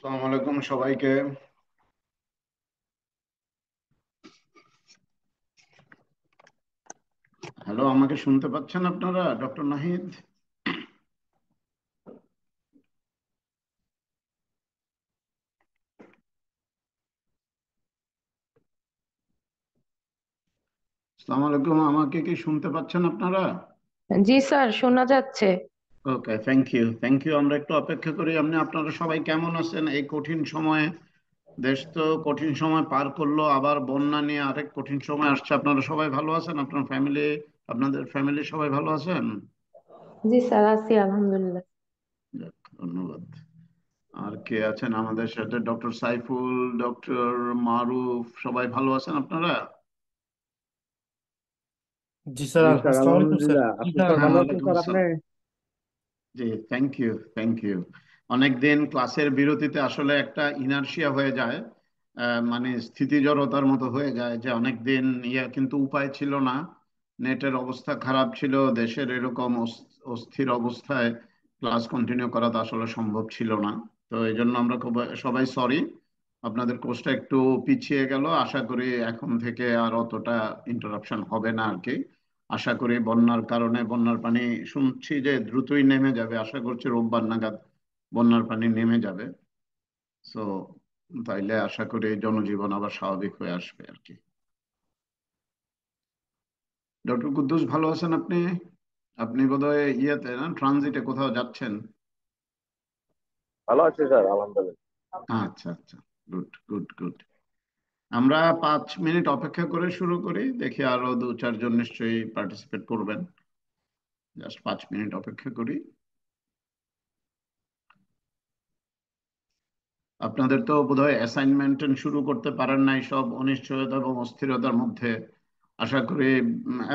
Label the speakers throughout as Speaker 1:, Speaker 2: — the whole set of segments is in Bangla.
Speaker 1: আসসালামু আলাইকুম সবাইকে। হ্যালো, আমাকে শুনতে পাচ্ছেন আপনারা, ডক্টর নাহিদ? আসসালামু আলাইকুম, আমাকে কি শুনতে পাচ্ছেন আপনারা?
Speaker 2: জি স্যার, শোনা যাচ্ছে।
Speaker 1: ওকে, থ্যাংক ইউ থ্যাংক ইউ। আমরা একটু অপেক্ষা করি। আপনারা সবাই কেমন আছেন এই কঠিন সময়ে? দেশ তো কঠিন সময় পার করলো, আবার বন্যা নিয়ে আরেক কঠিন সময় আসছে। আপনারা সবাই ভালো আছেন? আপনাদের ফ্যামিলি সবাই ভালো আছেন?
Speaker 2: জি স্যার, আছি আলহামদুলিল্লাহ।
Speaker 1: যাক, ধন্যবাদ। আর কে আছেন আমাদের সাথে? ডক্টর সাইফুল, ডক্টর মারুফ, সবাই ভালো আছেন আপনারা?
Speaker 3: জি স্যার,
Speaker 4: জি স্যার,
Speaker 3: আসসালামু আলাইকুম স্যার।
Speaker 4: আলহামদুলিল্লাহ।
Speaker 3: জি
Speaker 4: আপনি
Speaker 3: স্যার।
Speaker 4: স্যার
Speaker 1: হ্যাঁ,
Speaker 4: ভালো আছেন
Speaker 1: ওয়ালাইকুম
Speaker 4: স্যার? আপনি?
Speaker 1: আসসালাম। জি, থ্যাংক ইউ থ্যাংক ইউ। অনেকদিন ক্লাসের বিরতিতে আসলে একটা ইনারশিয়া হয়ে যায়, মানে স্থিতিজড়তার মতো হয়ে যায়, যে অনেকদিন কিন্তু উপায় ছিল না। নেটের অবস্থা খারাপ ছিল, দেশের এরকম অস্থির অবস্থায় ক্লাস কন্টিনিউ করা তো আসলে সম্ভব ছিল না। তো এই জন্য আমরা সবাই সরি। আপনাদের কোর্সটা একটু পিছিয়ে গেল। আশা করি এখন থেকে আর অতটা ইন্টারাপশন হবে না আর কি। আশা করি বন্যার কারণে, বন্যার পানি শুনছি যে দ্রুতই নেমে যাবে, আশা করছি রোববার নাগাদ বন্যার পানি নেমে যাবে। সো তাইলে আশা করি জনজীবন আবার স্বাভাবিক হয়ে আসবে আর কি। ডক্টর কুদ্দুস, ভালো আছেন আপনি? আপনি বোধহয় ইয়েতে না, ট্রানজিটে কোথাও যাচ্ছেন?
Speaker 4: ভালো আছি স্যার, আলহামদুলিল্লাহ।
Speaker 1: আচ্ছা আচ্ছা, গুড গুড গুড। আমরা 5 মিনিট অপেক্ষা করে শুরু করি, দেখি আরো দু চারজন নিশ্চয়ই পার্টিসিপেট করবেন। জাস্ট 5 মিনিট অপেক্ষা করি। আপনাদের তো বোধহয় অ্যাসাইনমেন্ট শুরু করতে পারেন নাই, সব অনিশ্চয়তা এবং অস্থিরতার মধ্যে। আশা করি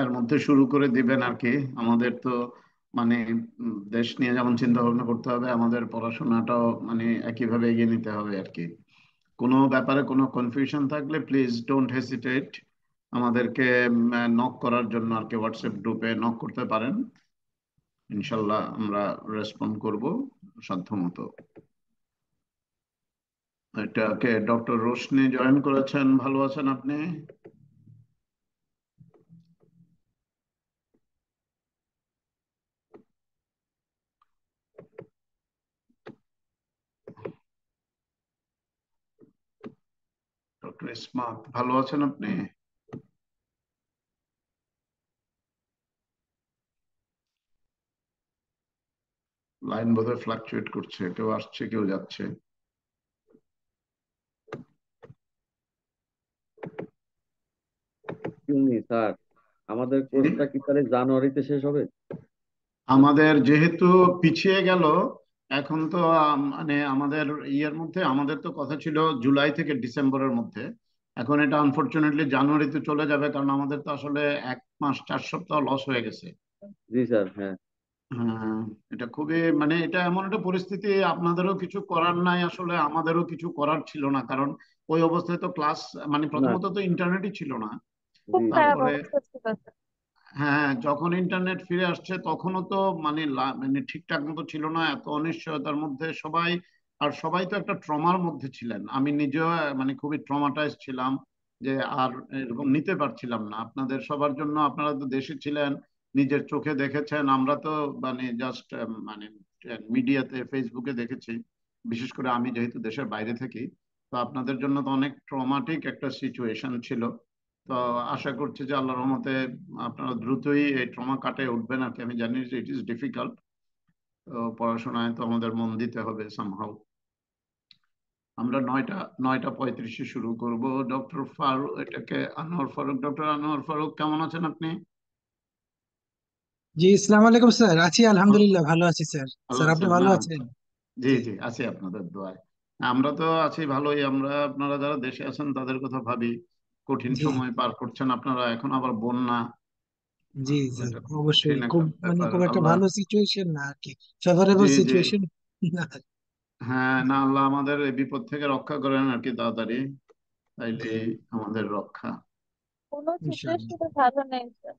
Speaker 1: এর মধ্যে শুরু করে দিবেন আর কি। আমাদের তো মানে দেশ নিয়ে যেমন চিন্তা ভাবনা করতে হবে, আমাদের পড়াশোনাটাও মানে একইভাবে এগিয়ে নিতে হবে আর কি। কোনো ব্যাপারে কোনো কনফিউশন থাকলে প্লিজ ডোন্ট হেসিটেট, আমাদেরকে নক করার জন্য আর কি, হোয়াটসঅ্যাপ গ্রুপে নক করতে পারেন। ইনশাল্লাহ আমরা রেসপন্ড করব সাধ্যমতো। এটাকে ডক্টর রোশনি জয়েন করেছেন, ভালো আছেন আপনি? ডক্টর ইসমাত, ভালো আছেন আপনি? লাইন বোধহয় ফ্লাকচুয়েট করছে, কেউ আসছে কেউ যাচ্ছে।
Speaker 4: শুনি স্যার, আমাদের কোর্সটা কি তাহলে জানুয়ারিতে শেষ হবে?
Speaker 1: আমাদের যেহেতু পিছিয়ে গেল, এখন তো মানে আমাদের ইয়ের মধ্যে, আমাদের তো কথা ছিল জুলাই থেকে ডিসেম্বরের মধ্যে। এখন এটা আনফরচুনেটলি জানুয়ারিতে চলে যাবে, কারণ আমাদের তো আসলে 1 মাস 4 সপ্তাহ লস হয়ে গেছে।
Speaker 4: জি স্যার, হ্যাঁ।
Speaker 1: হ্যাঁ, এটা খুবই মানে এটা এমন একটা পরিস্থিতি, আপনাদেরও কিছু করার নাই আসলে, আমাদেরও কিছু করার ছিল না, কারণ ওই অবস্থায় তো ক্লাস, মানে
Speaker 4: না।
Speaker 1: প্রথমত তো ইন্টারনেটই ছিল না।
Speaker 2: খুব
Speaker 4: জি স্যার।
Speaker 2: খারাপ
Speaker 1: তারপরে
Speaker 2: অবস্থা ছিল স্যার।
Speaker 1: হ্যাঁ, যখন ইন্টারনেট ফিরে আসছে তখনও তো মানে মানে ঠিকঠাক মতো ছিল না, এত অনিশ্চয়তার মধ্যে সবাই। আর সবাই তো একটা ট্রমার মধ্যে ছিলেন, আমি নিজেও মানে খুবই ট্রমাটাইজ ছিলাম, যে আর এরকম নিতে পারছিলাম না। আপনাদের সবার জন্য, আপনারা তো দেশে ছিলেন, নিজের চোখে দেখেছেন, আমরা তো মানে জাস্ট মানে মিডিয়াতে ফেসবুকে দেখেছি। বিশেষ করে আমি যেহেতু দেশের বাইরে থাকি, তো আপনাদের জন্য তো অনেক ট্রমাটিক একটা সিচুয়েশন ছিল। তো আশা করছি যে আল্লাহর রহমতে আপনারা দ্রুতই এই ট্রমা কাটিয়ে উঠবেন আর কি। আমি জানি যে ইট ইজ ডিফিকাল্ট, তো পড়াশোনায় তো আমাদের মন দিতে হবে সামহাউ। আমরা 9টা 9টা 35-এ শুরু করব। ডক্টর ফারুক, এটাকে আনোয়ার ফারুক, ডক্টর আনোয়ার ফারুক, কেমন আছেন আপনি?
Speaker 5: জি, আসসালামু আলাইকুম স্যার। আছি
Speaker 1: ভালো
Speaker 5: আলহামদুলিল্লাহ, ভালো আছি স্যার।
Speaker 1: ভালো
Speaker 5: স্যার আপনি
Speaker 1: আছেন
Speaker 5: ভালো
Speaker 1: না?
Speaker 5: আছেন?
Speaker 1: জি
Speaker 5: জি।
Speaker 1: জি, আছি আপনাদের দোয়ায়। আমরা তো আছি ভালোই। আমরা, আপনারা যারা দেশে আছেন তাদের কথা ভাবি। কঠিন
Speaker 5: জি।
Speaker 1: সময় পার করছেন আপনারা, এখন আবার বন্যা।
Speaker 5: জি স্যার,
Speaker 1: এটা খুব কঠিন
Speaker 5: অবশ্যই
Speaker 1: একটা
Speaker 5: খুব
Speaker 1: ব্যাপার।
Speaker 5: খুব একটা
Speaker 1: আল্লাহ।
Speaker 5: ভালো সিচুয়েশন না আর কি,
Speaker 1: জি
Speaker 5: ফেভারেবল
Speaker 1: জি।
Speaker 5: সিচুয়েশন না।
Speaker 1: হ্যাঁ, না, আল্লাহ আমাদের এই বিপদ থেকে রক্ষা করেন আর কি তাড়াতাড়ি, তাইলে
Speaker 5: জি,
Speaker 1: আমাদের রক্ষা।
Speaker 2: কোনো
Speaker 5: ইনশাআল্লাহ।
Speaker 2: সিচুয়েশনে ভালো নেই স্যার।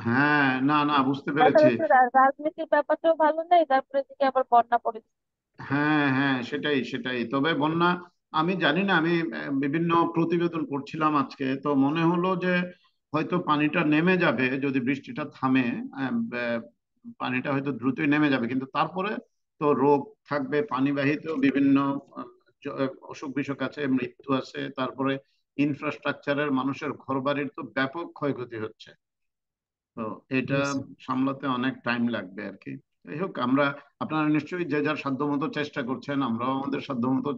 Speaker 1: হ্যাঁ, না না, বুঝতে পেরেছি।
Speaker 2: তাছাড়া স্যার রাজনীতির ব্যাপারটাও ভালো নেই, তারপরে দিকে আবার বন্যা পরিস্থিতি।
Speaker 1: হ্যাঁ হ্যাঁ, সেটাই সেটাই। তবে বন্যা, আমি জানি না, আমি বিভিন্ন প্রতিবেদন পড়ছিলাম আজকে, তো মনে হলো যে হয়তো পানিটা নেমে যাবে যদি বৃষ্টিটা থামে। পানিটা হয়তো দ্রুতই নেমে যাবে, কিন্তু তারপরে তো রোগ থাকবে, পানিবাহিত বিভিন্ন জ- অসুখ বিসুখ আছে, মৃত্যু আছে, তারপরে ইনফ্রাস্ট্রাকচারের, মানুষের ঘরবাড়ির তো ব্যাপক ক্ষয়ক্ষতি হচ্ছে। তো এটা
Speaker 5: জি স্যার।
Speaker 1: সামলাতে অনেক টাইম লাগবে আর কি। যাই হোক, আমরা, আপনারা নিশ্চয়ই যে যার সাধ্যমতো চেষ্টা করছেন, আমরাও আমাদের সাধ্যমতো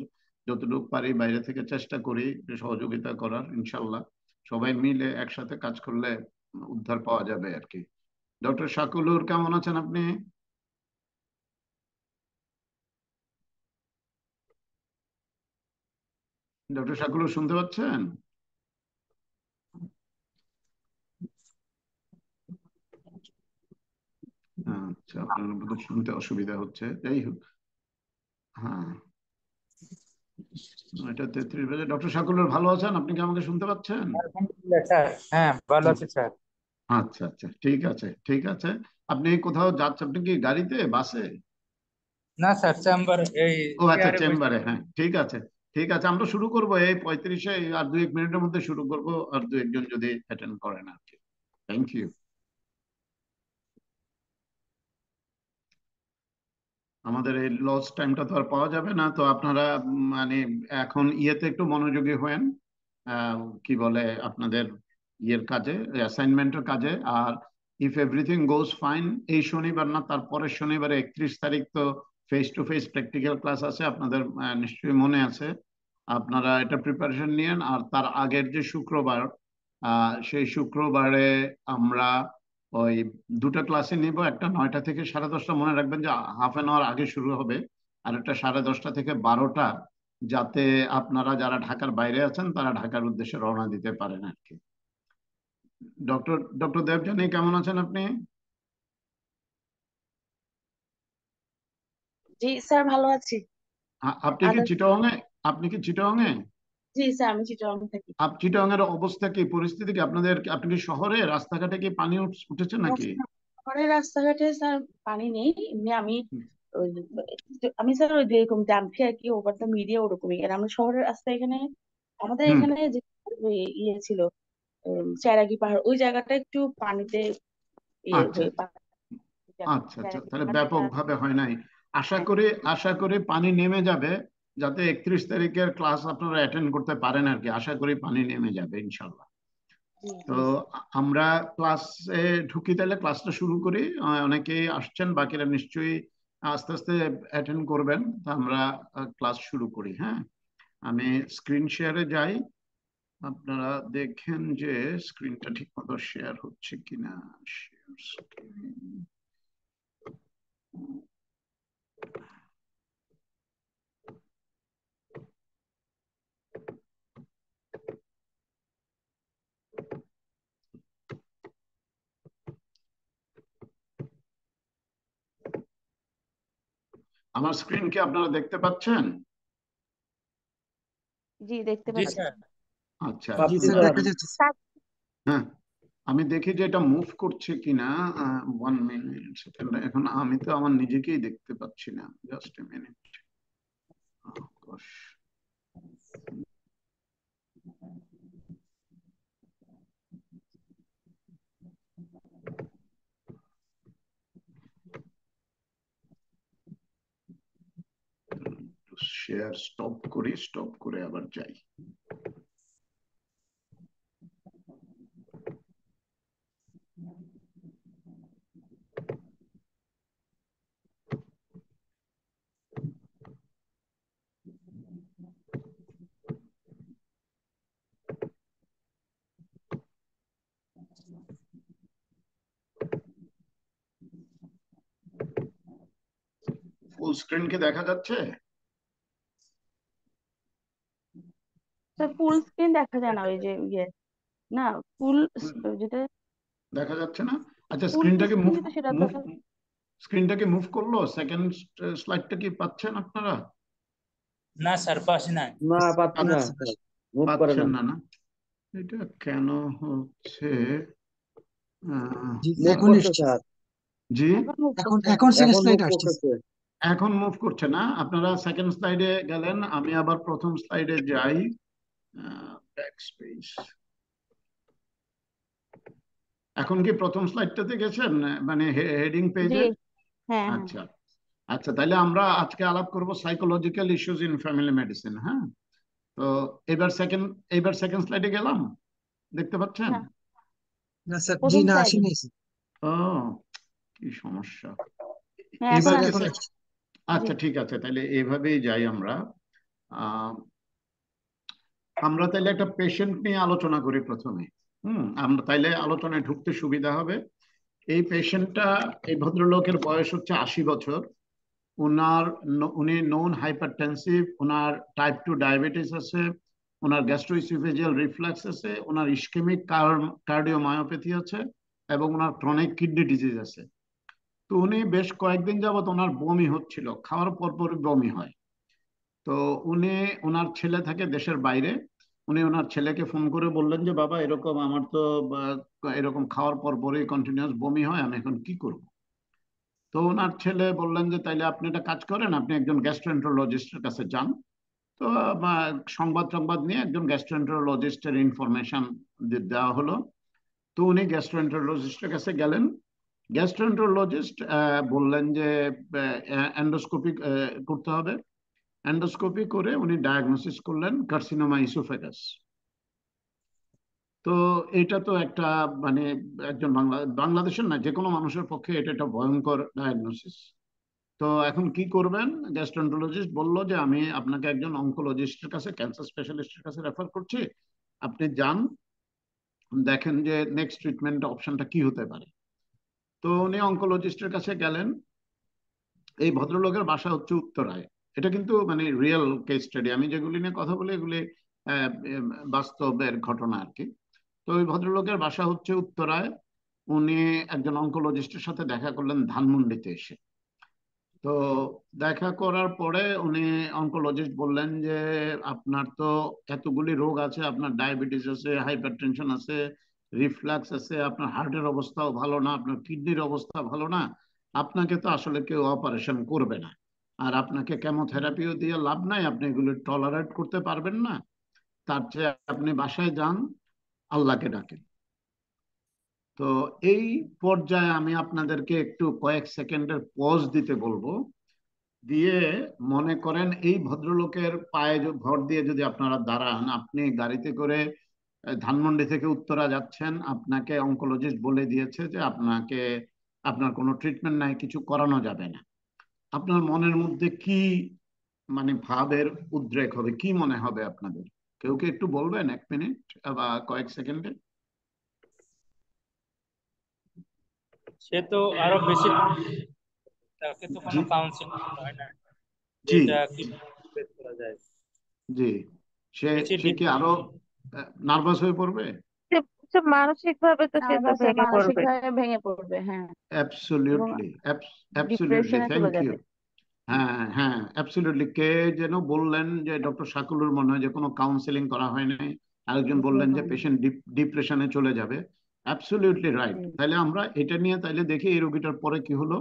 Speaker 1: যতটুকু পারি বাইরে থেকে চেষ্টা করি সহযোগিতা করার। ইনশাল্লাহ সবাই মিলে একসাথে কাজ করলে উদ্ধার পাওয়া যাবে আর কি। ডক্টর শাকুলুর, কেমন আছেন আপনি? ডক্টর শাকুলুর, শুনতে পাচ্ছেন? আচ্ছা, আপনার বোধহয় শুনতে অসুবিধা হচ্ছে। যাই হোক, হ্যাঁ, এটা 33 বাজে। ডক্টর শাকুলুর, ভালো আছেন? আপনি কি আমাকে শুনতে পাচ্ছেন?
Speaker 3: আলহামদুলিল্লাহ স্যার, হ্যাঁ ভালো আছি স্যার।
Speaker 1: আচ্ছা আচ্ছা, ঠিক আছে ঠিক আছে। আপনি কোথাও যাচ্ছেন? আপনি কি গাড়িতে, বাসে?
Speaker 3: না স্যার, চেম্বার এই
Speaker 1: ও আচ্ছা,
Speaker 3: চেয়ারে বসে।
Speaker 1: চেম্বারে। হ্যাঁ, ঠিক আছে ঠিক আছে, আমরা শুরু করবো এই 35-এ, আর 2-1 মিনিটের মধ্যে শুরু করব, আর দু একজন যদি অ্যাটেন্ড করেন আর কি। Thank you. আমাদের এই লস টাইমটা তো আর পাওয়া যাবে না, তো আপনারা মানে এখন ইয়েতে একটু মনোযোগী হয়েন, কি বলে, আপনাদের ইয়ের কাজে, অ্যাসাইনমেন্টের কাজে। আর ইফ এভরিথিং গোজ ফাইন, এই শনিবার না তার পরের শনিবারে 31 তারিখ তো face to face practical class আছে আপনাদের, নিশ্চয়ই মনে আছে। আপনারা এটা প্রিপারেশন নিয়েন। আর তার আগের যে শুক্রবার, সেই শুক্রবারে আমরা ওই দুটো ক্লাসে নিব, একটা 9টা থেকে 10:30, মনে রাখবেন যে হাফ 1 আওয়ার আগে শুরু হবে, আর একটা 10:30 থেকে 12টা, যাতে আপনারা যারা ঢাকার বাইরে আছেন তারা ঢাকার উদ্দেশ্যে রওনা দিতে পারেন আর কি। ডক্টর দেবযানী, কেমন আছেন আপনি?
Speaker 2: জি স্যার, ভালো আছি।
Speaker 1: আপনি কি
Speaker 2: আদার
Speaker 1: চিটাগং এ? আপনি কি চিটাগং এ?
Speaker 2: জি স্যার, আমি চিটগাং থাকি।
Speaker 1: চিটাগং এর অবস্থা কি, পরিস্থিতি কি আপনাদের? আপনি কি শহরে, রাস্তাঘাটে কি পানি উঠেছে নাকি?
Speaker 2: শহরের রাস্তাঘাটে স্যার পানি নেই, এমনি ওই আমি স্যার ওই যেরকম জানছি আর কি, ওভার দ্য মিডিয়া ওরকমই। আর আমরা শহরের রাস্তা এখানে, আমাদের
Speaker 1: হুম।
Speaker 2: এখানে যে ওই ইয়ে ছিল, চেরাগি পাহাড়, ওই জায়গাটা একটু পানিতে ইয়ে
Speaker 1: আচ্ছা
Speaker 2: হয়ে
Speaker 1: আচ্ছা আচ্ছা,
Speaker 2: চেরাগি
Speaker 1: তাহলে
Speaker 2: পাহাড়টা।
Speaker 1: ব্যাপকভাবে হয় নাই। আশা করি পানি নেমে যাবে, যাতে 31 তারিখের ক্লাস আপনারা অ্যাটেন্ড করতে পারেন আর কি। আশা করি পানি নেমে যাবে ইনশাল্লাহ।
Speaker 2: জি
Speaker 1: তো
Speaker 2: জি স্যার।
Speaker 1: আমরা ক্লাসে ঢুকি, তাহলে ক্লাসটা শুরু করি। অনেকেই আসছেন, বাকিরা নিশ্চয়ই আস্তে আস্তে অ্যাটেন্ড করবেন। তো আমরা ক্লাস শুরু করি, হ্যাঁ। আমি স্ক্রিন শেয়ারে যাই, আপনারা দেখেন যে স্ক্রিনটা ঠিক মতো শেয়ার হচ্ছে কিনা। Share screen. আমার স্ক্রিন কি আপনারা দেখতে পাচ্ছেন?
Speaker 2: জি, দেখতে
Speaker 3: জি
Speaker 2: পাচ্ছি।
Speaker 3: স্যার।
Speaker 1: আচ্ছা,
Speaker 5: জি
Speaker 4: পাচ্ছি
Speaker 5: স্যার,
Speaker 4: স্যার।
Speaker 5: দেখা যাচ্ছে স্যার।
Speaker 2: স্যার,
Speaker 1: হ্যাঁ, আমি দেখি যে এটা মুভ করছে কিনা। 1 মিনিট, সেকেন্ড। এখন আমি তো আমার নিজেকেই দেখতে পাচ্ছি না। Just a minute. Share stop করি, স্টপ করে আবার যাই। ফুল স্ক্রিন কি দেখা যাচ্ছে?
Speaker 2: স্যার ফুল স্ক্রিন দেখা যায় না, ওই যে ইয়ে, না, ফুল যেটা
Speaker 1: দেখা যাচ্ছে না? আচ্ছা,
Speaker 2: ফুল
Speaker 1: স্ক্রিনটাকে
Speaker 2: স্ক্রিন
Speaker 1: মুভ
Speaker 2: যেটা, সেটা তো
Speaker 1: মুভ স্ক্রিনটাকে মুভ করলো। সেকেন্ড স্লাইডটা কি পাচ্ছেন আপনারা?
Speaker 3: না স্যার, পাশে নাই।
Speaker 4: না, পাচ্ছি
Speaker 5: না
Speaker 4: না
Speaker 5: স্যার।
Speaker 4: স্যার, মুভ করে না।
Speaker 1: পাচ্ছেন না না? এটা কেন হচ্ছে? আহ,
Speaker 5: জি
Speaker 4: মুভ
Speaker 5: এখন
Speaker 4: করছে
Speaker 5: এসছে
Speaker 4: স্যার,
Speaker 5: স্যার।
Speaker 1: জি।
Speaker 2: এখন মুভ
Speaker 5: এখন
Speaker 2: করছে।
Speaker 5: এখন সেকেন্ড
Speaker 4: এখন মুভ
Speaker 5: স্লাইড আসছে স্যার।
Speaker 4: করতেছে।
Speaker 1: এখন মুভ করছে না, আপনারা সেকেন্ড স্লাইডে গেলেন, আমি আবার প্রথম স্লাইডে যাই। Back space. এখন কি প্রথম স্লাইডটাতে গেছেন, মানে হেডিং
Speaker 2: জি,
Speaker 1: পেজে?
Speaker 2: হ্যাঁ হ্যাঁ
Speaker 1: আচ্ছা আচ্ছা, তাহলে আমরা আজকে আলাপ করব psychological issues in family medicine. হ্যাঁ, তো এবার সেকেন্ড স্লাইডে গেলাম, দেখতে পাচ্ছেন?
Speaker 2: না,
Speaker 5: না স্যার, জি
Speaker 2: প্রথম
Speaker 5: না,
Speaker 2: স্লাইডে।
Speaker 5: আসেনি স্যার।
Speaker 1: ও, কি সমস্যা!
Speaker 2: হ্যাঁ, এখন
Speaker 1: এবার
Speaker 5: স্যার
Speaker 1: কি
Speaker 5: এখন
Speaker 2: আসছে।
Speaker 5: আসছে।
Speaker 2: জি,
Speaker 1: আচ্ছা ঠিক আছে, তাহলে এইভাবেই যাই আমরা। আহ, আমরা তাইলে একটা পেশেন্ট নিয়ে আলোচনা করি প্রথমে। আমরা তাইলে আলোচনায় ঢুকতে সুবিধা হবে। এই পেশেন্টটা, এই ভদ্রলোকের বয়স হচ্ছে 80 বছর। উনি নন হাইপারটেনসিভ, ওনার টাইপ 2 ডায়াবেটিস আছে, ওনার গ্যাস্ট্রোইসোফেজিয়াল রিফ্লাক্স আছে, ওনার ইসকেমিক কার্ডিওমায়োপ্যাথি আছে, এবং ওনার ক্রনিক কিডনি ডিজিজ আছে। তো উনি বেশ কয়েকদিন যাবত ওনার বমি হচ্ছিল, খাওয়ার পর পর বমি হয়। তো উনি, ওনার ছেলে থাকে দেশের বাইরে, উনি ওনার ছেলেকে ফোন করে বললেন যে বাবা এরকম আমার তো এরকম খাওয়ার পর পরই কন্টিনিউয়াস বমি হয়, আমি এখন কি করব? তো ওনার ছেলে বললেন যে তাইলে আপনি একটা কাজ করেন, আপনি একজন গ্যাস্ট্রোএন্টারোলজিস্টের কাছে যান। তো সংবাদ নিয়ে একজন গ্যাস্ট্রোএন্টারোলজিস্টের ইনফরমেশন দেওয়া হলো। তো উনি গ্যাস্ট্রোএন্টারোলজিস্টের কাছে গেলেন। গ্যাস্ট্রোএন্টারোলজিস্ট বললেন যে এন্ডোস্কোপি করতে হবে। এন্ডোস্কোপি করে উনি ডায়াগনোসিস করলেন কার্সিনোমা ইসোফেগাস। তো এটা তো একটা, মানে একজন বাংলাদেশের না, যে কোনো মানুষের পক্ষে এটা একটা ভয়ঙ্কর ডায়াগনোসিস। তো এখন কি করবেন? গ্যাস্ট্রোন্টোলজিস্ট বললো যে আমি আপনাকে একজন অঙ্কোলজিস্টের কাছে, ক্যান্সার স্পেশালিস্টের কাছে রেফার করছি, আপনি যান, দেখেন যে নেক্সট ট্রিটমেন্ট অপশনটা কি হতে পারে। তো উনি অঙ্কোলজিস্টের কাছে গেলেন। এই ভদ্রলোকের বাসা হচ্ছে উত্তরায়। এটা কিন্তু মানে রিয়েল কেস স্টাডি, আমি যেগুলি নিয়ে কথা বলি এগুলি বাস্তবের ঘটনা আর কি। তো ওই ভদ্রলোকের বাসা হচ্ছে উত্তরায়। উনি একজন অঙ্কোলজিস্টের সাথে দেখা করলেন ধানমন্ডিতে এসে। তো দেখা করার পরে উনি, অনকোলজিস্ট বললেন যে আপনার তো এতগুলি রোগ আছে, আপনার ডায়াবেটিস আছে, হাইপারটেনশন আছে, রিফ্লাক্স আছে, আপনার হার্টের অবস্থাও ভালো না, আপনার কিডনির অবস্থা ভালো না, আপনাকে তো আসলে কেউ অপারেশন করবে না, আর আপনাকে কেমোথেরাপিও দিয়ে লাভ নাই, আপনি এগুলো টলারেট করতে পারবেন না, তার চেয়ে আপনি বাসায় যান, আল্লাহকে ডাকেন। তো এই পর্যায়ে আমি আপনাদেরকে একটু কয়েক সেকেন্ডের পজ দিতে বলবো। দিয়ে মনে করেন এই ভদ্রলোকের পায়ে ভর দিয়ে যদি আপনারা দাঁড়ান, আপনি গাড়িতে করে ধানমন্ডি থেকে উত্তরা যাচ্ছেন, আপনাকে অঙ্কোলজিস্ট বলে দিয়েছে যে আপনাকে, আপনার কোনো ট্রিটমেন্ট নাই, কিছু করানো যাবে না। আপনার মনের মধ্যে কি মানে ভাবের উদ্রেক হবে, কি মনে হবে আপনাদের? কেউ কি একটু বলবেন, 1 মিনিট বা কয়েক সেকেন্ডে?
Speaker 3: সে তো আরো বেশি, তাকে তো
Speaker 1: জি
Speaker 3: কোনো কাউন্সিলিং হয় না,
Speaker 1: জি
Speaker 3: এটা কি ফেস করা যায়?
Speaker 1: জি, সে
Speaker 3: বেশি
Speaker 1: সে কি আরো নার্ভাস হয়ে পড়বে?
Speaker 6: সে সে মানসিক ভাবে তো সে তো ভেঙে
Speaker 2: মানসিক
Speaker 6: পড়বে,
Speaker 2: ভাবে ভেঙে পড়বে, হ্যাঁ। এবং
Speaker 1: অ্যাবসলিউটলি, অ্যাবসলিউটলি,
Speaker 6: ডিপ্রেশনে চলে
Speaker 1: থ্যাংক ইউ।
Speaker 6: যাবে।
Speaker 1: হ্যাঁ হ্যাঁ, অ্যাবসলিউটলি। কে যেন বললেন যে ডক্টর শাকুলুর, মনে হয় যে কোনো কাউন্সেলিং করা হয় নাই। আরেকজন বললেন যে পেশেন্ট ডিপ্রেশনে চলে যাবে। Absolutely right. তাহলে আমরা এটা নিয়ে তাইলে দেখি এই রোগীটার পরে কি হলো।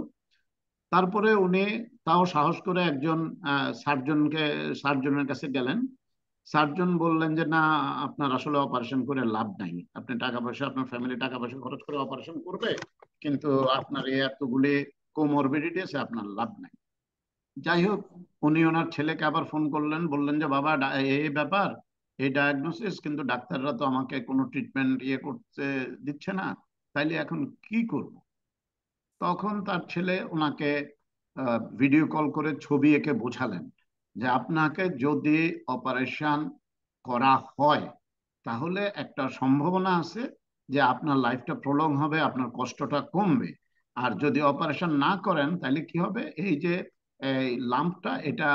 Speaker 1: তারপরে উনি তাও সাহস করে একজন সার্জনের কাছে গেলেন। সার্জন বললেন যে না, আপনার আসলে অপারেশন করে লাভ নাই, আপনি টাকা পয়সা, আপনার ফ্যামিলি টাকা পয়সা খরচ করে অপারেশন করবে, কিন্তু আপনার এই এতগুলি কোমরবিডিটি আছে, আপনার লাভ নাই। যাই হোক, উনি ওনার ছেলেকে আবার ফোন করলেন, বললেন যে বাবা এই ব্যাপার, এই ডায়াগনোসিস, কিন্তু ডাক্তাররা তো আমাকে কোনো ট্রিটমেন্ট করতে দিচ্ছে না, তাইলে এখন কি করব? তখন তার ছেলে ওনাকে ভিডিও কল করে ছবি এঁকে বোঝালেন যে আপনাকে যদি অপারেশন করা হয় তাহলে একটা সম্ভাবনা আছে যে আপনার লাইফটা প্রলং হবে, আপনার কষ্টটা কমবে। আর যদি অপারেশন না করেন তাহলে কি হবে, এই যে এই লাম্পটা, এটা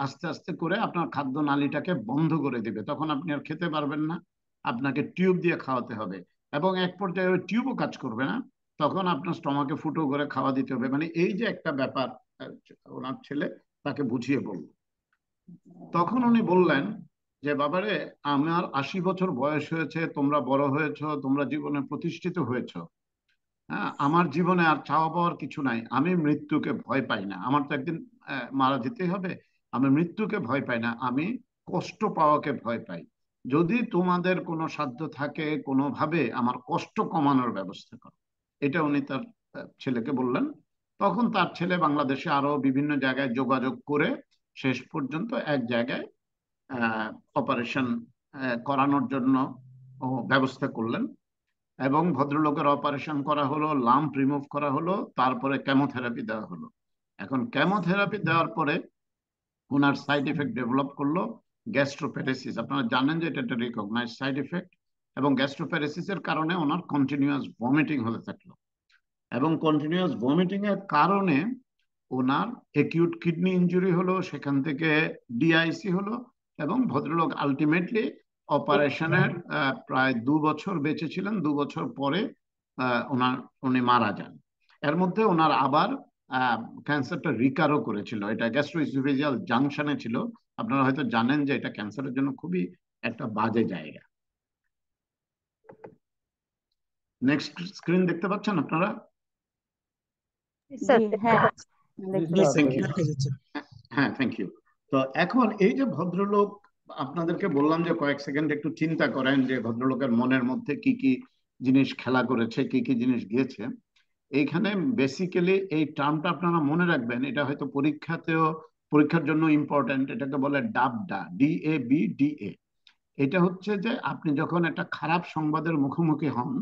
Speaker 1: আস্তে আস্তে করে আপনার খাদ্য নালীটাকে বন্ধ করে দিবে, তখন আপনি আর খেতে পারবেন না, আপনাকে টিউব দিয়ে খাওয়াতে হবে, এবং এক পর্যায়ে ওই টিউবও কাজ করবে না, তখন আপনার স্টমাকে ফুটো করে খাওয়া দিতে হবে। মানে এই যে একটা ব্যাপার, আহ, ওনার ছেলে তাকে বুঝিয়ে বলল। তখন উনি বললেন যে বাবারে, আমার 80 বছর বয়স হয়েছে, তোমরা বড় হয়েছো, তোমরা জীবনে প্রতিষ্ঠিত হয়েছো, হ্যাঁ, আমার জীবনে আর চাওয়া পাওয়ার কিছু নাই, আমি মৃত্যুকে ভয় পাই না, আমার তো একদিন মারা যেতেই হবে। আমি মৃত্যুকে ভয় পাই না, আমি কষ্ট পাওয়াকে ভয় পাই। যদি তোমাদের কোনো সাধ্য থাকে কোনোভাবে আমার কষ্ট কমানোর ব্যবস্থা করো, এটা উনি তার ছেলেকে বললেন। তখন তার ছেলে বাংলাদেশে আরো বিভিন্ন জায়গায় যোগাযোগ করে শেষ পর্যন্ত এক জায়গায় অপারেশন করানোর জন্য ব্যবস্থা করলেন, এবং ভদ্রলোকের অপারেশন করা হলো, লাম্প রিমুভ করা হলো, তারপরে কেমোথেরাপি দেওয়া হলো। এখন কেমোথেরাপি দেওয়ার পরে ওনার সাইড এফেক্ট ডেভেলপ করলো গ্যাস্ট্রোপ্যারেসিস। আপনারা জানেন যে এটা একটা রিকগনাইজ সাইড এফেক্ট, এবং গ্যাস্ট্রোপ্যারেসিসের কারণে ওনার কন্টিনিউয়াস ভমিটিং হতে থাকলো, এবং কন্টিনিউয়াস ভমিটিং এর কারণে ওনার একিউট কিডনি ইনজুরি হলো, সেখান থেকে ডিআইসি হলো, এবং ভদ্রলোক আলটিমেটলি অপারেশনের প্রায় 2 বছর বেঁচে ছিলেন। 2 বছর পরে উনি মারা যান। এর মধ্যে ওনার আবার ক্যান্সারটা রিকারও করেছিল, এটা গ্যাস্ট্রোইসোফেজিয়াল জাংশনে ছিল। আপনারা হয়তো জানেন যে এটা ক্যান্সারের জন্য খুবই একটা বাজে জায়গা। নেক্সট স্ক্রিন দেখতে পাচ্ছেন আপনারা?
Speaker 6: স্যার
Speaker 2: জি হ্যাঁ দেখতে
Speaker 5: জি
Speaker 2: পাচ্ছি।
Speaker 1: Thank you.
Speaker 5: দেখা যাচ্ছে।
Speaker 1: হ্যাঁ, থ্যাংক ইউ। তো এখন এই যে ভদ্রলোক, আপনাদেরকে বললাম যে কয়েক সেকেন্ড একটু চিন্তা করেন যে ভদ্রলোকের মনের মধ্যে কি কি জিনিস খেলা করেছে, কি কি জিনিস গিয়েছে। এইখানে বেসিক্যালি এই টার্মটা আপনারা মনে রাখবেন, এটা হয়তো পরীক্ষার জন্য ইম্পর্টেন্ট। এটাকে বলে ডাবডা, DABDA। এটা হচ্ছে যে আপনি যখন একটা খারাপ সংবাদের মুখোমুখি হন,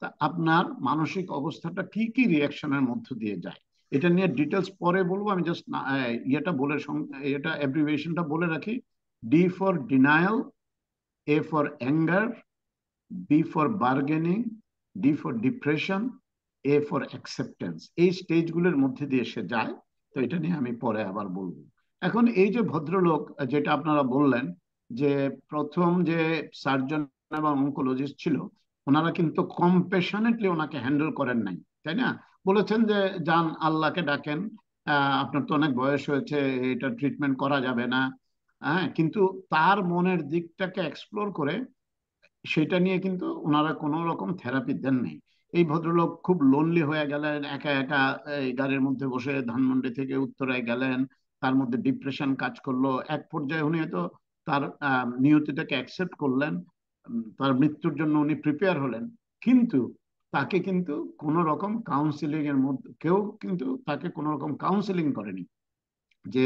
Speaker 1: তা আপনার মানসিক অবস্থাটা কি কি রিয়াকশনের মধ্য দিয়ে যায়। এটা নিয়ে ডিটেলস পরে বলবো, আমি জাস্ট এটা অ্যাব্রিভিয়েশনটা বলে রাখি। D for denial, A for anger, B for bargaining, D for depression, A for acceptance. এই স্টেজগুলোর মধ্যে দিয়ে সে যায়। তো এটা নিয়ে আমি পরে আবার বলবো। এখন এই যে ভদ্রলোক, যেটা আপনারা বললেন যে প্রথম যে সার্জন এবং অনকোলজিস্ট ছিল, ওনারা কিন্তু কম্পেশনেটলি ওনাকে হ্যান্ডেল করেন নাই, তাই না? বলেছেন যে যান আল্লাহকে ডাকেন, আপনার তো অনেক বয়স হয়েছে, এটা ট্রিটমেন্ট করা যাবে না। হ্যাঁ, কিন্তু তার মনের দিকটাকে এক্সপ্লোর করে সেটা নিয়ে কিন্তু ওনারা কোনো রকম থেরাপি দেননি। এই ভদ্রলোক খুব লোনলি হয়ে গেলেন, একা একা এই গাড়ির মধ্যে বসে ধানমন্ডি থেকে উত্তরায় গেলেন। তার মধ্যে ডিপ্রেশন কাজ করলো। এক পর্যায়ে উনি হয়তো তার নিয়তিটাকে অ্যাকসেপ্ট করলেন, তার মৃত্যুর জন্য উনি প্রিপেয়ার হলেন। কিন্তু তাকে কিন্তু কোনো রকম কাউন্সিলিং এর মধ্যে কেউ কিন্তু তাকে কোনো রকম কাউন্সিলিং করেনি, যে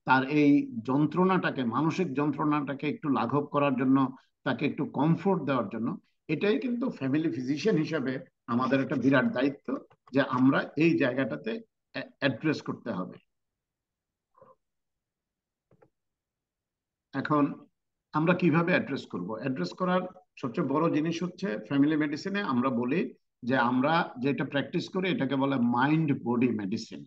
Speaker 1: তার এই যন্ত্রণাটাকে, মানসিক যন্ত্রণাটাকে একটু লাঘব করার জন্য, তাকে একটু কমফোর্ট দেওয়ার জন্য। এটাই কিন্তু ফ্যামিলি ফিজিশিয়ান হিসেবে আমাদের একটা বিরাট দায়িত্ব, যে আমরা এই জায়গাটাতে অ্যাড্রেস করতে হবে। এখন আমরা কিভাবে অ্যাড্রেস করব? অ্যাড্রেস করার সবচেয়ে বড় জিনিস হচ্ছে, ফ্যামিলি মেডিসিনে আমরা বলি যে আমরা যেটা প্র্যাকটিস করি এটাকে বলে মাইন্ড বডি মেডিসিন,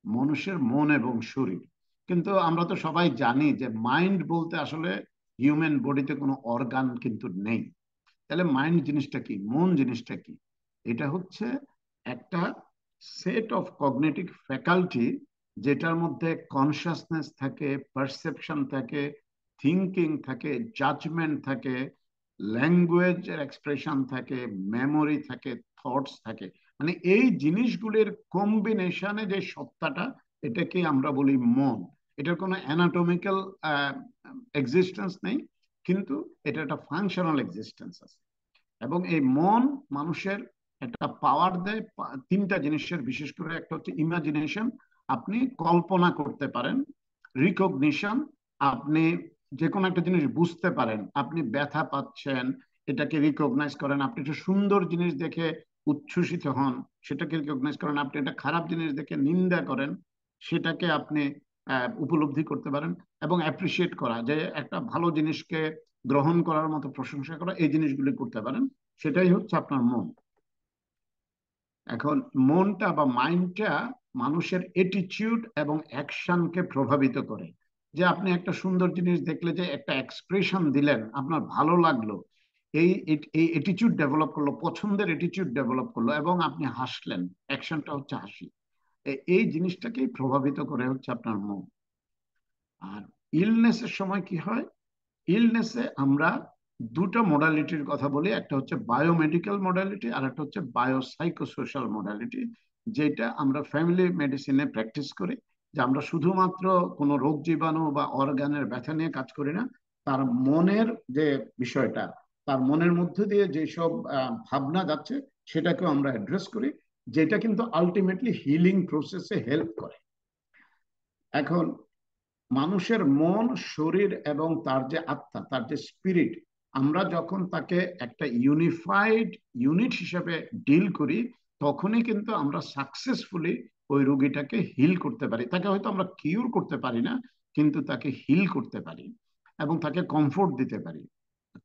Speaker 1: মানুষের মন এবং শরীর। কিন্তু আমরা তো সবাই জানি যে মাইন্ড বলতে আসলে হিউম্যান বডিতে কোনো অর্গান কিন্তু নেই। তাহলে মাইন্ড জিনিসটা কি, মন জিনিসটা কি? এটা হচ্ছে একটা সেট অফ কগনিটিভ ফ্যাকাল্টি, যেটার মধ্যে কনসাসনেস থাকে, পারসেপশন থাকে, থিঙ্কিং থাকে, জাজমেন্ট থাকে, ল্যাঙ্গুয়েজের এক্সপ্রেশন থাকে, মেমোরি থাকে, থটস থাকে। মানে এই জিনিসগুলির কম্বিনেশনে যে সত্তাটা, এটাকে আমরা বলি মন। এটার কোনো অ্যানাটমিক্যাল এক্সিস্টেন্স নেই, কিন্তু এটা একটা ফাংশনাল এক্সিস্টেন্স আছে। এবং এই মন মানুষের একটা পাওয়ার দেয় তিনটা জিনিসের, বিশেষ করে একটা হচ্ছে ইমাজিনেশন, আপনি কল্পনা করতে পারেন; রিকগনিশন, আপনি যে কোনো একটা জিনিস বুঝতে পারেন, আপনি ব্যথা পাচ্ছেন, এটাকে রিকগনাইজ করেন; আপনি একটা সুন্দর জিনিস দেখে উচ্ছ্বসিত হন, সেটাকে রিকগনাইজ করেন; আপনি একটা খারাপ জিনিস দেখে নিন্দা করেন, সেটাকে আপনি উপলব্ধি করতে পারেন। এবং অ্যাপ্রিসিয়েট করা, যে একটা ভালো জিনিসকে গ্রহণ করার মতো প্রশংসা করা, এই জিনিসগুলি করতে পারেন। সেটাই হচ্ছে আপনার মন। এখন মনটা বা মাইন্ডটা মানুষের অ্যাটিটিউড এবং অ্যাকশনকে প্রভাবিত করে। যে আপনি একটা সুন্দর জিনিস দেখলে যে একটা এক্সপ্রেশন দিলেন, আপনার ভালো লাগলো, এই এই অ্যাটিটিউড ডেভেলপ করলো, পছন্দের অ্যাটিটিউড ডেভেলপ করলো, এবং আপনি হাসলেন, অ্যাকশনটা হচ্ছে হাসি। এই জিনিসটাকেই প্রভাবিত করে হচ্ছে আপনার মন। আর ইলনেসের সময় কি হয়? ইলনেসে আমরা দুটো মডালিটির কথা বলি, একটা হচ্ছে বায়োমেডিক্যাল মডালিটি আর একটা হচ্ছে বায়োসাইকোসোশ্যাল মডালিটি, যেটা আমরা ফ্যামিলি মেডিসিনে প্র্যাকটিস করি। যে আমরা শুধুমাত্র কোনো রোগ জীবাণু বা অর্গানের ব্যথা নিয়ে কাজ করি না, তার মনের যে বিষয়টা, তার মনের মধ্যে দিয়ে যেসব ভাবনা যাচ্ছে সেটাকেও আমরা অ্যাড্রেস করি, যেটা কিন্তু আলটিমেটলি হিলিং প্রসেসে হেল্প করে। এখন মানুষের মন, শরীর এবং তার যে আত্মা, তার যে স্পিরিট, আমরা যখন তাকে একটা ইউনিফাইড ইউনিট হিসেবে ডিল করি, তখনই কিন্তু আমরা সাকসেসফুলি ওই রোগীটাকে হিল করতে পারি। তাকে হয়তো আমরা কিউর করতে পারি না, কিন্তু তাকে হিল করতে পারি এবং তাকে কমফোর্ট দিতে পারি।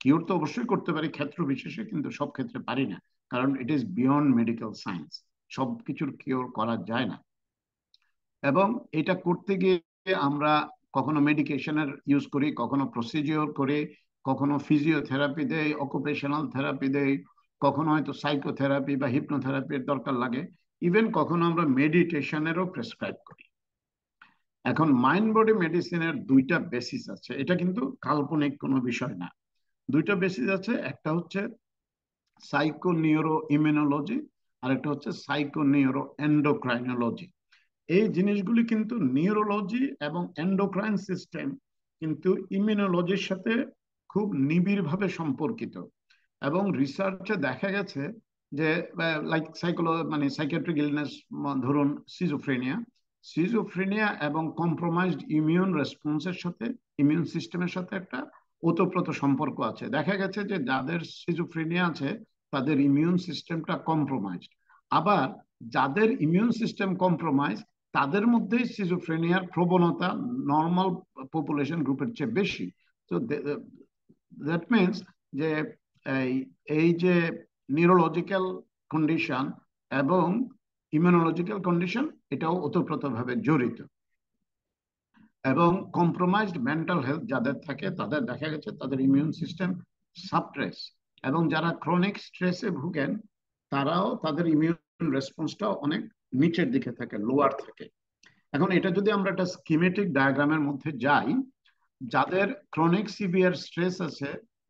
Speaker 1: কিউর তো অবশ্যই করতে পারি ক্ষেত্র বিশেষে, কিন্তু সব ক্ষেত্রে পারি না, কারণ it is beyond medical science. সব কিছুর কিউর করা যায় না। এবং এটা করতে গিয়ে আমরা কখনো মেডিকেশনের ইউজ করি, কখনো প্রসিজিওর করি, কখনো ফিজিওথেরাপি দেই, অকুপেশনাল থেরাপি দেই, কখনো হয়তো সাইকোথেরাপি বা হিপনোথেরাপির দরকার লাগে, ইভেন কখনো আমরা মেডিটেশনেরও প্রেসক্রাইব করি। এখন মাইন্ড বডি মেডিসিনের দুইটা বেসিস আছে, এটা কিন্তু কাল্পনিক কোনো বিষয় না। দুইটা বেসিস আছে, একটা হচ্ছে সাইকো নিউরো ইমিউনোলজি আর একটা হচ্ছে সাইকো নিউরো এন্ডোক্রাইনোলজি। এই জিনিসগুলি কিন্তু নিউরোলজি এবং এন্ডোক্রাইন সিস্টেম কিন্তু ইমিউনোলজির সাথে খুব নিবিড়ভাবে সম্পর্কিত। এবং রিসার্চে দেখা গেছে যে লাইক মানে সাইকিয়াট্রিক ইলনেস, ধরুন সিজোফ্রেনিয়া, সিজোফ্রেনিয়া এবং কম্প্রোমাইজড ইমিউন রেসপন্সের সাথে, ইমিউন সিস্টেমের সাথে একটা ওতপ্রোত সম্পর্ক আছে। দেখা গেছে যে যাদের সিজোফ্রেনিয়া আছে তাদের ইমিউন সিস্টেমটা কম্প্রোমাইজড, আবার যাদের ইমিউন সিস্টেম কম্প্রোমাইজ তাদের মধ্যে সিজোফ্রেনিয়ার প্রবণতা নর্মাল পপুলেশন গ্রুপের চেয়ে বেশি। তো দ্যাট মিনস যে এই যে নিউরোলজিক্যাল কন্ডিশন এবং ইমিউনোলজিক্যাল কন্ডিশন, এটাও ওতপ্রোতভাবে জড়িত। এবং কম্প্রোমাইজড মেন্টাল হেলথ যাদের থাকে তাদের দেখা গেছে তাদের ইমিউন সিস্টেম সাপ্রেস, এবং যারা ক্রনিক স্ট্রেসে ভুগেন তারাও তাদের ইমিউন রেসপন্সটাও অনেক নিচের দিকে থাকে, লোয়ার থাকে। এখন এটা যদি আমরা একটা স্কিমেটিক ডায়াগ্রামের মধ্যে যাই, যাদের ক্রনিক সিভিয়ার স্ট্রেস আছে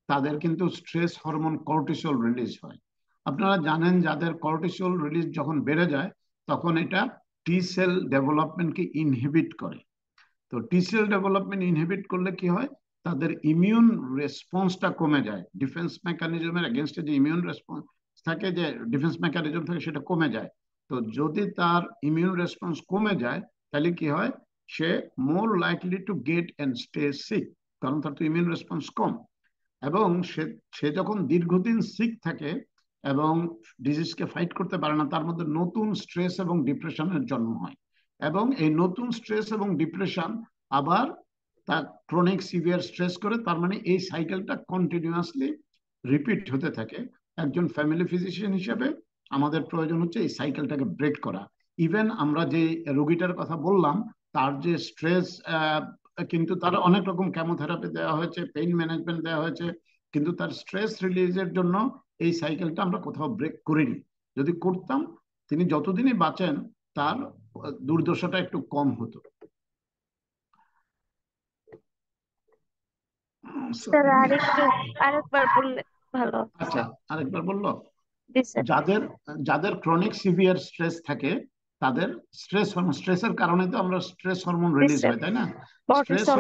Speaker 1: তাদের কিন্তু স্ট্রেস হরমোন কর্টিসল রিলিজ হয়। আপনারা জানেন যাদের কর্টিসল রিলিজ যখন বেড়ে যায় তখন এটা টি সেল ডেভেলপমেন্টকে ইনহিবিট করে। তো টি সেল ডেভেলপমেন্ট ইনহিবিট করলে কি হয়, তাদের ইমিউন রেসপন্সটা কমে যায়, ডিফেন্স মেকানিজমের এগেনস্টে যে ইমিউন রেসপন্স থাকে, যে ডিফেন্স মেকানিজম থাকে, সেটা কমে যায়। তো যদি তার ইমিউন রেসপন্স কমে যায় তাহলে কি হয়, সে more likely to get and stay sick, কারণ তার তো ইমিউন রেসপন্স কম। এবং সে যখন দীর্ঘদিন সিক থাকে এবং ডিজিজকে ফাইট করতে পারে না, তার মধ্যে নতুন স্ট্রেস এবং ডিপ্রেশনের জন্ম হয়। এবং এই নতুন স্ট্রেস এবং ডিপ্রেশন আবার তা ক্রনিক সিভিয়ার স্ট্রেস করে, তার মানে এই সাইকেলটা কন্টিনিউয়াসলি রিপিট হতে থাকে। একজন ফ্যামিলি ফিজিশিয়ান হিসেবে আমাদের প্রয়োজন হচ্ছে এই সাইকেলটাকে ব্রেক করা। ইভেন আমরা যে রোগীটার কথা বললাম, তার যে স্ট্রেস, কিন্তু তার অনেক রকম কেমোথেরাপি দেওয়া হয়েছে, পেইন ম্যানেজমেন্ট দেওয়া হয়েছে, কিন্তু তার স্ট্রেস রিলিজের জন্য এই সাইকেলটা আমরা কোথাও ব্রেক করিনি। যদি করতাম, তিনি যতদিনই বাঁচেন তার দুর্দশাটা একটু কম হতো।
Speaker 6: স্যার আরেকবার বললে ভালো হতো।
Speaker 1: আচ্ছা, আরেকবার বললো।
Speaker 6: জি স্যার।
Speaker 1: যাদের যাদের ক্রনিক সিভিয়ার স্ট্রেস থাকে তাদের স্ট্রেসের কারণে তো আমরা স্ট্রেস হরমোন
Speaker 6: জি
Speaker 1: রিলিজ
Speaker 6: স্যার,
Speaker 1: হয়, তাই না? Stress
Speaker 6: cortisol.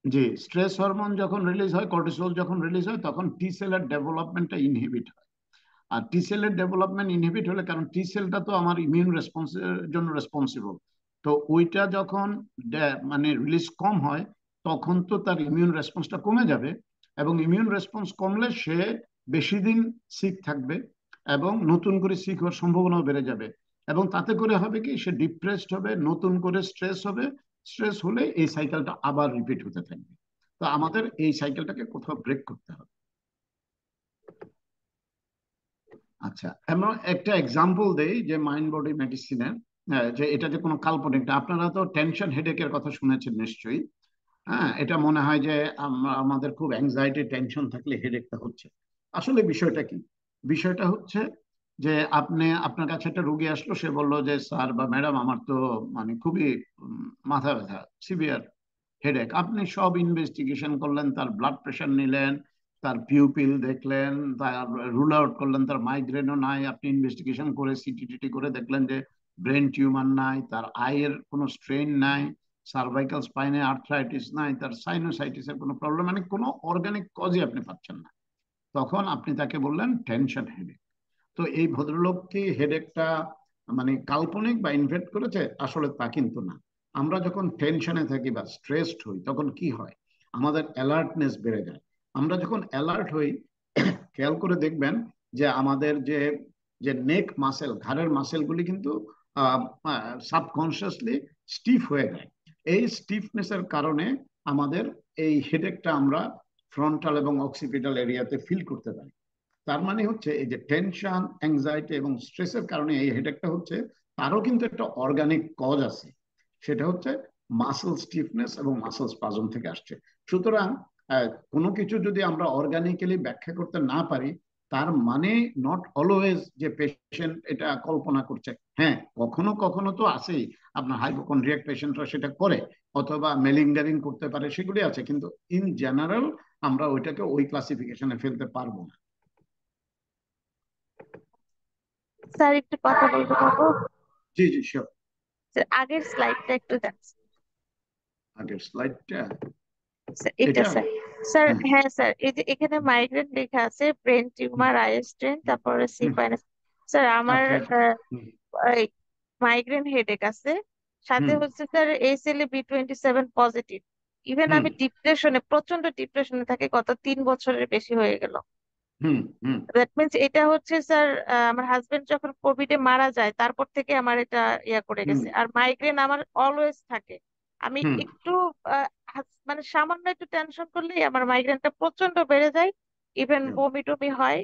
Speaker 1: জি, স্ট্রেস হরমোন যখন রিলিজ হয়, কর্টিসল যখন রিলিজ হয়, তখন টি সেলের ডেভেলপমেন্টটা ইনহিবিট হয়। আর টি সেলের ডেভেলপমেন্ট ইনহিবিট হলে, কারণ টি সেলটা তো আমার ইমিউন রেসপন্সের জন্য রেসপন্সিবল, তো ওইটা যখন মানে রিলিজ কম হয় তখন তো তার ইমিউন রেসপন্সটা কমে যাবে, এবং ইমিউন রেসপন্স কমলে সে বেশি দিন সিক থাকবে এবং নতুন করে সিক হওয়ার সম্ভাবনাও বেড়ে যাবে। এবং তাতে করে হবে কি, সে ডিপ্রেসড হবে, নতুন করে স্ট্রেস হবে, স্ট্রেস হলে এই সাইকেলটা আবার রিপিট হতে থাকবে। তো আমাদের এই সাইকেলটাকে কোথাও ব্রেক করতে হবে। আচ্ছা, আমরা একটা এক্সাম্পল দেই যে মাইন্ড বডি মেডিসিনের, যে এটা যে কোনো কাল্পনিক না। আপনারা তো টেনশন হেডেকের কথা শুনেছেন নিশ্চয়ই। হ্যাঁ, এটা মনে হয় যে আমাদের খুব অ্যাংজাইটি টেনশন থাকলে হেডেকটা হচ্ছে। আসলে বিষয়টা কি? বিষয়টা হচ্ছে যে আপনার কাছে একটা রোগী আসলো, সে বললো যে স্যার বা ম্যাডাম আমার তো মানে খুবই মাথা ব্যথা, সিভিয়ার হেডেক। আপনি সব ইনভেস্টিগেশন করলেন, তার ব্লাড প্রেশার নিলেন, তার পিউপিল দেখলেন, তার রুল আউট করলেন তার মাইগ্রেনও নাই, আপনি ইনভেস্টিগেশন করে সিটিটিটি করে দেখলেন যে ব্রেন টিউমার নাই, তার আইয়ের কোনো স্ট্রেন নাই, সার্ভাইকাল স্পাইনে আর্থ্রাইটিস নাই, তার সাইনোসাইটিসের কোনো প্রবলেম, মানে কোনো অর্গানিক কজই আপনি পাচ্ছেন না, তখন আপনি তাকে বললেন টেনশন হেডেক। তো এই ভদ্রলোক কি হেডেকটা মানে কাল্পনিক বা ইনভেন্ট করেছে? আসলে তা কিন্তু না। আমরা যখন টেনশনে থাকি বা স্ট্রেসড হই তখন কি হয়, আমাদের অ্যালার্টনেস বেড়ে যায়। আমরা যখন অ্যালার্ট হই, খেয়াল করে দেখবেন যে আমাদের যে যে নেক মাসেল, ঘাড়ের মাসেলগুলি কিন্তু সাবকনসিয়াসলি স্টিফ হয়ে যায়। এই স্টিফনেসের কারণে আমাদের এই হেডেকটা আমরা ফ্রন্টাল এবং অক্সিপিটাল এরিয়াতে ফিল করতে পারি। তার মানে হচ্ছে এই যে টেনশন, অ্যাংজাইটি এবং স্ট্রেসের কারণে এই হেডেকটা হচ্ছে, তারও কিন্তু একটা অর্গানিক কজ আছে, সেটা হচ্ছে মাসেল স্টিফনেস এবং মাসেল স্পাজম থেকে আসছে। সুতরাং কোনো কিছু যদি আমরা অর্গানিক্যালি ব্যাখ্যা করতে না পারি, তার মানে নট অলওয়েজ যে পেশেন্ট এটা কল্পনা করছে। হ্যাঁ, কখনো কখনো তো আছেই, আপনার হাইপোকন্ড্রিয়াক পেশেন্টরা সেটা করে, অথবা মেলিঙ্গারিং করতে পারে, সেগুলি আছে, কিন্তু ইন জেনারেল আমরা ওইটাকে ওই ক্লাসিফিকেশনে ফেলতে পারবো না।
Speaker 6: স্যার একটু কথা বলতে পারবো?
Speaker 1: জি জি শিওর।
Speaker 6: স্যার আগের স্লাইডটা একটু দেন।
Speaker 1: আগের স্লাইডটা
Speaker 6: স্যার এটা
Speaker 1: এটা?
Speaker 6: স্যার। স্যার
Speaker 1: হ্যাঁ।
Speaker 6: হ্যাঁ স্যার, এই যে এখানে মাইগ্রেন লেখা আছে, ব্রেন
Speaker 1: হুম,
Speaker 6: টিউমার, আই স্ট্রেন, তারপরে সি
Speaker 1: হুম,
Speaker 6: ফাইনাস। স্যার আমার
Speaker 1: আর্থ্রাইটিস। হুম,
Speaker 6: মাইগ্রেন হেডেক আছে, সাথে
Speaker 1: হুম,
Speaker 6: হচ্ছে sir ACL B27 positive. Even
Speaker 1: হুম,
Speaker 6: আমি ডিপ্রেশনে, প্রচন্ড ডিপ্রেশনে থাকি, গত 3 বছরের বেশি হয়ে গেল।
Speaker 1: হুম, হুম,
Speaker 6: দ্যাট মিনস এটা হচ্ছে স্যার, আমার হাজবেন্ড যখন কোভিডে মারা যায় তারপর থেকে আমার এটা ইয়া করে
Speaker 1: হুম,
Speaker 6: গেছে। আর মাইগ্রেন আমার অলওয়েজ থাকে। আমি
Speaker 1: হুম,
Speaker 6: একটু মানে সামান্য একটু টেনশন করলেই আমার মাইগ্রেনটা প্রচন্ড বেড়ে যায়, ইভেন
Speaker 1: হুম,
Speaker 6: বমি টমি হয়।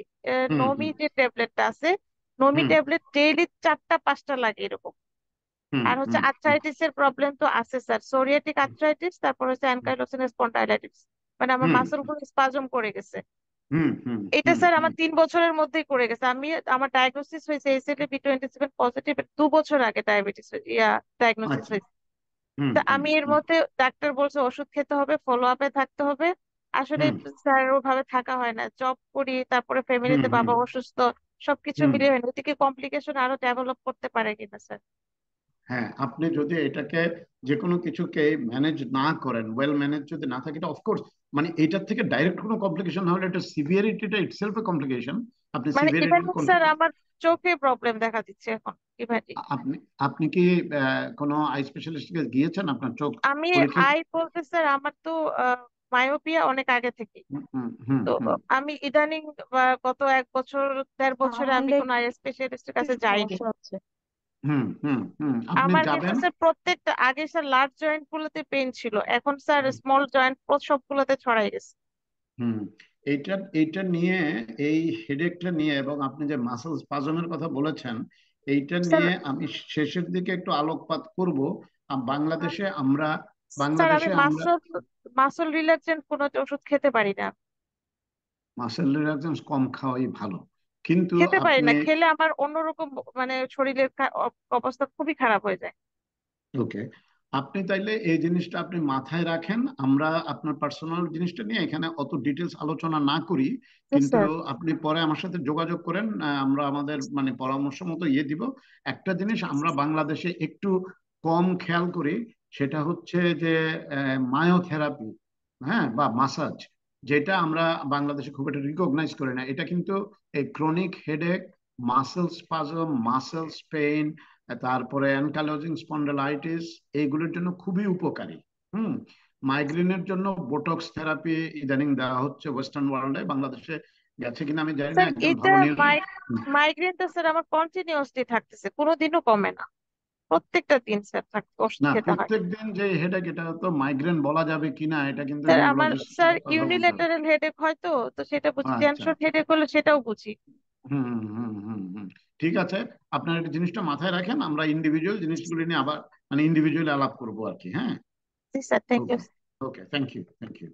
Speaker 1: হুম,
Speaker 6: নমি যে ট্যাবলেটটা আছে, নমি
Speaker 1: হুম,
Speaker 6: ট্যাবলেট ডেইলি 4টা 5টা লাগে এরকম।
Speaker 1: হুম,
Speaker 6: আর হচ্ছে
Speaker 1: হুম,
Speaker 6: আর্থ্রাইটিস এর প্রবলেম তো আছে স্যার, সোরিয়াটিক আর্থ্রাইটিস, তারপর হচ্ছে অ্যানকাইলোসিং স্পন্ডাইলাইটিস, মানে আমার
Speaker 1: হুম,
Speaker 6: মাসল গুলো স্পাজম করে গেছে।
Speaker 1: হুম, হুম,
Speaker 6: এটা
Speaker 1: হুম,
Speaker 6: স্যার
Speaker 1: হুম,
Speaker 6: আমার 3 বছরের মধ্যেই করে গেছে। আমার ডায়াগনোসিস হয়েছে ACL B27 পজিটিভ 2 বছর আগে, ডায়াবেটিস ডায়াগনোসিস
Speaker 1: আচ্ছা।
Speaker 6: হয়েছে।
Speaker 1: হুম,
Speaker 6: তা
Speaker 1: হুম,
Speaker 6: আমি এর
Speaker 1: হুম,
Speaker 6: মধ্যে, ডাক্তার বলছে ওষুধ খেতে হবে, ফলো আপে থাকতে হবে। আসলে
Speaker 1: হুম,
Speaker 6: স্যার ওভাবে থাকা হয় না, জব করি, তারপরে
Speaker 1: হুম,
Speaker 6: ফ্যামিলিতে
Speaker 1: হুম,
Speaker 6: বাবা অসুস্থ, সবকিছু
Speaker 1: হুম।
Speaker 6: মিলিয়ে হয় না। ওদিকে কমপ্লিকেশন আরো ডেভেলপ করতে পারে কিনা স্যার?
Speaker 1: হ্যাঁ, আপনি যদি এটাকে যে কোনো কিছুকে ম্যানেজ না করেন, ওয়েল ম্যানেজ যদি না থাকে, এটা অফকোর্স মানে এটার থেকে ডাইরেক্ট কোনো কমপ্লিকেশন না হলে এটা সিভিয়ারিটিটা ইটসেলফ এ কমপ্লিকেশন। আপনি
Speaker 6: মানে ইভেন
Speaker 1: সিভিয়ারিটির
Speaker 6: স্যার আমার চোখে প্রবলেম দেখা দিচ্ছে এখন ইভেন।
Speaker 1: আপনি আপনি কি কোনো আই স্পেশালিস্ট কে গিয়েছেন আপনার চোখ
Speaker 6: আমি
Speaker 1: পরীক্ষা?
Speaker 6: আই বলতে স্যার, আমার তো মায়োপিয়া অনেক আগে থেকে।
Speaker 1: হুম, হুম, হুম,
Speaker 6: তো
Speaker 1: হুম,
Speaker 6: আমি ইদানিং গত 1 বছর 1.5 বছরে আমি
Speaker 2: তাহলে
Speaker 6: কোনো আই স্পেশালিস্টের
Speaker 2: কি
Speaker 6: কাছে যাইনি।
Speaker 2: সমস্যা হচ্ছে?
Speaker 1: হুম, হুম, হুম, আপনি
Speaker 6: আমার কিন্তু
Speaker 1: যাবেন।
Speaker 6: স্যার প্রত্যেকটা, আগে স্যার লার্জ জয়েন্ট গুলোতে পেন ছিল, এখন স্যার স্মল জয়েন্ট সবগুলোতে ছড়াই গেছে।
Speaker 1: হুম, এইটা এইটা নিয়ে, এই হেডেকটা নিয়ে এবং আপনি যে মাসেল স্পাজমের কথা বলেছেন, এইটা
Speaker 6: স্যার,
Speaker 1: নিয়ে আমি শেষের দিকে একটু আলোকপাত করব। বাংলাদেশে আমরা,
Speaker 6: স্যার আমি
Speaker 1: বাংলাদেশে আমরা
Speaker 6: মাসল মাসল রিল্যাক্সেন্ট কোনো ওষুধ খেতে পারি না।
Speaker 1: মাসেল রিল্যাক্সেন্স কম খাওয়াই ভালো, কিন্তু
Speaker 6: খেতে পারি না,
Speaker 1: আপনি,
Speaker 6: খেলে আমার অন্যরকম, মানে শরীরের অবস্থা খুবই খারাপ হয়ে যায়।
Speaker 1: ওকে, আপনি তাইলে এই জিনিসটা আপনি মাথায় রাখেন। আমরা আপনার পার্সোনাল জিনিসটা নিয়ে এখানে অত ডিটেলস আলোচনা না করি, কিন্তু
Speaker 6: স্যার
Speaker 1: আপনি পরে আমার সাথে যোগাযোগ করেন, আমরা আমাদের মানে পরামর্শ মতো ইয়ে দিব। একটা জিনিস আমরা বাংলাদেশে একটু কম খেয়াল করি, সেটা হচ্ছে যে মায়োথেরাপি, হ্যাঁ, বা মাসাজ, যেটা আমরা বাংলাদেশে খুব একটা রিকগনাইজ করি না। এটা কিন্তু এই chronic headache, muscle spasm, muscle pain, তারপরে অ্যানকাইলোজিং স্পন্ডালাইটিস, এইগুলোর জন্য খুবই উপকারী। হুম, মাইগ্রেনের জন্য বোটক্স থেরাপি ইদানিং দেওয়া হচ্ছে ওয়েস্টার্ন ওয়ার্ল্ডে, বাংলাদেশে গেছে কিনা আমি জানি না,
Speaker 6: স্যার
Speaker 1: একজন
Speaker 6: এটা
Speaker 1: ভালো নিউজ।
Speaker 6: মাইগ্রেনটা স্যার আমার কন্টিনিউয়াসলি থাকতেছে, কোনোদিনও কমে না, প্রত্যেকটা দিন স্যার ওষুধ
Speaker 1: না,
Speaker 6: খেতে হয়।
Speaker 1: প্রত্যেক দিন যে হেডেক, এটা তো মাইগ্রেন বলা যাবে কিনা এটা কিন্তু
Speaker 6: স্যার আমার
Speaker 1: নিউরোলজিস্টের
Speaker 6: স্যার
Speaker 1: কথা বলতে হবে।
Speaker 6: ইউনিল্যাটারাল হেডেক হয় তো, তো সেটা বুঝি,
Speaker 1: আচ্ছা,
Speaker 6: টেনশন
Speaker 1: আচ্ছা।
Speaker 6: হেডেক হলে সেটাও বুঝি।
Speaker 1: হুম, হুম, হুম, হুম, ঠিক আছে। আপনার এই জিনিসটা মাথায় রাখেন, আমরা ইন্ডিভিজুয়াল জিনিসগুলি নিয়ে আবার মানে ইন্ডিভিজুয়ালি আলাপ করবো আর কি। হ্যাঁ।
Speaker 6: জি sir, thank you.
Speaker 1: Okay, okay, thank you, thank you.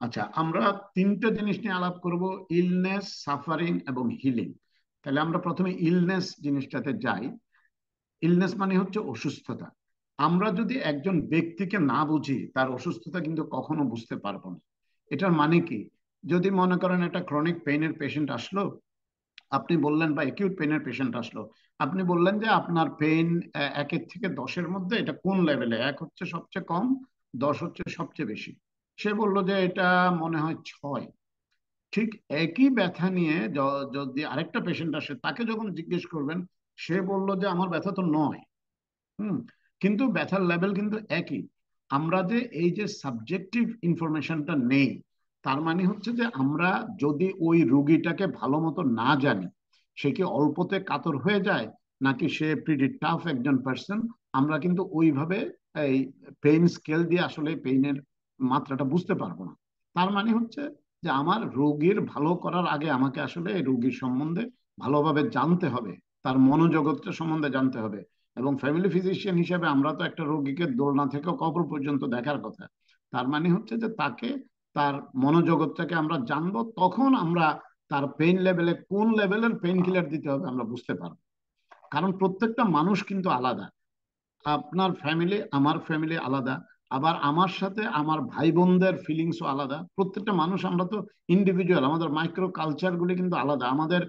Speaker 1: আচ্ছা, আমরা তিনটে জিনিস নিয়ে আলাপ করব: ইলনেস, সাফারিং এবং হিলিং। তাহলে আমরা প্রথমে ইলনেস জিনিসটাতে যাই। ইলনেস মানে হচ্ছে অসুস্থতা। আমরা যদি একজন ব্যক্তিকে না বুঝি, তার অসুস্থতা কিন্তু কখনো বুঝতে পারবো না। এটার মানে কি? যদি মনে করেন একটা ক্রনিক পেইনের পেশেন্ট আসলো, আপনি বললেন, বা অ্যাকিউট পেইনের পেশেন্ট আসলো, আপনি বললেন যে আপনার পেইন 1 থেকে 10-এর মধ্যে এটা কোন লেভেলে? 1 হচ্ছে সবচেয়ে কম, 10 হচ্ছে সবচেয়ে বেশি। সে বলল যে এটা মনে হয় 6। ঠিক একই ব্যথা নিয়ে যদি আরেকটা পেশেন্ট আসে, তাকে যখন জিজ্ঞেস করবেন, সে বলল যে আমার ব্যথা তো 9। হুম। কিন্তু ব্যথার লেভেল কিন্তু একই। আমরা যে এই যে সাবজেক্টিভ ইনফরমেশনটা নেই, তার মানে হচ্ছে যে আমরা যদি ওই রুগীটাকে ভালো মতো না জানি, সে কি অল্পতে কাতর হয়ে যায়, নাকি সে প্রিটি টাফ একজন পার্সন, আমরা কিন্তু ওইভাবে এই পেইন স্কেল দিয়ে আসলে পেইনের মাত্রাটা বুঝতে পারবো না। তার মানে হচ্ছে যে আমার রোগীর ভালো করার আগে আমাকে আসলে এই রোগীর সম্বন্ধে ভালোভাবে জানতে হবে, তার মনোজগৎটা সম্বন্ধে জানতে হবে। এবং ফ্যামিলি ফিজিশিয়ান হিসেবে আমরা তো একটা রোগীকে দোলনা থেকে কবর পর্যন্ত দেখার কথা। তার মানে হচ্ছে যে তাকে, তার মনোজগৎটাকে আমরা জানবো, তখন আমরা তার পেইন লেভেলে কোন লেভেলের পেইন কিলার দিতে হবে আমরা বুঝতে পারবো। কারণ প্রত্যেকটা মানুষ কিন্তু আলাদা। আপনার ফ্যামিলি, আমার ফ্যামিলি আলাদা। আবার আমার সাথে আমার ভাই বোনদের ফিলিংসও আলাদা। প্রত্যেকটা মানুষ, আমরা তো ইন্ডিভিজুয়াল, আমাদের মাইক্রো কালচার গুলি কিন্তু আলাদা আমাদের।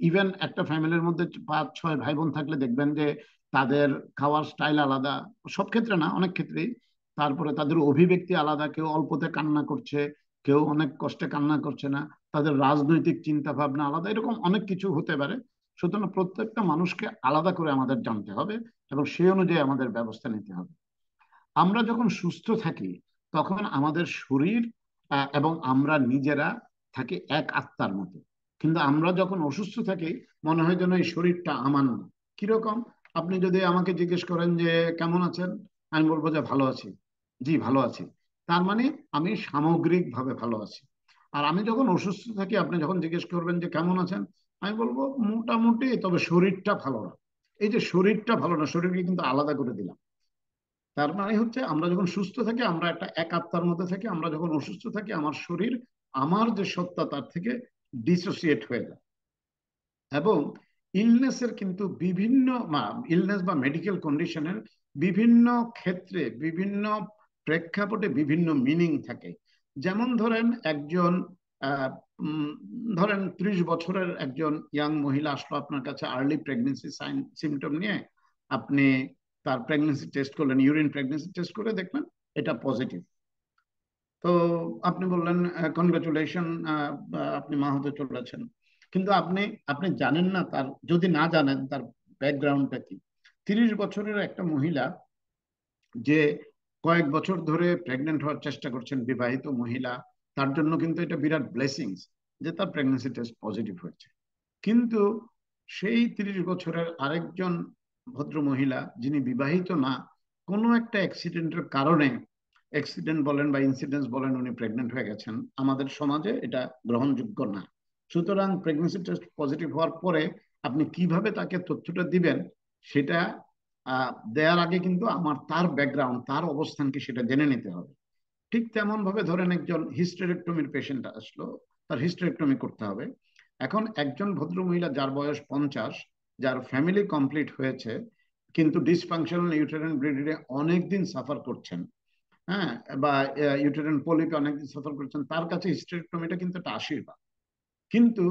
Speaker 1: ইভেন একটা ফ্যামিলির মধ্যে 5-6 ভাই বোন থাকলে দেখবেন যে তাদের খাওয়ার স্টাইল আলাদা, সব ক্ষেত্রে না, অনেক ক্ষেত্রেই। তারপরে তাদের অভিব্যক্তি আলাদা, কেউ অল্পতে কান্না করছে, কেউ অনেক কষ্টে কান্না করছে না, তাদের রাজনৈতিক চিন্তা ভাবনা আলাদা, এরকম অনেক কিছু হতে পারে। সুতরাং প্রত্যেকটা মানুষকে আলাদা করে আমাদের জানতে হবে এবং সেই অনুযায়ী আমাদের ব্যবস্থা নিতে হবে। আমরা যখন সুস্থ থাকি, তখন আমাদের শরীর এবং আমরা নিজেরা থাকি এক আত্মার মতো। কিন্তু আমরা যখন অসুস্থ থাকি, মনে হয় যেন এই শরীরটা আমার না। কিরকম? আপনি যদি আমাকে জিজ্ঞেস করেন যে কেমন আছেন, আমি বলবো যে ভালো আছি, জি ভালো আছি। তার মানে আমি সামগ্রিক ভাবে ভালো আছি। আর আমি যখন অসুস্থ থাকি, আপনি যখন জিজ্ঞেস করবেন যে কেমন আছেন, আমি বলবো মোটামুটি, তবে শরীরটা ভালো না। এই যে শরীরটা ভালো না, শরীরকে কিন্তু আলাদা করে দিলাম। তার মানে হচ্ছে আমরা যখন সুস্থ থাকি আমরা একটা এক আত্মার মধ্যে থাকি, আমরা যখন অসুস্থ থাকি আমার শরীর, আমার যে সত্তা, তার থেকে ডিসোসিয়েট হয়ে যায়। এবং ইলনেসের কিন্তু বিভিন্ন, ইলনেস বা মেডিকেল কন্ডিশনের বিভিন্ন ক্ষেত্রে, বিভিন্ন প্রেক্ষাপটে বিভিন্ন মিনিং থাকে। যেমন ধরেন একজন আহ, ধরেন 30 বছরের একজন ইয়াং মহিলা আসলো আপনার কাছে আর্লি প্রেগনেন্সি সাইন সিমটম নিয়ে। আপনি তার প্রেগনেন্সি টেস্ট করলেন, ইউরিন প্রেগনেন্সি টেস্ট করে দেখলেন এটা পজিটিভ। তো আপনি বললেন কনগ্রাচুলেশন, আপনি মা হতে চলেছেন। কিন্তু আপনি আপনি জানেন না তার, যদি না জানেন তার ব্যাকগ্রাউন্ডটা কি। 30 বছরের একটা মহিলা, যে কয়েক বছর ধরে প্রেগনেন্ট হওয়ার চেষ্টা করছেন, বিবাহিত মহিলা, তার জন্য কিন্তু এটা বিরাট ব্লেসিংস যে তার প্রেগনেন্সি টেস্ট পজিটিভ হয়েছে। কিন্তু সেই 30 বছরের আরেকজন ভদ্র মহিলা, যিনি বিবাহিত না, কোনো একটা অ্যাক্সিডেন্টের কারণে, অ্যাক্সিডেন্ট বলেন বা ইনসিডেন্স বলেন, উনি প্রেগনেন্ট হয়ে গেছেন, আমাদের সমাজে এটা গ্রহণযোগ্য না। সুতরাং প্রেগনেন্সি টেস্ট পজিটিভ হওয়ার পরে আপনি কিভাবে তাকে তথ্যটা দিবেন, সেটা দেওয়ার আগে কিন্তু আমার তার ব্যাকগ্রাউন্ড, তার অবস্থান কি, সেটা জেনে নিতে হবে। ঠিক তেমন ভাবে ধরেন একজন হিস্টেরেক্টমির পেশেন্ট আসলো, তার হিস্টেরেক্টমি করতে হবে। এখন একজন ভদ্রমহিলা যার বয়স 50, যার ফ্যামিলি কমপ্লিট হয়েছে, কিন্তু ডিসফাংশনাল ইউটেরাইন ব্লিডিংয়ে অনেকদিন সাফার করছেন, হ্যাঁ, বা ইউটেরাইন পলিপে অনেকদিন সাফার করছেন, তার কাছে হিস্টেরেক্টমিটা কিন্তু একটা আশীর্বাদ। কিন্তু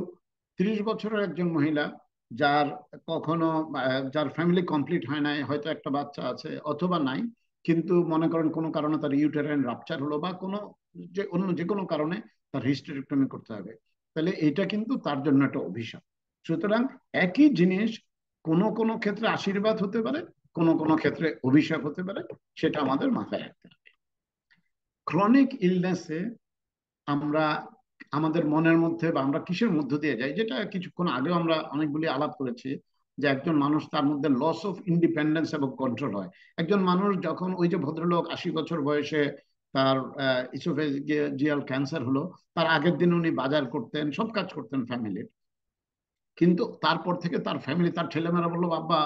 Speaker 1: 30 বছরের একজন মহিলা, যার কখনো যার ফ্যামিলি কমপ্লিট হয় নাই, হয়তো একটা বাচ্চা আছে অথবা নাই, কিন্তু মনে করেন কোনো কারণে তার ইউটেরাইন রাপচার হলো, বা কোনো যে অন্য যে কোনো কারণে তার হিস্টেরেক্টমি করতে হবে, তাহলে এটা কিন্তু তার জন্য একটা অভিশাপ। সুতরাং একই জিনিস কোনো কোনো ক্ষেত্রে আশীর্বাদ হতে পারে, কোনো কোনো ক্ষেত্রে অভিশাপ হতে পারে, সেটা আমাদের মাথায় রাখতে হবে। ক্রনিক ইলনেসে আমরা আমাদের মনের মধ্যে, বা আমরা কিসের মধ্য দিয়ে যাই, যেটা কিছুক্ষণ আগেও আমরা অনেকগুলি আলাপ করেছি, যে একজন মানুষ, তার মধ্যে লস অফ ইন্ডিপেন্ডেন্স এবং কন্ট্রোল হয়। একজন মানুষ যখন, ওই যে ভদ্রলোক 80 বছর বয়সে তার ইসোফেজিয়াল ক্যান্সার হলো, তার আগের দিন উনি বাজার করতেন, সব কাজ করতেন ফ্যামিলির। কিন্তু তারপর থেকে তার ফ্যামিলি, তার ছেলেমেয়েরা বললো, বাবা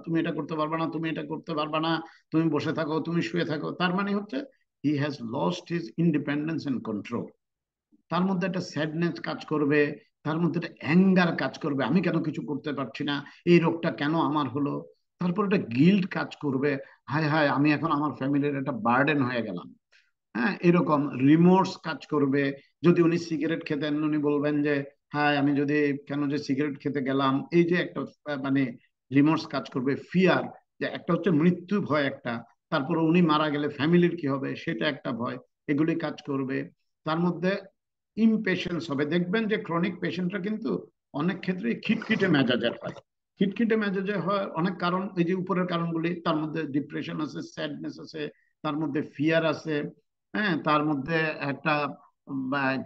Speaker 1: তুমি এটা করতে পারবে না, তুমি এটা করতে পারবে না, তুমি বসে থাকো, তুমি শুয়ে থাকো। তার মানে হচ্ছে he has lost his independence and control. তার মধ্যে একটা স্যাডনেস কাজ করবে, তার মধ্যে একটা অ্যাঙ্গার কাজ করবে, আমি কেন কিছু করতে পারছি না, এই রোগটা কেন আমার হলো। তারপর একটা গিল্ট কাজ করবে, হায় হায় আমি এখন আমার ফ্যামিলির একটা বার্ডেন হয়ে গেলাম। হ্যাঁ, এরকম রিমোর্স কাজ করবে। যদি উনি সিগারেট খেতেন, উনি বলবেন যে হ্যাঁ আমি যদি কেন যে সিগারেট খেতে গেলাম, এই যে একটা মানে রিমোর্স কাজ করবে। ফিয়ার, যে একটা হচ্ছে মৃত্যু ভয় একটা, তারপরে উনি মারা গেলে ফ্যামিলির কি হবে সেটা একটা ভয়, এগুলি কাজ করবে। তার মধ্যে ইমপেশেন্স হবে। দেখবেন যে ক্রনিক পেশেন্টরা কিন্তু অনেক ক্ষেত্রে খিটখিটে মেজাজের হয়। খিটখিটে মেজাজে হয় অনেক কারণ, এই যে উপরের কারণগুলি, তার মধ্যে ডিপ্রেশন আছে, স্যাডনেস আছে, তার মধ্যে ফিয়ার আছে, হ্যাঁ, তার মধ্যে একটা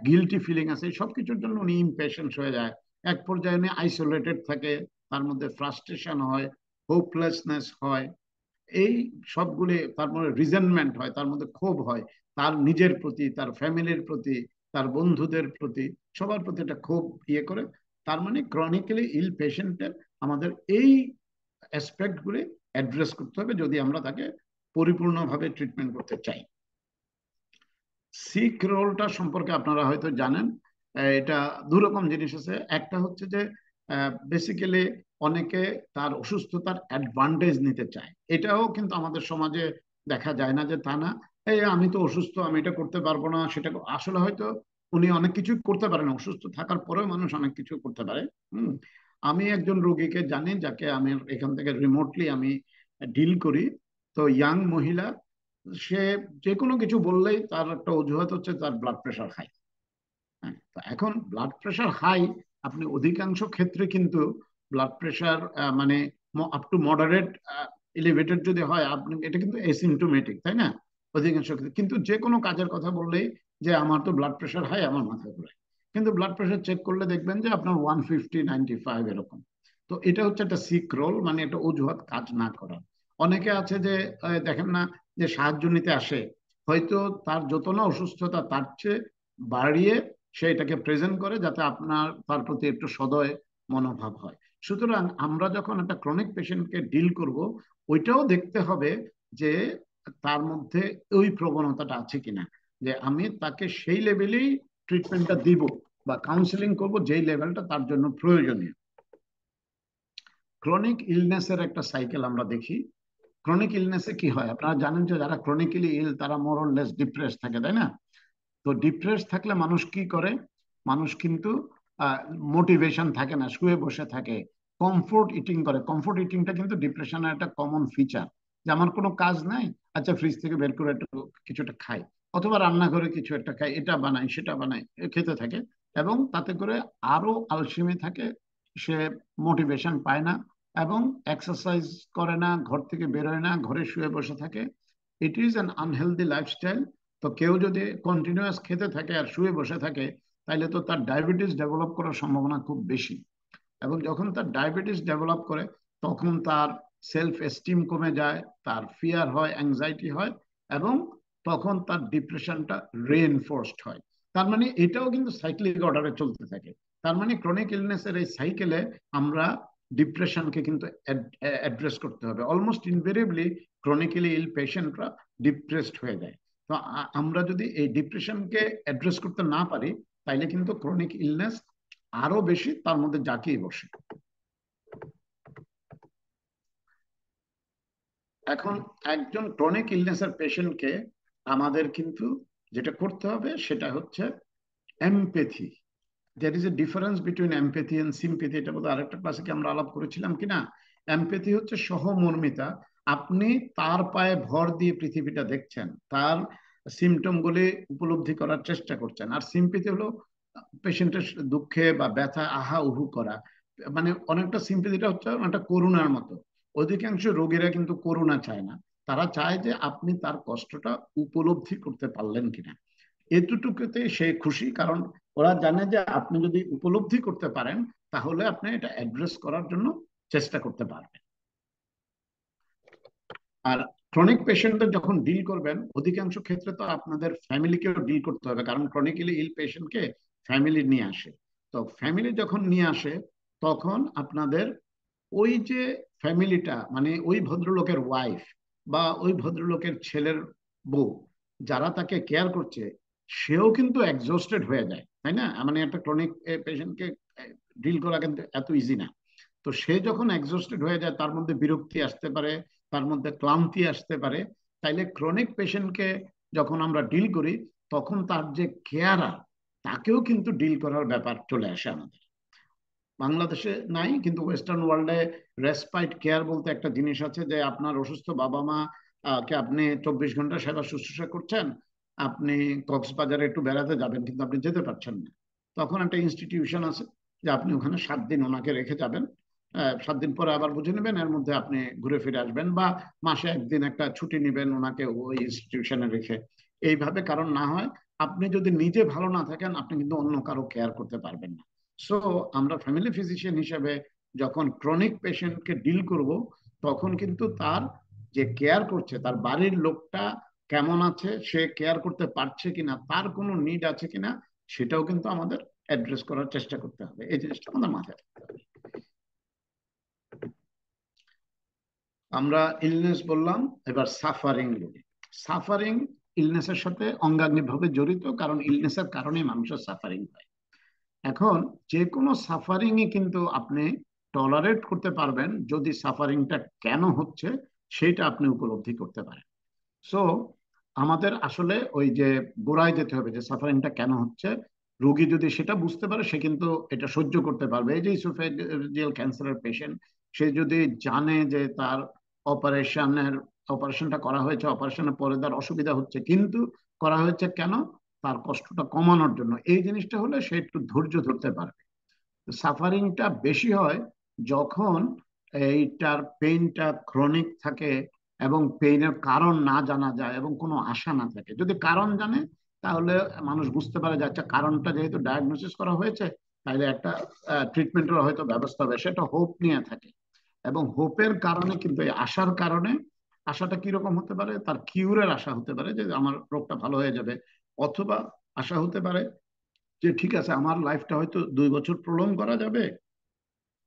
Speaker 1: গিলটি ফিলিং আছে। সবকিছুর জন্য উনি ইমপেশেন্ট হয়ে যায়। এক পর্যায়ে উনি আইসোলেটেড থাকে, তার মধ্যে ফ্রাস্ট্রেশন হয়, হোপলেসনেস হয়, এই সবগুলি। তারপরে রিজেন্টমেন্ট হয়, তার মধ্যে ক্ষোভ হয়, তার নিজের প্রতি, তার ফ্যামিলির প্রতি, তার বন্ধুদের প্রতি, সবার প্রতি একটা ক্ষোভ ইয়ে করে। তার মানে ক্রনিক্যালি ইল পেশেন্টের আমাদের এই অ্যাসপেক্ট গুলি অ্যাড্রেস করতে হবে যদি আমরা তাকে পরিপূর্ণভাবে ট্রিটমেন্ট করতে চাই। সিক রোলটা সম্পর্কে আপনারা হয়তো জানেন। এটা দু রকম জিনিস আছে। একটা হচ্ছে যে বেসিক্যালি অনেকে তার অসুস্থতার অ্যাডভান্টেজ নিতে চায়। এটাও কিন্তু আমাদের সমাজে দেখা যায় না যে তা না, এই আমি তো অসুস্থ, আমি এটা করতে পারবো না সেটা। আসলে হয়তো উনি অনেক কিছু করতে পারেন, অসুস্থ থাকার পরেও মানুষ অনেক কিছু করতে পারে। হুম। আমি একজন রোগীকে জানি যাকে আমি এখান থেকে রিমোটলি আমি ডিল করি। তো ইয়াং মহিলা, সে যে কোনো কিছু বললেই তার একটা অজুহাত হচ্ছে তার ব্লাড প্রেশার হাই। হ্যাঁ, তো এখন ব্লাড প্রেশার হাই, আপনি অধিকাংশ ক্ষেত্রে কিন্তু ব্লাড প্রেশার মানে আপ টু মডারেট এলিভেটেড যদি হয়, আপনি এটা কিন্তু এসিমটোমেটিক, তাই না? অধিকাংশ ক্ষেত্রে কিন্তু যে কোনো কাজের কথা বললেই যে আমার তো ব্লাড প্রেশার হাই, আমার মাথা ঘোরায়। কিন্তু ব্লাড প্রেশার চেক করলে দেখবেন যে আপনার 150/95 এরকম। তো এটা হচ্ছে একটা সিক রোল, মানে একটা অজুহাত কাজ না করা। অনেকে আছে যে দেখেন না, যে সাহায্য নিতে আসে, হয়তো তার যত না অসুস্থতা তার চেয়ে বাড়িয়ে সে এটাকে প্রেজেন্ট করে, যাতে আপনার তার প্রতি একটু সদয় মনোভাব হয়। সুতরাং আমরা যখন একটা ক্রনিক পেশেন্টকে ডিল করব, ওইটাও দেখতে হবে যে তার মধ্যে ওই প্রবণতাটা আছে কিনা, যে আমি তাকে সেই লেভেলেই ট্রিটমেন্টটা দিব বা কাউন্সিলিং করব যেই লেভেলটা তার জন্য প্রয়োজনীয়। ক্রনিক ইলনেসের একটা সাইকেল আমরা দেখি। ক্রনিক ইলনেসে কি হয়, আপনারা জানেন যে যারা ক্রনিক্যালি ইল তারা মোর অর লেস ডিপ্রেস থাকে, তাই না? তো ডিপ্রেস থাকলে মানুষ কি করে? মানুষ কিন্তু মোটিভেশন থাকে না, শুয়ে বসে থাকে, কমফোর্ট ইটিং করে। কমফোর্ট ইটিংটা কিন্তু ডিপ্রেশনের একটা কমন ফিচার, যে আমার কোনো কাজ নাই, আচ্ছা ফ্রিজ থেকে বের করে একটু কিছুটা খাই, অথবা রান্নাঘরে কিছু একটা খাই, এটা বানাই সেটা বানাই, খেতে থাকে। এবং তাতে করে আরো আলসেমি থাকে, সে মোটিভেশন পায় না, এবং এক্সারসাইজ করে না, ঘর থেকে বেরোয় না, ঘরে শুয়ে বসে থাকে। It is an unhealthy lifestyle. তো কেউ যদি কন্টিনিউয়াস খেতে থাকে আর শুয়ে বসে থাকে, তাহলে তো তার ডায়াবেটিস ডেভেলপ করার সম্ভাবনা খুব বেশি। এবং যখন তার ডায়াবেটিস ডেভেলপ করে, তখন তার সেলফ এস্টিম কমে যায়, তার ফিয়ার হয়, অ্যাংজাইটি হয়, এবং তখন তার ডিপ্রেশনটা রিএনফোর্সড হয়। তার মানে এটাও কিন্তু সাইক্লিক অর্ডারে চলতে থাকে। তার মানে ক্রনিক ইলনেসের এই সাইকেলে আমরা ডিপ্রেশনকে কিন্তু অ্যাড্রেস করতে হবে। অলমোস্ট ইনভেরিয়েবলি ক্রনিক্যালি ইল পেশেন্টরা ডিপ্রেসড হয়ে যায়। তো আমরা যদি এই ডিপ্রেশনকে অ্যাড্রেস করতে না পারি, তাইলে কিন্তু ক্রনিক ইলনেস আরো বেশি তার মধ্যে জাঁকিয়ে বসে। এখন একজন ক্রনিক ইলনেসের পেশেন্টকে আমাদের কিন্তু যেটা করতে হবে সেটা হচ্ছে empathy. there is a difference between empathy and sympathy। এটা বোধহয় আরেকটা ক্লাসে কি আমরা আলাপ করেছিলাম কিনা। এমপ্যাথি হচ্ছে সহমর্মিতা। আপনি তার পায়ে ভর দিয়ে পৃথিবীটা দেখছেন, তার সিমটম গুলি উপলব্ধি করার চেষ্টা করছেন। আর সিম্পিথি হলো পেশেন্টের দুঃখে বা ব্যথা আহা উহু করা। মানে অনেকটা সিম্পিথিটা হচ্ছে একটা করুণার মতো। অধিকাংশ রোগীরা কিন্তু করুণা চায় না, তারা চায় যে আপনি তার কষ্টটা উপলব্ধি করতে পারলেন কিনা, এতটুকুতে সে খুশি। কারণ ওরা জানে যে আপনি যদি উপলব্ধি করতে পারেন, তাহলে আপনি এটা অ্যাড্রেস করার জন্য চেষ্টা করতে পারবেন। আর ক্রনিক পেশেন্টদের যখন ডিল করবেন, অধিকাংশ ক্ষেত্রে তো আপনাদের ফ্যামিলিকেও ডিল করতে হবে, কারণ ক্রনিক্যালি ইল পেশেন্টকে ফ্যামিলি নিয়ে আসে। তো ফ্যামিলি যখন নিয়ে আসে, তখন আপনাদের ওই যে ফ্যামিলিটা, মানে ওই ভদ্রলোকের ওয়াইফ বা ওই ভদ্রলোকের ছেলের বউ, যারা তাকে কেয়ার করছে, সেও কিন্তু এক্সস্টেড হয়ে যায়, তাই না? মানে একটা ক্রনিক পেশেন্টকে ডিল করা কিন্তু এত ইজি না। তো সে যখন এক্সস্টেড হয়ে যায়, তার মধ্যে বিরক্তি আসতে পারে, তার মধ্যে ক্লান্তি আসতে পারে। তাইলে ক্রনিক পেশেন্টকে যখন আমরা ডিল করি, তখন তার যে কেয়ারার, তাকেও কিন্তু ডিল করার ব্যাপার চলে আসে আমাদের। বাংলাদেশে নাই, কিন্তু ওয়েস্টার্ন ওয়ার্ল্ডে রেসপাইট কেয়ার বলতে একটা জিনিস আছে, যে আপনার অসুস্থ বাবা মা কে আপনি 24 ঘন্টা সেবা শুশ্রূষা করছেন, আপনি কক্সবাজারে একটু বেড়াতে যাবেন কিন্তু আপনি যেতে পারছেন না, তখন একটা ইনস্টিটিউশন আছে যে আপনি ওখানে 7 দিন ওনাকে রেখে যাবেন, 7 দিন পরে আবার বুঝে নেবেন, এর মধ্যে আপনি ঘুরে ফিরে আসবেন, বা মাসে একদিন একটা ছুটি নেবেন ওনাকে ওই ইনস্টিটিউশনে রেখে। এইভাবে কারণ না হয়, আপনি যদি নিজে ভালো না থাকেন আপনি কিন্তু অন্য কারো কেয়ার করতে পারবেন না। সো আমরা ফ্যামিলি ফিজিশিয়ান হিসেবে যখন ক্রনিক পেশেন্টকে ডিল করব, তখন কিন্তু তার যে কেয়ার করছে তার বাড়ির লোকটা কেমন আছে, সে কেয়ার করতে পারছে কিনা, তার কোনো নিড আছে কিনা, সেটাও কিন্তু আমাদের অ্যাড্রেস করার চেষ্টা করতে হবে। এই জিনিসটা আমাদের মাথায় রাখতে হবে। আমরা ইলনেস বললাম, এবার সাফারিং বলি। সাফারিং ইলনেসের সাথে অঙ্গাঙ্গিভাবে জড়িত, কারণ ইলনেসের কারণে মানুষের সাফারিং হয়। এখন যে কোনো সাফারিংই কিন্তু আপনি টলারেট করতে পারবেন যদি সাফারিংটা কেন হচ্ছে সেটা আপনি উপলব্ধি করতে পারেন। সো আমাদের আসলে ওই যে গোড়ায় যেতে হবে যে সাফারিংটা কেন হচ্ছে। রোগী যদি সেটা বুঝতে পারে, সে কিন্তু এটা সহ্য করতে পারবে। এই যে ইসোফেজিয়াল ক্যান্সারের পেশেন্ট, সে যদি জানে যে তার অপারেশনটা করা হয়েছে, অপারেশনের পরে তার অসুবিধা হচ্ছে, কিন্তু করা হয়েছে কেন, তার কষ্টটা কমানোর জন্য, এই জিনিসটা হলে সে একটু ধৈর্য ধরতে পারবে। সাফারিংটা বেশি হয় যখন এইটার পেইনটা ক্রনিক থাকে এবং পেইনের কারণ না জানা যায় এবং কোনো আশা না থাকে। যদি কারণ জানে, তাহলে মানুষ বুঝতে পারে যে আচ্ছা, কারণটা যেহেতু ডায়াগনোসিস করা হয়েছে, তাহলে একটা ট্রিটমেন্টের হয়তো ব্যবস্থা হবে, সেটা হোপ নিয়ে থাকে। এবং হোপের কারণে কিন্তু এই আশার কারণে, আশাটা কিরকম হতে পারে, তার কিউরের আশা হতে পারে যে আমার রোগটা ভালো হয়ে যাবে, অথবা আশা হতে পারে যে ঠিক আছে আমার লাইফটা হয়তো 2 বছর প্রলং করা যাবে,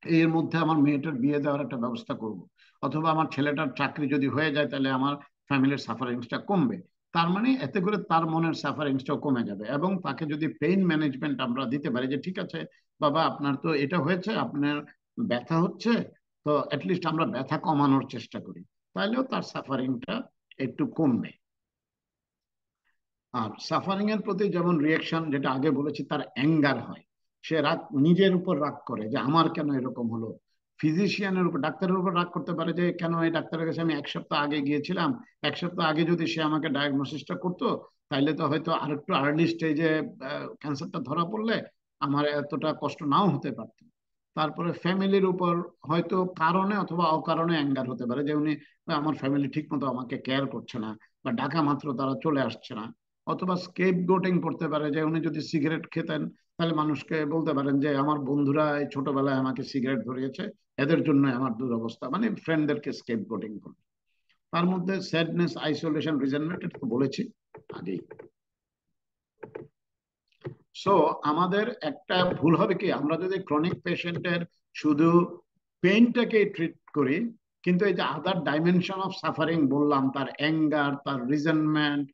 Speaker 1: এর মধ্যে আমার মেয়েটার বিয়ে দেওয়ার একটা ব্যবস্থা করব, অথবা আমার ছেলেটার চাকরি যদি হয়ে যায় তাহলে আমার ফ্যামিলির সাফারিংসটা কমবে। তার মানে এতে করে তার মনের সাফারিংসটাও কমে যাবে। এবং তাকে যদি পেইন ম্যানেজমেন্ট আমরা দিতে পারি, যে ঠিক আছে বাবা, আপনার তো এটা হয়েছে, আপনার ব্যথা হচ্ছে, তো অ্যাটলিস্ট আমরা ব্যথা কমানোর চেষ্টা করি, তাহলেও তার সাফারিংটা একটু কমবে। আর সাফারিং এর প্রতি যেমন রিয়াকশন, যেটা আগে বলেছি, তার অ্যাঙ্গার হয়, সে রাগ, নিজের উপর রাগ করে যে আমার কেন এরকম হলো। ফিজিশিয়ানের উপর, ডাক্তারের উপর রাগ করতে পারে যে কেন এই ডাক্তারের কাছে আমি 1 সপ্তাহ আগে গিয়েছিলাম, 1 সপ্তাহ আগে যদি সে আমাকে ডায়াগনোসিসটা করতো, তাইলে তো হয়তো আরেকটু আর্লি স্টেজে ক্যান্সারটা ধরা পড়লে আমার এতটা কষ্ট নাও হতে পারতো। তারপরে ফ্যামিলির উপর হয়তো কারণে অথবা অকারণে অ্যাঙ্গার হতে পারে, যে উনি, আমার ফ্যামিলি ঠিক মতো আমাকে কেয়ার করছে না, বা ডাকা মাত্র তারা চলে আসছে না। অথবা স্কেপ গোটিং করতে পারে, যে উনি যদি সিগারেট খেতেন, তাহলে মানুষকে বলতে পারেন যে আমার বন্ধুরা এই ছোটবেলায় আমাকে সিগারেট ধরিয়েছে, এদের জন্য আমার দুরবস্থা, মানে ফ্রেন্ডদেরকে স্কেপ গোটিং করবে। তার মধ্যে স্যাডনেস, আইসোলেশন, রিজেনমেন্ট, এটা তো বলেছি আগেই। সো আমাদের একটা ভুল হবে কি, আমরা যদি ক্রনিক পেশেন্টের শুধু পেইনটাকে ট্রিট করি, কিন্তু এই যে আদার ডাইমেনশন অফ সাফারিং বললাম, তার অ্যাঙ্গার, তার রিজেনমেন্ট,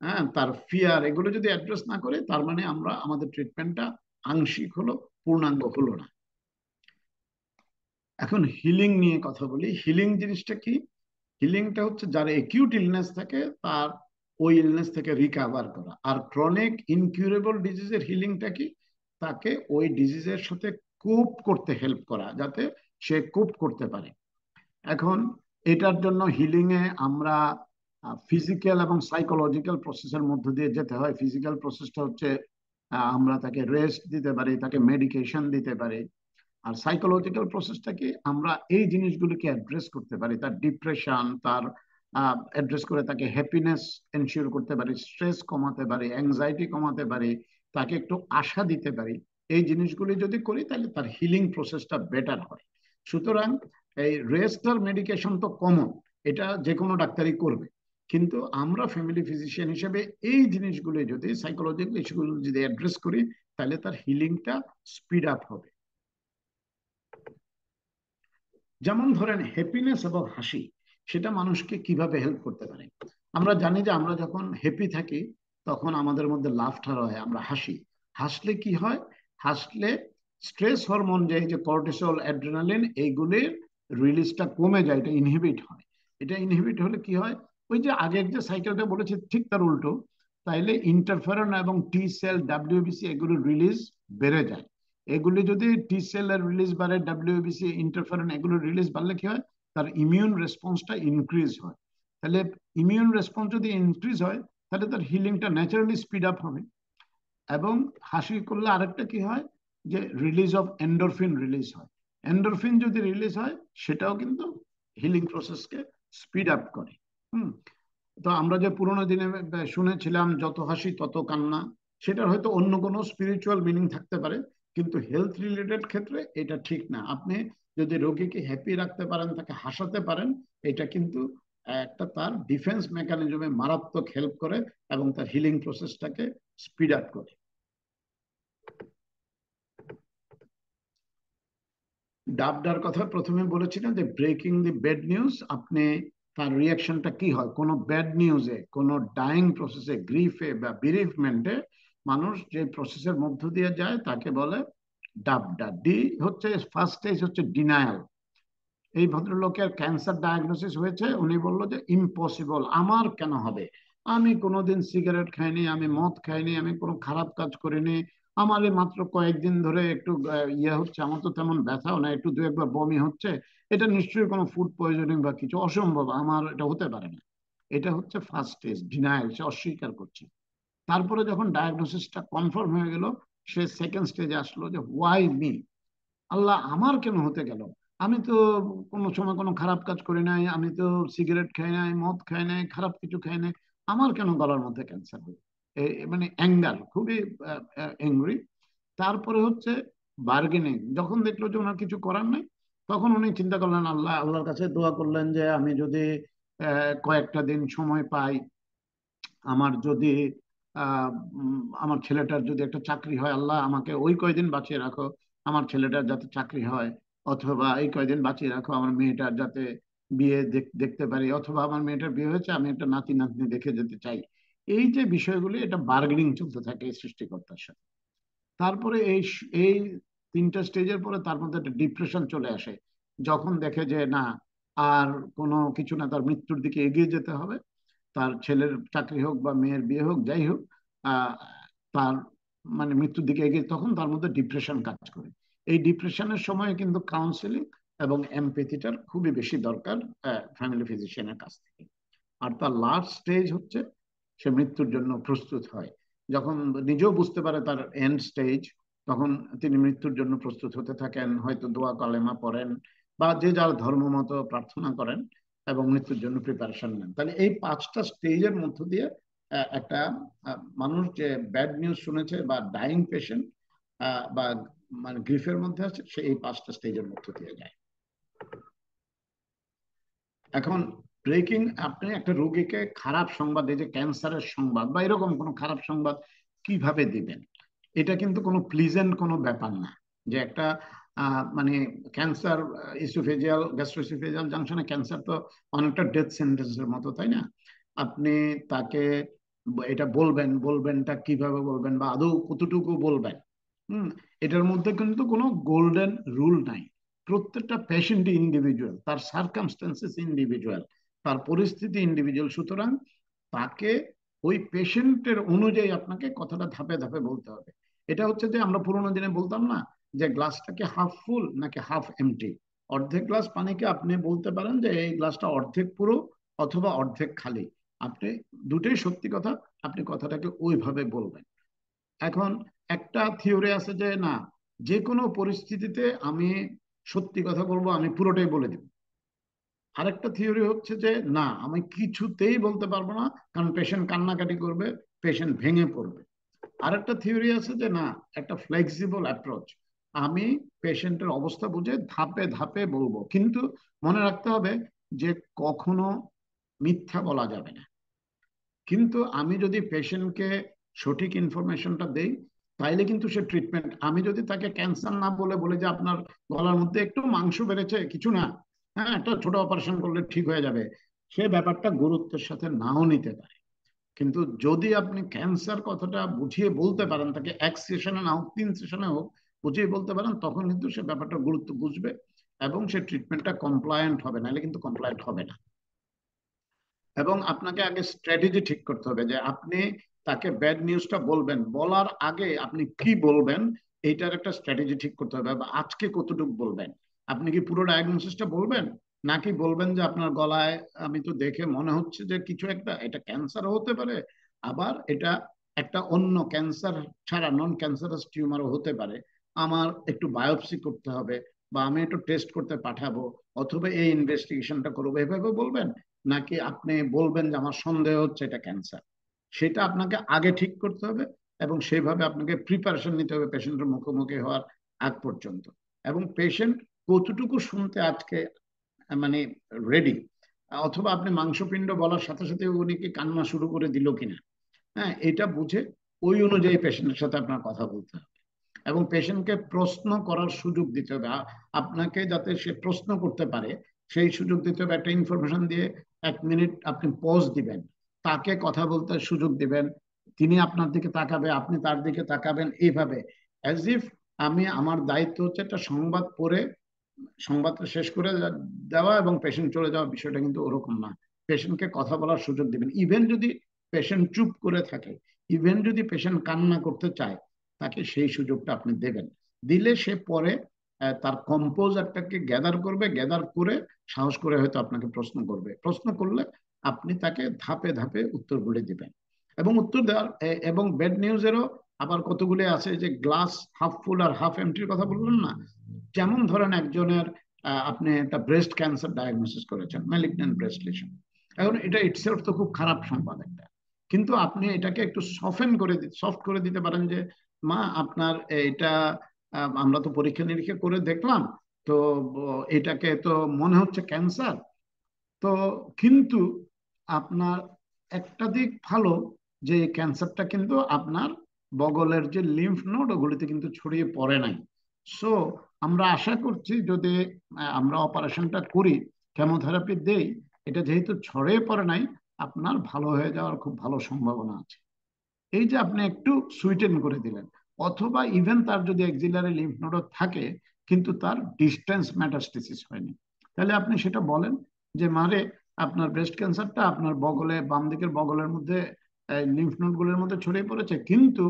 Speaker 1: হ্যাঁ, তার ফিয়ার, এগুলো যদি অ্যাড্রেস না করে, তার মানে আমরা আমাদের ট্রিটমেন্টটা আংশিক হলো, পূর্ণাঙ্গ হলো না। এখন হিলিং নিয়ে কথা বলি। হিলিং জিনিসটা কি? হিলিংটা হচ্ছে যার একিউট ইলনেস থাকে তার ওই ইলনেস থেকে রিকাভার করা। আর ক্রনিক ইনকিউরেবল ডিজিজের হিলিংটা কি? তাকে ওই ডিজিজের সাথে কোপ করতে হেল্প করা, যাতে সে কোপ করতে পারে। এখন এটার জন্য হিলিং এ আমরা ফিজিক্যাল এবং সাইকোলজিক্যাল প্রসেসের মধ্য দিয়ে যেতে হয়। ফিজিক্যাল প্রসেসটা হচ্ছে আমরা তাকে রেস্ট দিতে পারি, তাকে মেডিকেশন দিতে পারি। আর সাইকোলজিক্যাল প্রসেসটা কি, আমরা এই জিনিসগুলোকে অ্যাড্রেস করতে পারি, তার ডিপ্রেশন, তার অ্যাড্রেস করে তাকে হ্যাপিনেস এনশিওর করতে পারি, স্ট্রেস কমাতে পারি, অ্যাংজাইটি কমাতে পারি, তাকে একটু আশা দিতে পারি। এই জিনিসগুলি যদি করি, তাহলে তার হিলিং প্রসেসটা বেটার হয়। সুতরাং এই রেস্ট আর মেডিকেশন তো কমন, এটা যে কোনো ডাক্তারই করবে, কিন্তু আমরা ফ্যামিলি ফিজিশিয়ান হিসেবে এই জিনিসগুলি যদি, সাইকোলজিক্যাল ইস্যুগুলো যদি অ্যাড্রেস করি, তাহলে তার হিলিংটা স্পিড আপ হবে। যেমন ধরেন হ্যাপিনেস এবং হাসি, সেটা মানুষকে কিভাবে হেল্প করতে পারে। আমরা জানি যে আমরা যখন হ্যাপি থাকি, তখন আমাদের মধ্যে লাফটার হয়, আমরা হাসি। হাসলে কি হয়? হাসলে স্ট্রেস হরমোন, যে কর্টিসল, অ্যাড্রেনালিন, এইগুলির রিলিজটা কমে যায়, এটা ইনহিবিট হয়। এটা ইনহিবিট হলে কি হয়? ওই যে আগের যে সাইকেলটা বলেছি ঠিক তার উল্টো। তাইলে ইন্টারফেরন এবং টি সেল ডাব্লিউবিসি এগুলো রিলিজ বেড়ে যায়। এগুলি যদি টি সেলের রিলিজ বাড়ে, ডাব্লিউবিসি ইন্টারফেরন এগুলো রিলিজ বাড়লে কি হয়, তার ইমিউন রেসপন্সটা ইনক্রিজ হয়। তাহলে ইমিউন রেসপন্স যদি ইনক্রিজ হয় তাহলে তার হিলিংটা ন্যাচারালি স্পিড আপ হবে। এবং হাসি করলে আরেকটা কি হয়, যে রিলিজ অফ এন্ডোরফিন রিলিজ হয়। এন্ডোরফিন যদি রিলিজ হয় সেটাও কিন্তু হিলিং প্রসেসকে স্পিড আপ করে। হুম। তো আমরা যে পুরোনো দিনে শুনেছিলাম যত হাসি তত কান্না, সেটার হয়তো অন্য কোনো স্পিরিচুয়াল মিনিং থাকতে পারে, কিন্তু হেলথ রিলেটেড ক্ষেত্রে এটা ঠিক না। আপনি যদি রোগীকে হ্যাপি রাখতে পারেন, তাকে হাসাতে পারেন, এটা কিন্তু একটা তার ডিফেন্স মেকানিজমে মারাত্মক হেল্প করে এবং তার হিলিং প্রসেসটাকে স্পিড আপ করে। ডাবডার কথা প্রথমে বলেছিলেন যে ব্রেকিং দি ব্যাড নিউজ, আপনি তার রিয়াকশনটা কি হয় কোনো ব্যাড নিউজে, কোনো ডাইং প্রসেসে, গ্রিফে বা বিরিফমেন্টে মানুষ যে প্রসেসের মধ্য দিয়ে যায় তাকে বলে ডাবডা। ডি হচ্ছে ফার্স্ট স্টেজ, হচ্ছে ডিনায়াল। এই ভদ্রলোকের ক্যান্সার ডায়াগনোসিস হয়েছে, উনি বললো যে ইম্পসিবল, আমার কেন হবে, আমি কোনোদিন সিগারেট খাইনি, আমি মদ খাইনি, আমি কোনো খারাপ কাজ করিনি, আমার এই মাত্র কয়েকদিন ধরে একটু ইয়ে হচ্ছে, আমার তো তেমন ব্যথাও না, একটু দু একবার বমি হচ্ছে, এটা নিশ্চয়ই কোনো ফুড পয়জনিং বা কিছু, অসম্ভব, আমার এটা হতে পারে না। এটা হচ্ছে ফার্স্ট স্টেজ ডিনায়াল, সে অস্বীকার করছে। তারপরে যখন ডায়াগনোসিসটা কনফার্ম হয়ে গেল, সে সেকেন্ড স্টেজে আসলো যে ওয়াই মি, আল্লাহ আমার কেন হতে গেল, আমি তো কোনো সময় কোনো খারাপ কাজ করি নাই, আমি তো সিগারেট খাই নাই, মদ খাই নাই, খারাপ কিছু খাই নাই, আমার কেন গলার মধ্যে ক্যান্সার হলো। মানে অ্যাঙ্গার, খুবই অ্যাংরি। তারপরে হচ্ছে বার্গেনিং, যখন দেখলো যে ওনার কিছু করার নাই, তখন উনি চিন্তা করলেন, আল্লাহর কাছে দোয়া করলেন যে আমি যদি কয়েকটা দিন সময় পাই, আমার যদি আমার ছেলেটার যদি একটা চাকরি হয়, আল্লাহ আমাকে ওই কয়দিন বাঁচিয়ে রাখো, আমার ছেলেটার যাতে চাকরি হয়, অথবা এই কয়দিন বাঁচিয়ে রাখো আমার মেয়েটার যাতে বিয়ে দেখতে পারি, অথবা আমার মেয়েটার বিয়ে হয়েছে আমি একটা নাতি নাতনি দেখে যেতে চাই। এই যে বিষয়গুলি, এটা বার্গেনিং চলতে থাকে এই সৃষ্টিকর্তার সাথে। তারপরে এই তিনটা স্টেজের পরে তার মধ্যে একটা ডিপ্রেশন চলে আসে, যখন দেখে যে না, আর কোনো কিছু না, তার মৃত্যুর দিকে এগিয়ে যেতে হবে, তার ছেলের চাকরি হোক বা মেয়ের বিয়ে হোক, যাই হোক, আহ, তার মানে মৃত্যুর দিকে এগিয়ে, তখন তার মধ্যে ডিপ্রেশন কাজ করে। এই ডিপ্রেশনের সময় কিন্তু কাউন্সিলিং এবং এমপ্যাথিটার খুবই বেশি দরকার ফ্যামিলি ফিজিশিয়ানের কাছ থেকে। আর তার লাস্ট স্টেজ হচ্ছে সে মৃত্যুর জন্য প্রস্তুত হয়, যখন নিজেও বুঝতে পারে তার এন্ড স্টেজ, তখন তিনি মৃত্যুর জন্য প্রস্তুত হতে থাকেন, হয়তো দোয়া কালেমা পড়েন বা যে যার ধর্ম মতো প্রার্থনা করেন এবং মৃত্যুর জন্য প্রিপারেশন নেন। তাহলে এই পাঁচটা স্টেজের মধ্য দিয়ে একটা মানুষ যে ব্যাড নিউজ শুনেছে বা ডাইং পেশেন্ট বা মানে গ্রিফের মধ্যে আছে, সে এই পাঁচটা স্টেজের মধ্য দিয়ে যায়। এখন ব্রেকিং, আপনি একটা রোগীকে খারাপ সংবাদ, এই যে ক্যান্সারের সংবাদ বা এরকম কোনো খারাপ সংবাদ কিভাবে দিবেন, এটা কিন্তু কোনো প্লিজেন্ট কোনো ব্যাপার না। যে একটা মানে ক্যান্সার, ইসোফেজিয়াল গ্যাস্ট্রোইসোফেজিয়াল জাংশনে ক্যান্সার তো অনেকটা ডেথ সেন্টেন্সের মতো, তাই না? আপনি তাকে এটা বলবেন, বলবেনটা কিভাবে বলবেন বা আদৌ কতটুকু বলবেন, এটার মধ্যে কিন্তু কোনো গোল্ডেন রুল নাই। প্রত্যেকটা পেশেন্ট ইন্ডিভিজুয়াল, তার সার্কামস্টেন্সেস ইন্ডিভিজুয়াল, তার পরিস্থিতি ইন্ডিভিজুয়াল। সুতরাং তাকে ওই পেশেন্টের অনুযায়ী আপনাকে কথাটা ধাপে ধাপে বলতে হবে। এটা হচ্ছে যে আমরা পুরোনো দিনে বলতাম না যে গ্লাসটাকে হাফ ফুল নাকি হাফ এমটি। অর্ধেক গ্লাস পানিকে আপনি বলতে পারেন যে এই গ্লাসটা অর্ধেক পুরো অথবা অর্ধেক খালি। আপনি দুটোই সত্যি কথা, আপনি কথাটাকে ওইভাবে বলবেন। এখন একটা থিওরি আছে যে না, যে কোনো পরিস্থিতিতে আমি সত্যি কথা বলবো, আমি পুরোটাই বলে দিব। আরেকটা থিওরি হচ্ছে যে না, আমি কিছুতেই বলতে পারবো না, কারণ পেশেন্ট কান্নাকাটি করবে, পেশেন্ট ভেঙে পড়বে। আরেকটা থিওরি আছে যে না, একটা ফ্লেক্সিবল অ্যাপ্রোচ, আমি পেশেন্টের অবস্থা বুঝে ধাপে ধাপে বলবো, কিন্তু মনে রাখতে হবে যে কখনো মিথ্যা বলা যাবে না। কিন্তু আমি যদি পেশেন্টকে সঠিক ইনফরমেশনটা দেই, তাইলে কিন্তু সে ট্রিটমেন্ট, আমি যদি তাকে ক্যান্সার না বলে বলে যে আপনার গলার মধ্যে একটু মাংস বেড়েছে, কিছু না, হ্যাঁ একটা ছোট অপারেশন করলে ঠিক হয়ে যাবে, সে ব্যাপারটা গুরুত্বের সাথে নাও নিতে পারে। কিন্তু যদি আপনি ক্যান্সার কথাটা বুঝিয়ে বলতে পারেন, তাকে এক সেশনে না হোক 3 সেশনে হোক বুঝিয়ে বলতে পারেন, তখন কিন্তু সে ব্যাপারটা গুরুত্ব বুঝবে এবং সে ট্রিটমেন্টটা কমপ্লায়েন্ট হবে, নাহলে কিন্তু কমপ্লায়েন্ট হবে না। এবং আপনাকে আগে স্ট্র্যাটেজি ঠিক করতে হবে যে আপনি তাকে ব্যাড নিউজটা বলবেন, বলার আগে আপনি কি বলবেন এইটার একটা স্ট্র্যাটেজি ঠিক করতে হবে। বা আজকে কতটুকু বলবেন, আপনি কি পুরো ডায়াগনোসিসটা বলবেন, নাকি বলবেন যে আপনার গলায় আমি তো দেখে মনে হচ্ছে যে কিছু একটা, এটা ক্যান্সারও হতে পারে, আবার এটা একটা অন্য ক্যান্সার ছাড়া নন ক্যান্সারাস টিউমারও হতে পারে, আমার একটু বায়োপসি করতে হবে বা আমি একটু টেস্ট করতে পাঠাবো, অথবা এই ইনভেস্টিগেশনটা করবো, এভাবে বলবেন, নাকি আপনি বলবেন যে আমার সন্দেহ হচ্ছে এটা ক্যান্সার। সেটা আপনাকে আগে ঠিক করতে হবে এবং সেইভাবে আপনাকে প্রিপারেশন নিতে হবে পেশেন্টের মুখোমুখি হওয়ার আগ পর্যন্ত। এবং পেশেন্ট কতটুকু শুনতে আজকে মানে রেডি, অথবা আপনি মাংসপিণ্ড বলার সাথে সাথে উনি কি কান্না শুরু করে দিল কিনা, হ্যাঁ, এটা বুঝে ওই অনুযায়ী পেশেন্টের সাথে আপনার কথা বলতে হবে। এবং পেশেন্টকে প্রশ্ন করার সুযোগ দিতে হবে, আপনাকে যাতে সে প্রশ্ন করতে পারে সেই সুযোগ দিতে হবে। একটা ইনফরমেশন দিয়ে 1 মিনিট আপনি পজ দিবেন, তাকে কথা বলতে সুযোগ দিবেন, তিনি আপনার দিকে তাকাবে, আপনি তার দিকে তাকাবেন, এইভাবে অ্যাজ ইফ আমি, আমার দায়িত্ব হচ্ছে একটা সংবাদ পড়ে সংবাদটা শেষ করে দেওয়া এবং পেশেন্ট চলে যাওয়া, বিষয়টা কিন্তু ওরকম না। পেশেন্টকে কথা বলার সুযোগ দিবেন। ইভেন যদি পেশেন্ট চুপ করে থাকে, ইভেন যদি পেশেন্ট কান্না করতে চায়, তাকে সেই সুযোগটা আপনি দেবেন। দিলে সে পরে তার কম্পোজারটাকে গ্যাদার করবে, গ্যাদার করে সাহস করে হয়তো আপনাকে প্রশ্ন করবে। প্রশ্ন করলে আপনি তাকে ধাপে ধাপে উত্তর বলে দিবেন। এবং উত্তর দেওয়ার এবং ব্যাড নিউজেরও আবার কতগুলি আছে, যে গ্লাস হাফ ফুল আর হাফ এমটির কথা বললেন না। যেমন ধরেন একজনের আপনি একটা ব্রেস্ট ক্যান্সার ডায়াগনোসিস করেছেন, ম্যালিগন্যান্ট ব্রেস্ট লিশন। এখন এটা ইটসেলফ তো খুব খারাপ সংবাদ একটা, কিন্তু আপনি এটাকে একটু সফট করে দিতে পারেন যে মা আপনার এটা আমরা তো পরীক্ষা নিরীক্ষা করে দেখলাম, তো এটাকে তো মনে হচ্ছে ক্যান্সার, তো কিন্তু আপনার একটা দিক ভালো, যে ক্যান্সারটা কিন্তু আপনার বগলের যে লিম্ফ নোড ওগুলিতে কিন্তু ছড়িয়ে পড়ে নাই। সো আমরা আশা করছি যদি আমরা অপারেশনটা করি, কেমোথেরাপি দেই, এটা যেহেতু ছড়িয়ে পড়ে নাই, আপনার ভালো হয়ে যাওয়ার খুব ভালো সম্ভাবনা আছে। এই যে আপনি একটু সুইটেন করে দিলেন, অথবা ইভেন তার যদি এক্সিলারি লিম্ফ নোড থাকে কিন্তু তার ডিস্টেন্স মেটাস্টেসিস হয়নি, তাহলে আপনি সেটা বলেন যে মারে আপনার ব্রেস্ট ক্যান্সারটা আপনার বগলে, বাম দিকের বগলের মধ্যে লিম্ফ নোড গুলোর মধ্যে ছড়িয়ে পড়েছে, কিন্তু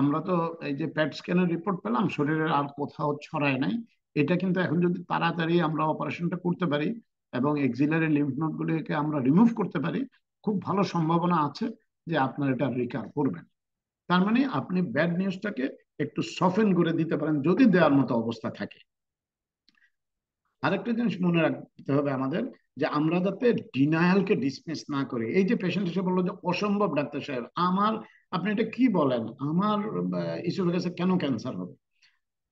Speaker 1: আমরা তো এই যে প্যাট স্ক্যানের রিপোর্ট পেলাম শরীরের আর কোথাও ছড়ায় নাই। এটা কিন্তু এখন যদি তাড়াতাড়ি আমরা অপারেশনটা করতে পারি এবং এক্সিলারি লিম্ফ নোড গুলিকে আমরা রিমুভ করতে পারি, খুব ভালো সম্ভাবনা আছে যে আপনার এটা রিকার করবেন। তার মানে আপনি ব্যাড নিউজটাকে একটু সফেন করে দিতে পারেন যদি দেওয়ার মতো অবস্থা থাকে। আরেকটা জিনিস মনে রাখতে হবে আমাদের, যে আমরা যাতে ডিনায়ালকে ডিসমিস না করি। এই যে পেশেন্ট এসে বললো যে অসম্ভব ডাক্তার সাহেব, আমার, আপনি এটা কি বলেন, আমার ইসোফেগাসে কেন ক্যান্সার হবে।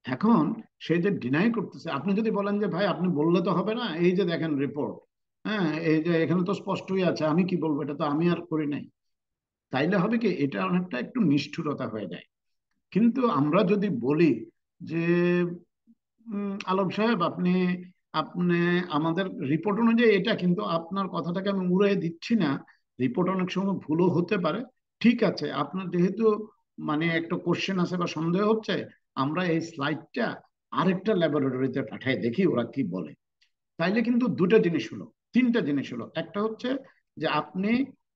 Speaker 1: এখন সে যে ডিনাই করতেছে, আপনি যদি বলেন যে ভাই আপনি বললে তো হবে না, এই যে দেখেন রিপোর্ট, হ্যাঁ এই যে এখানে তো স্পষ্টই আছে, আমি কি বলবো, এটা তো আমি আর করি নাই, তাইলে হবে কি, এটা অনেকটা একটু নিষ্ঠুরতা হয়ে যায়। কিন্তু আমরা যদি বলি যে আলম সাহেব আপনি আপনি আমাদের রিপোর্ট অনুযায়ী এটা, কিন্তু আপনার কথাটাকে আমি উড়িয়ে দিচ্ছি না, রিপোর্ট অনেক সময় ভুলও হতে পারে, ঠিক আছে আপনার যেহেতু মানে একটা কোশ্চেন আছে বা সন্দেহ হচ্ছে, আমরা এই স্লাইডটা আরেকটা ল্যাবরেটরিতে পাঠাই দেখি ওরা কি বলে। তাইলে কিন্তু দুটো জিনিস হলো, তিনটা জিনিস হলো। একটা হচ্ছে যে আপনি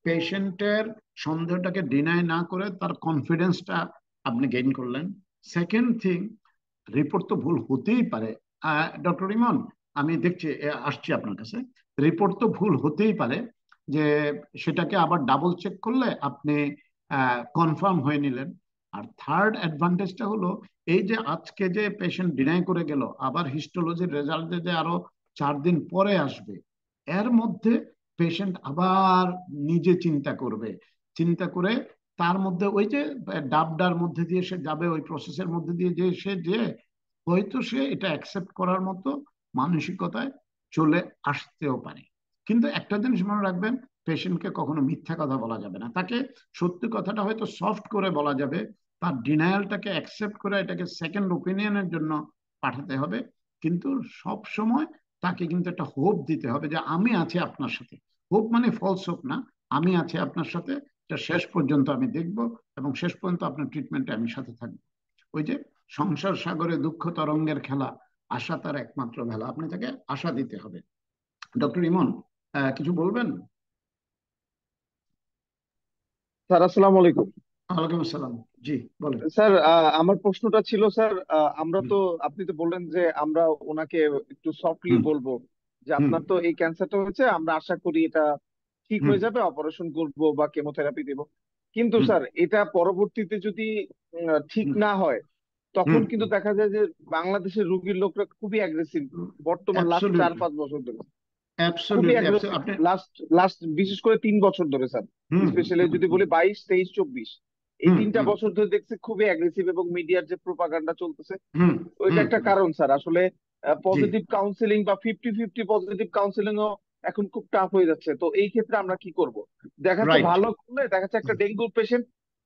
Speaker 1: পেশেন্টের সন্দেহটাকে ডিনাই না করে তার কনফিডেন্সটা আপনি গেইন করলেন। সেকেন্ড থিং, রিপোর্ট তো ভুল হতেই পারে, ডক্টর ইমন আমি দেখছি আসছি আপনার কাছে, রিপোর্ট তো ভুল হতেই পারে, যে সেটাকে আবার ডাবল চেক করলে আপনি কনফার্ম হয়ে নিলেন। আর থার্ড অ্যাডভান্টেজটা হলো, এই যে আজকে যে পেশেন্ট ডিনাই করে গেল, আবার হিস্টোলজির রেজাল্ট যে আরো 4 দিন পরে আসবে, এর মধ্যে পেশেন্ট আবার নিজে চিন্তা করবে, চিন্তা করে তার মধ্যে ওই যে ডাবডার মধ্যে দিয়ে সে যাবে, ওই প্রসেসের মধ্যে দিয়ে যে সে যে হয়তো সে এটা অ্যাকসেপ্ট করার মতো মানসিকতায় চলে আসতেও পারে। কিন্তু একটা জিনিস মনে রাখবেন, পেশেন্টকে কখনো মিথ্যা কথা বলা যাবে না, তাকে সত্যি কথাটা হয়তো সফট করে বলা যাবে, তার ডিনায়ালটাকে অ্যাকসেপ্ট করে এটাকে সেকেন্ড ওপিনিয়নের জন্য পাঠাতে হবে। কিন্তু সব সময় তাকে কিন্তু একটা হোপ দিতে হবে যে আমি আছি আপনার সাথে। হোপ মানে ফলস হোপ না, আমি আছি আপনার সাথে, এটা শেষ পর্যন্ত আমি দেখব এবং শেষ পর্যন্ত আপনার ট্রিটমেন্টে আমি সাথে থাকবো। ওই যে সংসার সাগরে দুঃখ তরঙ্গের খেলা, আশা তার একমাত্র ভেলা, আপনি তাকে আশা দিতে হবে। ডক্টর ইমন কিছু বলবেন?
Speaker 7: স্যার আসসালামু আলাইকুম।
Speaker 1: ওয়ালাইকুম আসসালাম। জি বলেন।
Speaker 7: স্যার আমার প্রশ্নটা ছিল স্যার, আমরা
Speaker 1: হুম
Speaker 7: তো, আপনি তো বললেন যে আমরা ওনাকে একটু সফটলি
Speaker 1: হুম
Speaker 7: বলবো যে
Speaker 1: হুম
Speaker 7: আপনার তো এই ক্যান্সারটা হয়েছে, আমরা আশা করি এটা ঠিক
Speaker 1: হুম
Speaker 7: হয়ে যাবে, অপারেশন করব বা কেমোথেরাপি দেব। কিন্তু
Speaker 1: হুম
Speaker 7: স্যার এটা পরবর্তীতে যদি ঠিক
Speaker 1: হুম
Speaker 7: না হয়, তখন
Speaker 1: হুম
Speaker 7: কিন্তু দেখা যায় যে বাংলাদেশের রোগীর লোকরা খুবই অ্যাগ্রেসিভ, বর্তমান লাস্ট চার
Speaker 1: অ্যাবসলিউটলি
Speaker 7: পাঁচ বছর ধরে খুবই
Speaker 1: অ্যাবসলিউটলি
Speaker 7: অ্যাগ্রেসিভ।
Speaker 1: আপনি
Speaker 7: লাস্ট লাস্ট বিশেষ করে 3 বছর ধরে স্যার,
Speaker 1: হুম
Speaker 7: স্পেশালি
Speaker 1: হুম
Speaker 7: যদি বলি 22, 23, 24, এই
Speaker 1: হুম
Speaker 7: 3টা বছর ধরে দেখছি খুবই অ্যাগ্রেসিভ, এবং মিডিয়ার যে প্রোপাগান্ডা চলতেছে
Speaker 1: হুম
Speaker 7: ওইটা
Speaker 1: হুম
Speaker 7: একটা
Speaker 1: হুম
Speaker 7: কারণ স্যার। আসলে
Speaker 1: জি
Speaker 7: পজিটিভ কাউন্সিলিং বা 50-50 পজিটিভ কাউন্সিলিং ও এখন খুব টাফ হয়ে যাচ্ছে। তো এই ক্ষেত্রে আমরা কি করব? দেখা যাচ্ছে
Speaker 1: রাইট।
Speaker 7: ভালো করলে, দেখা যাচ্ছে একটা ডেঙ্গুর পেশেন্ট,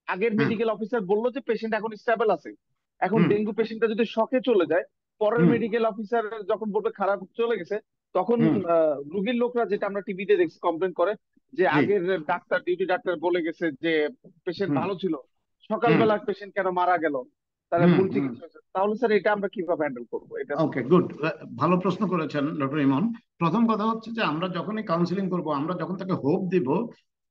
Speaker 7: আগের
Speaker 1: হ্যাঁ
Speaker 7: মেডিকেল অফিসার বললো যে পেশেন্ট এখন স্টেবল আছে, এখন
Speaker 1: হুম
Speaker 7: ডেঙ্গু পেশেন্টটা যদি শকে চলে যায়, পরের
Speaker 1: হুম
Speaker 7: মেডিকেল অফিসার যখন বলবে খারাপ চলে গেছে, তখন
Speaker 1: হুম
Speaker 7: রুগীর লোকরা, যেটা আমরা টিভিতে দেখছি, কমপ্লেন করে যে
Speaker 1: জি
Speaker 7: আগের ডাক্তার, ডিউটি ডাক্তার বলে গেছে যে পেশেন্ট
Speaker 1: হুম
Speaker 7: ভালো ছিল,
Speaker 1: হুম
Speaker 7: সকালবেলা পেশেন্ট কেন মারা গেল, তারা
Speaker 1: হুম
Speaker 7: ভুল
Speaker 1: হুম
Speaker 7: চিকিৎসা হয়েছে। তাহলে স্যার এটা আমরা কিভাবে হ্যান্ডেল করবো এটা?
Speaker 1: Okay good. ভালো প্রশ্ন করেছেন ডক্টর ইমন। প্রথম কথা হচ্ছে যে আমরা যখনই কাউন্সিলিং করব, আমরা যখন তাকে হোপ দিব,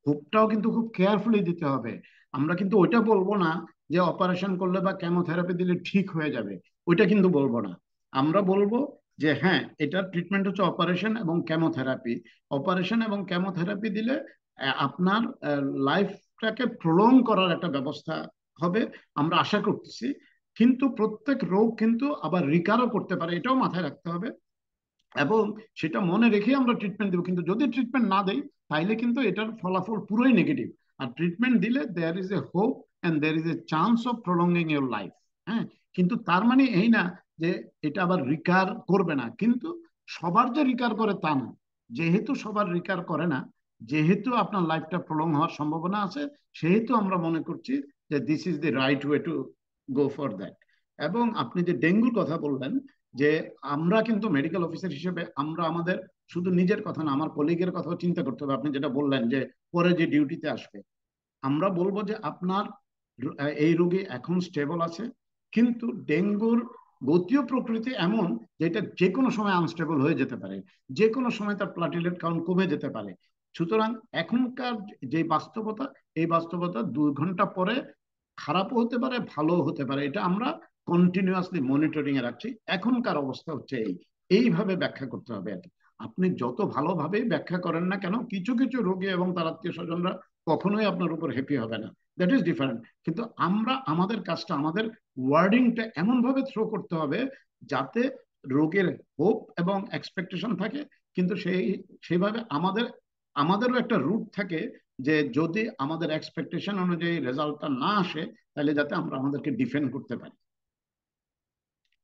Speaker 1: হোপটাও কিন্তু খুব কেয়ারফুলি দিতে হবে। আমরা কিন্তু ওইটা বলবো না যে অপারেশন করলে বা কেমোথেরাপি দিলে ঠিক হয়ে যাবে, ওইটা কিন্তু বলবো না। আমরা বলবো যে হ্যাঁ, এটার ট্রিটমেন্ট হচ্ছে অপারেশন এবং কেমোথেরাপি। অপারেশন এবং কেমোথেরাপি দিলে আপনার লাইফটাকে প্রলং করার একটা ব্যবস্থা হবে, আমরা আশা করতেছি। কিন্তু প্রত্যেক রোগ কিন্তু আবার রিকারও করতে পারে, এটাও মাথায় রাখতে হবে। এবং সেটা মনে রেখে আমরা ট্রিটমেন্ট দেবো। কিন্তু যদি ট্রিটমেন্ট না দেই, তাইলে কিন্তু এটার ফলাফল পুরোই নেগেটিভ। আর ট্রিটমেন্ট দিলে there is a hope and there is a chance of prolonging your life. হ্যাঁ, কিন্তু তার মানে এই না যে এটা আবার রিকার করবে না। কিন্তু সবার যে রিকার করে তা না। যেহেতু সবার রিকার করে না, যেহেতু আপনার লাইফটা প্রলং হওয়ার সম্ভাবনা আছে, সেহেতু আমরা মনে করছি যে this is the right way to go for that. এবং আপনি যে ডেঙ্গুর কথা বললেন, যে আমরা কিন্তু মেডিকেল অফিসার হিসেবে আমরা আমাদের শুধু নিজের কথা না, আমার কলিগের কথাও চিন্তা করতে হবে। আপনি যেটা বললেন যে পরে যে ডিউটিতে আসবে, আমরা বলবো যে আপনার এই রোগী এখন স্টেবল আছে, কিন্তু ডেঙ্গুর গতীয় প্রকৃতি এমন যে এটা যে কোনো সময় আনস্টেবল হয়ে যেতে পারে, যে কোনো সময় তার প্লাটিলেট কাউন্ট কমে যেতে পারে। সুতরাং এখনকার যে বাস্তবতা, এই বাস্তবতা 2 ঘন্টা পরে খারাপও হতে পারে, ভালোও হতে পারে। এটা আমরা কন্টিনিউয়াসলি মনিটরিং এ রাখছি। এখনকার অবস্থা হচ্ছে এইভাবে ব্যাখ্যা করতে হবে আর কি। আপনি যত ভালোভাবে ব্যাখ্যা করেন না কেন, কিছু কিছু রোগী এবং তার আত্মীয় স্বজনরা কখনোই আপনার উপর হ্যাপি হবে না, দ্যাট ইজ ডিফারেন্ট। কিন্তু আমরা আমাদের কাজটা, আমাদের ওয়ার্ডিংটা এমন ভাবে থ্রো করতে হবে যাতে রোগের হোপ এবং এক্সপেকটেশন থাকে, কিন্তু সেইভাবে আমাদেরও একটা রুট থাকে যে যদি আমাদের এক্সপেকটেশন অনুযায়ী রেজাল্টটা না আসে, তাহলে যাতে আমরা আমাদেরকে ডিফেন্ড করতে পারি।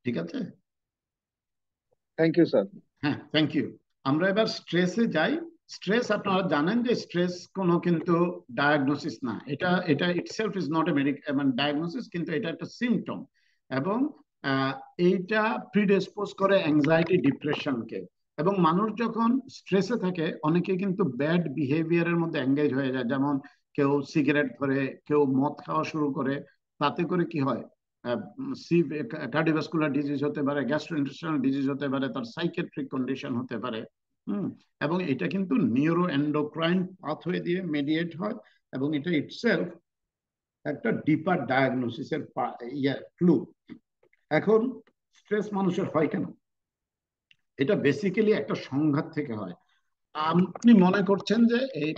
Speaker 1: ঠিক আছে?
Speaker 7: Thank you sir.
Speaker 1: হ্যাঁ, থ্যাংক ইউ। আমরা এবার স্ট্রেসে যাই। স্ট্রেস, আপনারা জানেন যে স্ট্রেস কোনো কিন্তু ডায়াগনোসিস না। এটা এটা ইটসেলফ ইজ নট এ মানে ডায়াগনোসিস, কিন্তু এটা একটা সিমটম। এবং আহ, এইটা প্রিডিসপোজ করে অ্যাংজাইটি, ডিপ্রেশনকে। এবং মানুষ যখন স্ট্রেসে থাকে, অনেকে কিন্তু ব্যাড বিহেভিয়ারের মধ্যে এঙ্গেজ হয়ে যায়। যেমন কেউ সিগারেট ধরে, কেউ মদ খাওয়া শুরু করে। তাতে করে কি হয়, কার্ডিওভাস্কুলার ডিজিজ হতে পারে, গ্যাস্ট্রোইন্টেস্টাইনাল ডিজিজ হতে পারে, তার সাইকেট্রিক কন্ডিশন হতে পারে। হুম। এবং এটা কিন্তু নিউরো এন্ডোক্রাইন পাথওয়ে দিয়ে মেডিয়েট হয়। এবং এটা ইটসেলফ একটা ডিপার ডায়াগনোসিসের ক্লু। এখন স্ট্রেস মানুষের হয় কেন? এটা বেসিক্যালি একটা সংঘাত থেকে হয়। আপনি মনে করছেন যে এই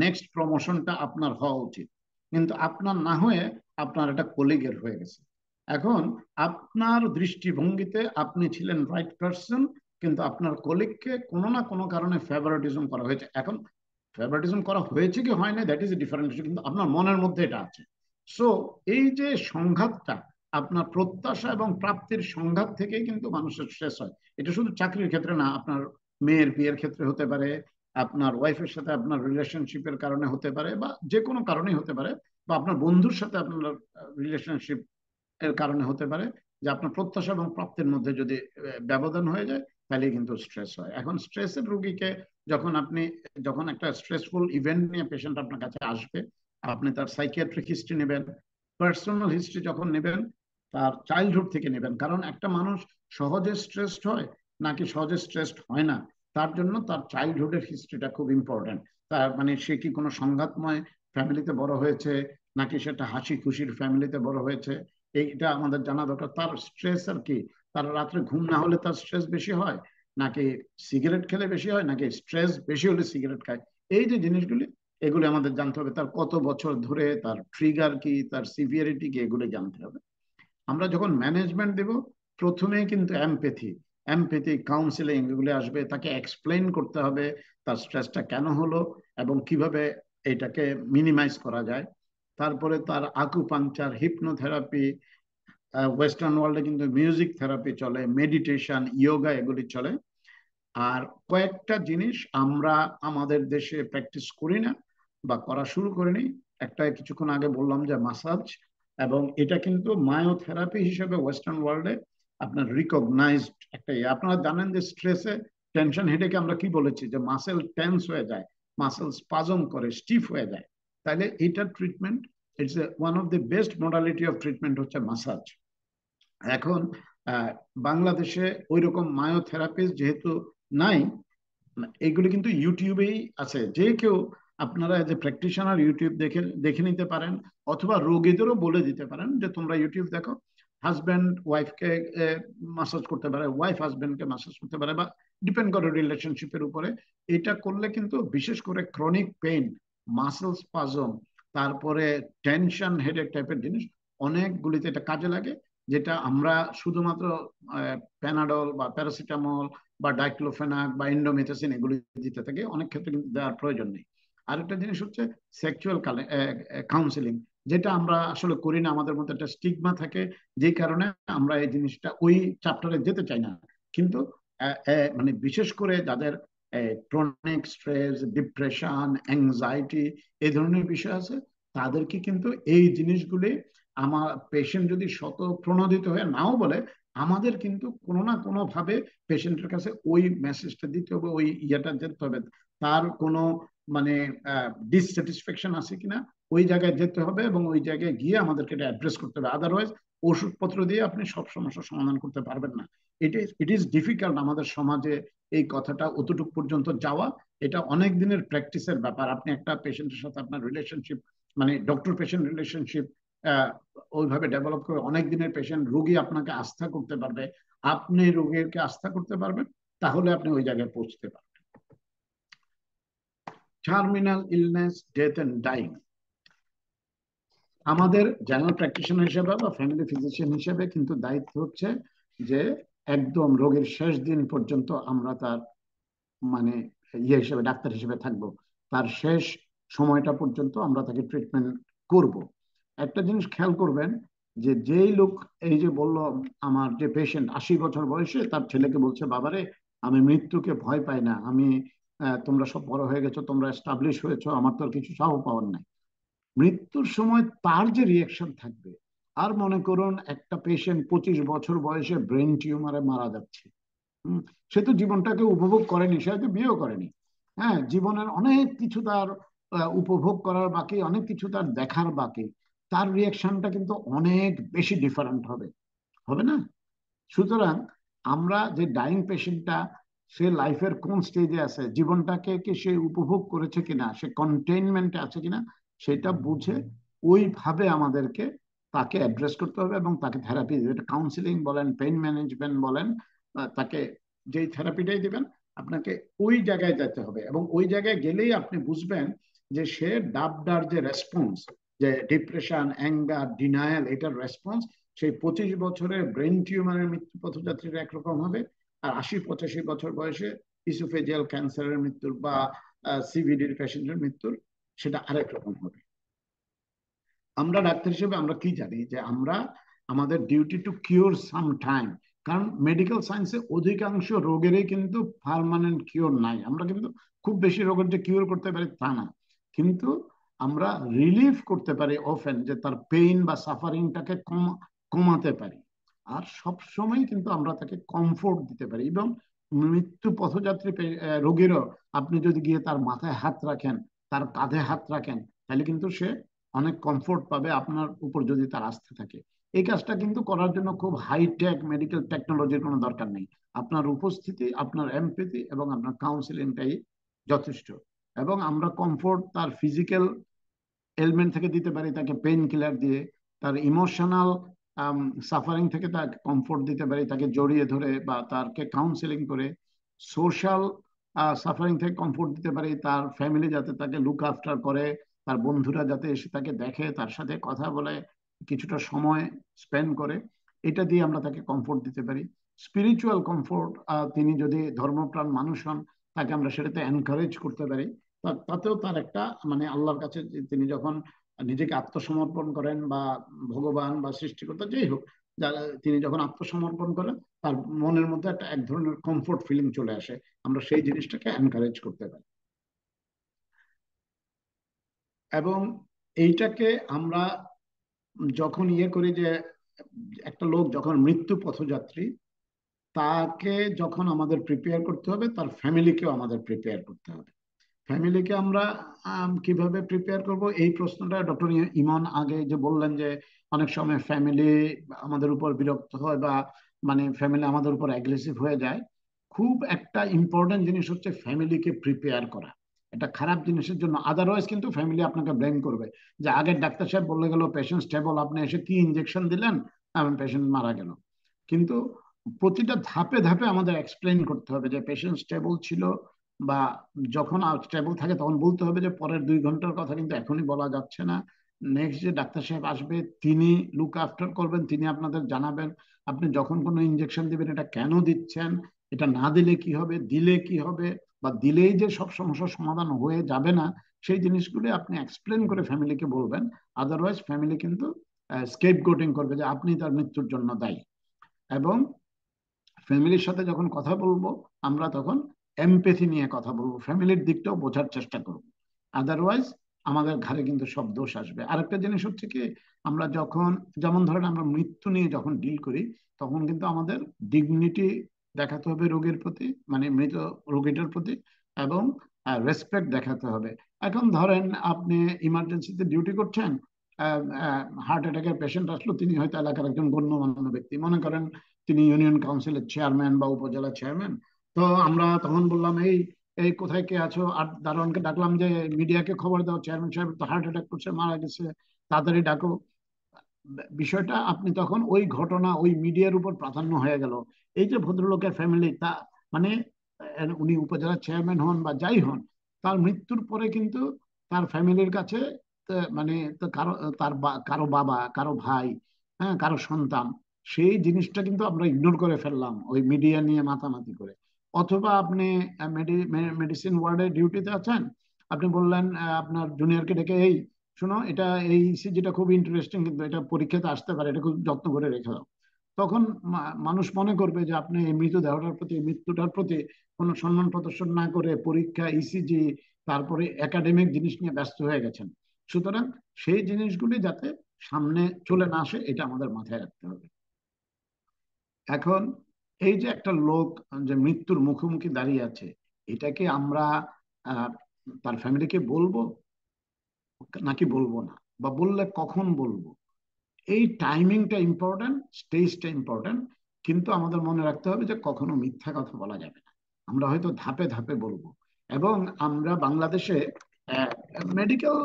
Speaker 1: নেক্সট প্রমোশনটা আপনার হওয়া উচিত, কিন্তু আপনার না হয়ে আপনার একটা কলিগের হয়ে গেছে। এখন আপনার দৃষ্টিভঙ্গিতে আপনি ছিলেন রাইট পারসন, কিন্তু আপনার কলিগকে কোনো না কোনো কারণে ফেভারিটিজম করা হয়েছে। এখন ফেভারিটিজম করা হয়েছে কি হয় না, that is a different issue, কিন্তু আপনার মনের মধ্যে এটা আছে। সো এই যে সংঘাতটা, আপনার প্রত্যাশা এবং প্রাপ্তির সংঘাত থেকেই কিন্তু মানুষের শেষ হয়। এটা শুধু চাকরির ক্ষেত্রে না, আপনার মেয়ের বিয়ের ক্ষেত্রে হতে পারে, আপনার ওয়াইফের সাথে আপনার রিলেশনশিপের কারণে হতে পারে, বা যে কোনো কারণেই হতে পারে, বা আপনার বন্ধুর সাথে আপনার রিলেশনশিপ এর কারণে হতে পারে। যে আপনার প্রত্যাশা এবং প্রাপ্তির মধ্যে যদি ব্যবধান হয়ে যায়, তাহলে কিন্তু স্ট্রেস হয়। এখন স্ট্রেসের রোগীকে যখন একটা স্ট্রেসফুল ইভেন্ট নিয়ে পেশেন্ট আপনার কাছে আসবে, আপনি তার সাইকিয়াট্রিক হিস্ট্রি নেবেন, পার্সোনাল হিস্ট্রি যখন নেবেন, তার চাইল্ডহুড থেকে নেবেন। কারণ একটা মানুষ সহজে স্ট্রেসড হয় নাকি সহজে স্ট্রেসড হয় না, তার জন্য তার চাইল্ডহুডের হিস্ট্রিটা খুব ইম্পর্টেন্ট। তার মানে সে কি কোনো সংঘাতময় ফ্যামিলিতে বড় হয়েছে, নাকি সেটা হাসি খুশির ফ্যামিলিতে বড় হয়েছে, এইটা আমাদের জানা দরকার। তার স্ট্রেস আর কি, তার রাত্রে ঘুম না হলে তার স্ট্রেস বেশি হয়, নাকি সিগারেট খেলে বেশি হয়, নাকি স্ট্রেস বেশি হলে সিগারেট খায়, এই যে জিনিসগুলি, এগুলি আমাদের জানতে হবে। তার কত বছর ধরে, তার ট্রিগার কি, তার সিভিয়ারিটি কি, এগুলি জানতে হবে। আমরা যখন ম্যানেজমেন্ট দেব, প্রথমেই কিন্তু এমপ্যাথি কাউন্সিলিং এগুলো আসবে। তাকে এক্সপ্লেইন করতে হবে তার স্ট্রেসটা কেন হলো এবং কিভাবে এটাকে মিনিমাইজ করা যায়। তারপরে তার আকুপাংচার, হিপনোথেরাপি, ওয়েস্টার্ন ওয়ার্ল্ডে কিন্তু মিউজিক থেরাপি চলে, মেডিটেশন, ইয়োগা, এগুলি চলে। আর কয়েকটা জিনিস আমরা আমাদের দেশে প্র্যাকটিস করি না বা করা শুরু করিনি। একটা কিছুক্ষণ আগে বললাম যে মাসাজ, এবং এটা কিন্তু মায়োথেরাপি হিসেবে ওয়েস্টার্ন ওয়ার্ল্ডে আপনার রিকগনাইজড একটা ইয়ে। আপনারা জানেন যে স্ট্রেসে, টেনশন, হেডেকে আমরা কি বলেছি, যে মাসেল টেন্স হয়ে যায়, মাসেল স্পাজম করে, স্টিফ হয়ে যায়। তাহলে এটার treatment, it's one of the best modality of treatment হচ্ছে মাসাজ। এখন বাংলাদেশে ওই রকম মায়োথেরাপিস্ট যেহেতু নাই, এইগুলি কিন্তু ইউটিউবেই আছে। যে কেউ, আপনারা এজ এ প্র্যাকটিশনার ইউটিউব দেখে দেখে নিতে পারেন, অথবা রোগীদেরও বলে দিতে পারেন যে তোমরা ইউটিউব দেখো, হাজব্যান্ড ওয়াইফকে মাসাজ করতে পারে, ওয়াইফ হাজব্যান্ডকে মাসাজ করতে পারে, বা ডিপেন্ড করে রিলেশনশিপের উপরে। এটা করলে কিন্তু বিশেষ করে ক্রনিক পেইন, মাসেল স্পাজম, তারপরে টেনশন, হেডেক টাইপের জিনিস অনেকগুলিতে এটা কাজে লাগে, যেটা আমরা শুধুমাত্র প্যানাডল বা প্যারাসিটামল বা ডাইক্লোফেনাক বা ইন্ডোমেথাসিন এগুলি দিতে থাকে, অনেক ক্ষেত্রে কিন্তু দেওয়ার প্রয়োজন নেই। আরেকটা জিনিস হচ্ছে সেক্সুয়াল কাউন্সিলিং, যেটা আমরা আসলে করি না। আমাদের মধ্যে একটা স্টিগমা থাকে, যেই কারণে আমরা এই জিনিসটা ওই চ্যাপ্টারে যেতে চাই না। কিন্তু মানে বিশেষ করে যাদের ক্রনিক স্ট্রেস, ডিপ্রেশন, অ্যাংজাইটি, এই ধরনের বিষয় আছে, তাদেরকে কিন্তু এই জিনিসগুলি, আমার পেশেন্ট যদি শত প্রণোদিত হয়ে নাও বলে, আমাদের কিন্তু কোনো না কোনো ভাবে পেশেন্টের কাছে ওই মেসেজটা দিতে হবে, ওই ইয়েটা যেতে হবে। তার কোনো মানে ডিসস্যাটিসফ্যাকশন আছে কিনা, ওই জায়গায় যেতে হবে, এবং ওই জায়গায় গিয়ে আমাদেরকে এটা অ্যাড্রেস করতে হবে। আদারওয়াইজ ওষুধপত্র দিয়ে আপনি সব সমস্যার সমাধান করতে পারবেন না। ইট ইজ ডিফিকাল্ট আমাদের সমাজে এই কথাটা অতটুকু পর্যন্ত যাওয়া। এটা অনেক দিনের প্র্যাকটিসের ব্যাপার। আপনি একটা পেশেন্টের সাথে আপনার রিলেশনশিপ, মানে ডক্টর পেশেন্ট রিলেশনশিপ ওইভাবে ডেভেলপ করে অনেক দিনের পেশেন্ট, রোগী আপনাকে আস্থা করতে পারবে, আপনি রোগীকে আস্থা করতে পারবেন, তাহলে আপনি ওই জায়গায় পৌঁছতে পারবেন। Terminal illness, death and dying. আমাদের জেনারেল প্র্যাকটিশনার হিসেবে বা ফ্যামিলি ফিজিশিয়ান হিসেবে কিন্তু দায়িত্ব হচ্ছে যে একদম রোগীর শেষ দিন পর্যন্ত আমরা তার মানে ইয়ে হিসেবে, ডাক্তার হিসেবে থাকবো। তার শেষ সময়টা পর্যন্ত আমরা তাকে ট্রিটমেন্ট করব। একটা জিনিস খেয়াল করবেন, যে যেই লোক, এই যে বললো আমার যে পেশেন্ট 80 বছর বয়সে তার ছেলেকে বলছে, বাবারে আমি মৃত্যুকে ভয় পাই না, আমি তোমরা সব বড় হয়ে গেছো, তোমরা এস্টাবলিশ হয়েছো, আমার তো আর কিছু চাও পাওয়ার নাই। মৃত্যুর সময় তার যে রিয়াকশন থাকবে, আর মনে করুন একটা পেশেন্ট 25 বছর বয়সে ব্রেন টিউমারে মারা যাচ্ছে, সে তো জীবনটাকে উপভোগ করেনি, সে হয়তো বিয়েও করেনি। হ্যাঁ, জীবনের অনেক কিছু তার উপভোগ করার বাকি, অনেক কিছু তার দেখার বাকি। তার রিয়াকশনটা কিন্তু অনেক বেশি ডিফারেন্ট হবে, হবে না? সুতরাং আমরা যে ডাইং পেশেন্টটা, সে লাইফের কোন স্টেজে আছে, জীবনটাকে কি সে উপভোগ করেছে কিনা, সে কন্টেইনমেন্টে আছে কিনা, সেটা বুঝে ওইভাবে আমাদেরকে তাকে অ্যাড্রেস করতে হবে, এবং তাকে থেরাপি, যেটা কাউন্সিলিং বলেন, পেইন ম্যানেজমেন্ট বলেন, তাকে যেই থেরাপিটাই দিবেন, আপনাকে ওই জায়গায় যেতে হবে। এবং ওই জায়গায় গেলেই আপনি বুঝবেন যে সে ডাবডার যে রেসপন্স, যে ডিপ্রেশন, অ্যাঙ্গার, ডিনায়াল, এটার রেসপন্স সেই 25 বছরের ব্রেন টিউমারের মৃত্যু পথযাত্রীর একরকম হবে, আর 80-85 বছর বয়সে ইসোফেজিয়াল ক্যান্সারের মৃত্যুর বা সিভিডির পেশেন্টের মৃত্যুর সেটা আরেক রকম হবে। আমরা ডাক্তার হিসেবে আমরা কি জানি, যে আমরা আমাদের duty to cure some time. কারণ মেডিকেল সায়েন্সে অধিকাংশ রোগেরই কিন্তু পার্মানেন্ট কিওর নাই। আমরা কিন্তু খুব বেশি রোগের যে কিওর করতে পারি তা না, কিন্তু আমরা রিলিফ করতে পারি অফেন, যে তার পেইন বা সাফারিংটাকে কমাতে পারি। আর সব সময় কিন্তু আমরা তাকে কমফোর্ট দিতে পারি। এবং মৃত্যু পথযাত্রী রোগীরও আপনি যদি গিয়ে তার মাথায় হাত রাখেন, তার কাঁধে হাত রাখেন, তাহলে কিন্তু সে অনেক কমফোর্ট পাবে, আপনার উপর যদি তার আস্থা থাকে। এই কাজটা কিন্তু করার জন্য খুব হাইটেক মেডিকেল টেকনোলজির কোনো দরকার নেই। আপনার উপস্থিতি, আপনার এমপ্যাথি এবং আপনার কাউন্সিলিংটাই যথেষ্ট। এবং আমরা কমফোর্ট, তার ফিজিক্যাল এলমেন্ট থেকে দিতে পারি তাকে পেইন কিলার দিয়ে, তার ইমোশনাল সাফারিং থেকে তাকে কমফোর্ট দিতে পারি তাকে জড়িয়ে ধরে বা তাকে কাউন্সেলিং করে, সোশ্যাল সাফারিং থেকে কমফোর্ট দিতে পারি তার ফ্যামিলি যাতে তাকে লুক আফটার করে, তার বন্ধুরা যাতে এসে তাকে দেখে, তার সাথে কথা বলে, কিছুটা সময় স্পেন্ড করে, এটা দিয়ে আমরা তাকে কমফোর্ট দিতে পারি। স্পিরিচুয়াল কমফোর্ট, তিনি যদি ধর্মপ্রাণ মানুষ হন তাকে আমরা সেটাতে এনকারেজ করতে পারি। তাতেও তার একটা মানে আল্লাহর কাছে তিনি যখন নিজেকে আত্মসমর্পণ করেন বা ভগবান বা সৃষ্টিকর্তা যেই হোক, তিনি যখন আত্মসমর্পণ করেন তার মনের মধ্যে একটা এক ধরনের কমফোর্ট ফিলিং চলে আসে, আমরা সেই জিনিসটাকে এনকারেজ করতে পারি। এবং এইটাকে আমরা যখন করি যে একটা লোক যখন মৃত্যু পথযাত্রী, তাকে যখন আমাদের প্রিপেয়ার করতে হবে তার ফ্যামিলিকেও আমাদের প্রিপেয়ার করতে হবে। ফ্যামিলিকে আমরা কিভাবে প্রিপেয়ার করব, এই প্রশ্নটা ডক্টর ইমন আগে যে বললেন যে অনেক সময় ফ্যামিলি আমাদের উপর বিরক্ত হয় বা মানে ফ্যামিলি আমাদের উপর অ্যাগ্রেসিভ হয়ে যায়। খুব একটা ইম্পর্টেন্ট জিনিস হচ্ছে ফ্যামিলিকে প্রিপেয়ার করা। এটা খারাপ জিনিসের জন্য, আদারওয়াইজ কিন্তু ফ্যামিলি আপনাকে ব্লেম করবে যে আগের ডাক্তার সাহেব বলে গেল পেশেন্ট স্টেবল, আপনি এসে কি ইনজেকশন দিলেন, পেশেন্ট মারা গেল। কিন্তু প্রতিটা ধাপে ধাপে আমাদের এক্সপ্লেইন করতে হবে যে পেশেন্ট স্টেবল ছিল, বা যখন স্টেবল থাকে তখন বলতে হবে যে পরের 2 ঘন্টার কথা কিন্তু এখনই বলা যাচ্ছে না, নেক্সট যে ডাক্তার সাহেব আসবে তিনি লুক আফটার করবেন, তিনি আপনাদের জানাবেন আপনি যখন কোনো ইনজেকশন দিবেন এটা কেন দিচ্ছেন, এটা না দিলে কি হবে, দিলে কি হবে, বা দিলেই যে সব সমস্যার সমাধান হয়ে যাবে না, সেই জিনিসগুলো আপনি এক্সপ্লেন করে ফ্যামিলিকে বলবেন। আদারওয়াইজ ফ্যামিলি কিন্তু স্কেপ গোটিং করবে যে আপনি তার মৃত্যুর জন্য দায়ী। এবং ফ্যামিলির সাথে যখন কথা বলবো আমরা তখন এমপ্যাথি নিয়ে কথা বলবো, ফ্যামিলির দিকটাও বোঝার চেষ্টা করব। আদারওয়াইজ আমাদের ঘাড়ে কিন্তু সব দোষ আসবে। আরেকটা জিনিস হচ্ছে কি, আমরা যখন যেমন ধরেন আমরা মৃত্যু নিয়ে যখন ডিল করি তখন কিন্তু আমাদের ডিগনিটি দেখাতে হবে রোগীর প্রতি, মানে মৃত রোগীটার প্রতি, এবং রেসপেক্ট দেখাতে হবে। এখন ধরেন আপনি ইমার্জেন্সিতে ডিউটি করছেন, হার্ট অ্যাটাকের পেশেন্ট আসলো, তিনি হয়তো এলাকার একজন গণ্যমান্য ব্যক্তি, মনে করেন তিনি ইউনিয়ন কাউন্সিলের চেয়ারম্যান বা উপজেলা চেয়ারম্যান। তো আমরা তখন বললাম এই এই কোথায় কে আছো, আর দারোয়ানকে ডাকলাম যে মিডিয়াকে খবর দাও চেয়ারম্যান সাহেব তো হার্ট অ্যাটাক করছে, মারা গেছে, তাড়াতাড়ি ডাকো। বিষয়টা আপনি তখন ওই ঘটনা ওই মিডিয়ার উপর প্রাধান্য হয়ে গেল। এই যে ভদ্রলোকের ফ্যামিলি, তা মানে উনি উপজেলা চেয়ারম্যান হন বা যাই হন, তার মৃত্যুর পরে কিন্তু তার ফ্যামিলির কাছে মানে কারো কারো বাবা, কারো ভাই, হ্যাঁ, কারো সন্তান, সেই জিনিসটা কিন্তু আমরা ইগনোর করে ফেললাম ওই মিডিয়া নিয়ে মাতামাতি করে। অথবা আপনি মেডিসিন ওয়ার্ডে ডিউটিতে আছেন, আপনি বললেন আপনার জুনিয়রকে ডেকে এই শোনো এটা এই ইসিজিটা খুব ইন্টারেস্টিং কিন্তু এটা পরীক্ষাতে আসতে পারে, এটা খুব যত্ন করে রেখে দাও। তখন মানুষ মনে করবে যে আপনি এই মৃতদেহটার প্রতি মৃত্যুটার প্রতি কোনো সম্মান প্রদর্শন না করে পরীক্ষা ইসিজি তারপরে একাডেমিক জিনিস নিয়ে ব্যস্ত হয়ে গেছেন। সুতরাং সেই জিনিসগুলি যাতে সামনে চলে না আসে এটা আমাদের মাথায় রাখতে হবে। এখন এই যে একটা লোক যে মৃত্যুর মুখোমুখি দাঁড়িয়ে আছে, এটাকে আমরা তার ফ্যামিলিকে বলবো নাকি বলবো না, বা বললে কখন বলবো, এই টাইমিংটা ইম্পর্টেন্ট, স্টেজটা ইম্পর্টেন্ট। কিন্তু আমাদের মনে রাখতে হবে যে কখনো মিথ্যা কথা বলা যাবে না, আমরা হয়তো ধাপে ধাপে বলবো। এবং আমরা বাংলাদেশে মেডিকেল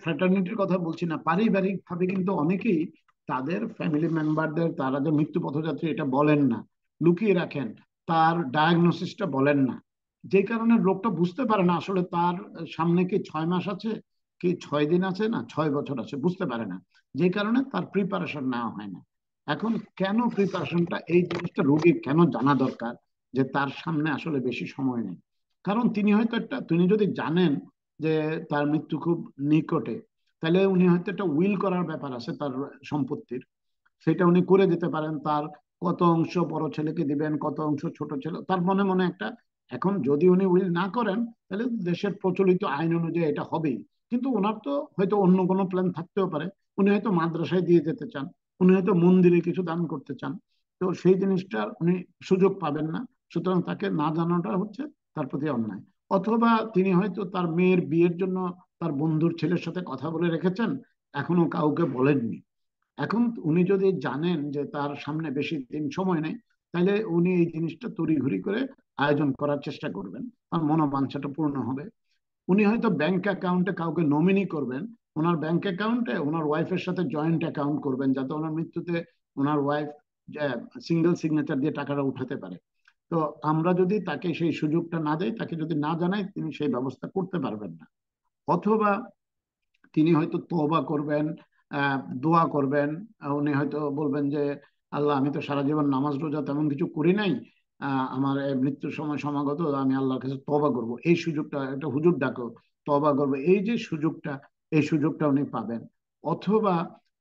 Speaker 1: ফ্র্যাটার্নিটির কথা বলছি না, পারিবারিক ভাবে কিন্তু অনেকেই তাদের ফ্যামিলি মেম্বারদের তারা যে মৃত্যু পথযাত্রী এটা বলেন না, লুকিয়ে রাখেন, তার ডায়াগনোসিসটা বলেন না, যে কারণে লোকটা বুঝতে পারে না আসলে তার সামনে কি 6 মাস আছে, কি 6 দিন আছে, না 6 বছর আছে, বুঝতে পারে না, যে কারণে তার প্রিপারেশন নেওয়া হয় না। এখন কেন প্রিপারেশনটা, এই জিনিসটা রোগীর কেন জানা দরকার যে তার সামনে আসলে বেশি সময় নেই। কারণ তিনি হয়তো তিনি যদি জানেন যে তার মৃত্যু খুব নিকটে, তাহলে উনি হয়তো একটা উইল করার ব্যাপার আছে তার সম্পত্তির, সেটা উনি করে দিতে পারেন, তার কত অংশ বড় ছেলেকে দিবেন, কত অংশ ছোট ছেলে, তার মনে মনে একটা। এখন যদি উনি উইল না করেন তাহলে দেশের প্রচলিত আইন অনুযায়ী এটা হবেই, কিন্তু ওনার তো হয়তো অন্য কোনো প্ল্যান থাকতেও পারে, উনি হয়তো মাদ্রাসায় দিয়ে যেতে চান, উনি হয়তো মন্দিরে কিছু দান করতে চান, তো সেই জিনিসটার উনি সুযোগ পাবেন না। সুতরাং তাকে না জানানোটা হচ্ছে তার প্রতি অন্যায়। অথবা তিনি হয়তো তার মেয়ের বিয়ের জন্য তার বন্ধুর ছেলের সাথে কথা বলে রেখেছেন, এখনো কাউকে বলেননি। এখন উনি যদি জানেন যে তার সামনে বেশি দিন সময় নেই, তাহলে উনি এই জিনিসটা তড়িঘড়ি করে আয়োজন করার চেষ্টা করবেন, তার মনোবাঞ্ছাটা পূর্ণ হবে। উনি হয়তো ব্যাংক অ্যাকাউন্টে কাউকে নমিনি করবেন, ওনার ব্যাংক অ্যাকাউন্টে ওনার ওয়াইফের সাথে জয়েন্ট অ্যাকাউন্ট করবেন, যাতে ওনার মৃত্যুতে ওনার ওয়াইফ সিঙ্গেল সিগনেচার দিয়ে টাকাটা উঠাতে পারে। তো আমরা যদি তাকে সেই সুযোগটা না দেই, তাকে যদি না জানাই, তিনি সেই ব্যবস্থা করতে পারবেন না। অথবা তিনি হয়তো তওবা করবেন, দোয়া করবেন। উনি হয়তো বলবেন যে আল্লাহ, আমি তো সারা জীবন নামাজ রোজা তেমন কিছু করি নাই, আমার এই মৃত্যুর সময় সমাগত, আমি আল্লাহর কাছে তওবা করব, এই সুযোগটা, একটা হুজুর ডাকো, তওবা করবো, এই যে সুযোগটা, এই সুযোগটা উনি পাবেন। অথবা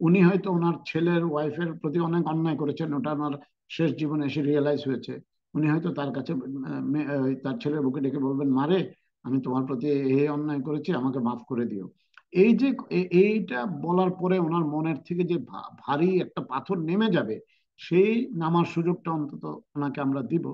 Speaker 1: উনি হয়তো ওনার ছেলের ওয়াইফের প্রতি অনেক অন্যায় করেছেন, ওটা ওনার শেষ জীবনে এসে রিয়েলাইজ হয়েছে। উনি হয়তো তার কাছে তার ছেলের বুকে ডেকে বলবেন, মারে, আমি তোমার প্রতি এই অন্যায় করেছি, আমাকে মাফ করে দিও। এই যে এইটা বলার পরে ওনার মনের থেকে যে ভারী একটা পাথর নেমে যাবে, সেই নামার সুযোগটা অন্তত ওনাকে আমরা দিব।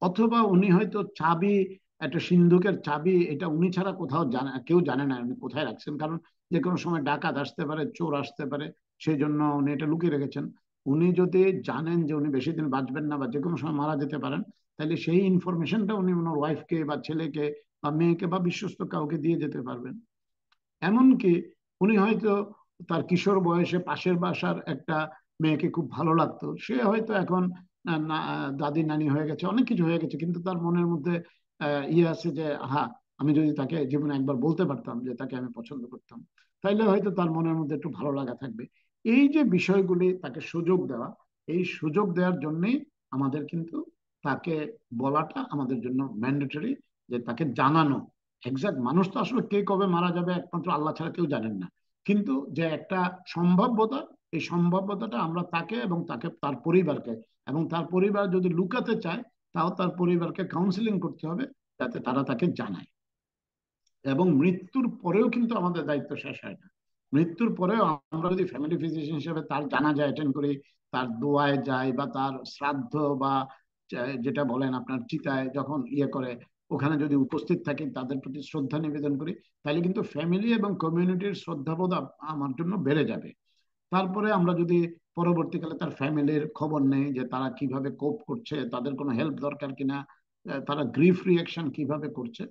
Speaker 1: অথবা উনি হয়তো চাবি, একটা সিন্ধুকের চাবি, এটা উনি ছাড়া কোথাও জানে, কেউ জানে না উনি কোথায় রাখছেন, কারণ যে কোনো সময় ডাকাত আসতে পারে, চোর আসতে পারে, সেই জন্য উনি এটা লুকিয়ে রেখেছেন। উনি যদি জানেন যে উনি বেশি দিন বাঁচবেন না বা যে কোনো সময় মারা যেতে পারেন, তাহলে সেই ইনফরমেশনটা উনি ওনার ওয়াইফকে বা ছেলেকে বা মেয়েকে বা বিশ্বস্ত কাউকে দিয়ে যেতে পারবেন। এমনকি উনি হয়তো তার কিশোর বয়সে পাশের বাসার একটা মেয়েকে খুব ভালো লাগতো, সে হয়তো এখন দাদি নানি হয়ে গেছে, অনেক কিছু হয়ে গেছে, কিন্তু তার মনের মধ্যে ইয়ে আছে যে হ্যাঁ, আমি যদি তাকে জীবনে একবার বলতে পারতাম যে তাকে আমি পছন্দ করতাম, তাইলে হয়তো তার মনের মধ্যে একটু ভালো লাগা থাকবে। এই যে বিষয়গুলি, তাকে সুযোগ দেওয়া, এই সুযোগ দেওয়ার জন্যই আমাদের কিন্তু তাকে বলাটা আমাদের জন্য ম্যান্ডেটরি, যে তাকে জানানো। এক্সাক্ট মানুষ তো আসলে কে কবে মারা যাবে একমাত্র আল্লাহ ছাড়া কেউ জানেন না, কিন্তু যে একটা সম্ভাব্যতা, এই সম্ভাব্যতাটা আমরা তাকে এবং তাকে তার পরিবারকে, এবং তার পরিবার যদি লুকাতে চায়, তাও তার পরিবারকে কাউন্সিলিং করতে হবে, যাতে তারা তাকে জানায়। এবং মৃত্যুর পরেও কিন্তু আমাদের দায়িত্ব শেষ হয় না। মৃত্যুর পরেও আমরা যদি ফ্যামিলি ফিজিশিয়ান হিসেবে তার জানাজা অ্যাটেন্ড করি, তার দোয়ায় যাই, বা তার শ্রাদ্ধ বা যেটা বলেন আপনার চিতায় যখন ইয়ে করে, ওখানে যদি উপস্থিত থাকি, তাদের প্রতি শ্রদ্ধা নিবেদন করি, তাহলে কিন্তু ফ্যামিলি এবং কমিউনিটির শ্রদ্ধাবোধ আমার জন্য বেড়ে যাবে। তারপরে আমরা যদি পরবর্তীকালে তার ফ্যামিলির খবর নেই, যে তারা কিভাবে কোপ করছে, তাদের কোনো হেল্প দরকার কিনা, তারা গ্রিফ রিয়াকশন কিভাবে করছে,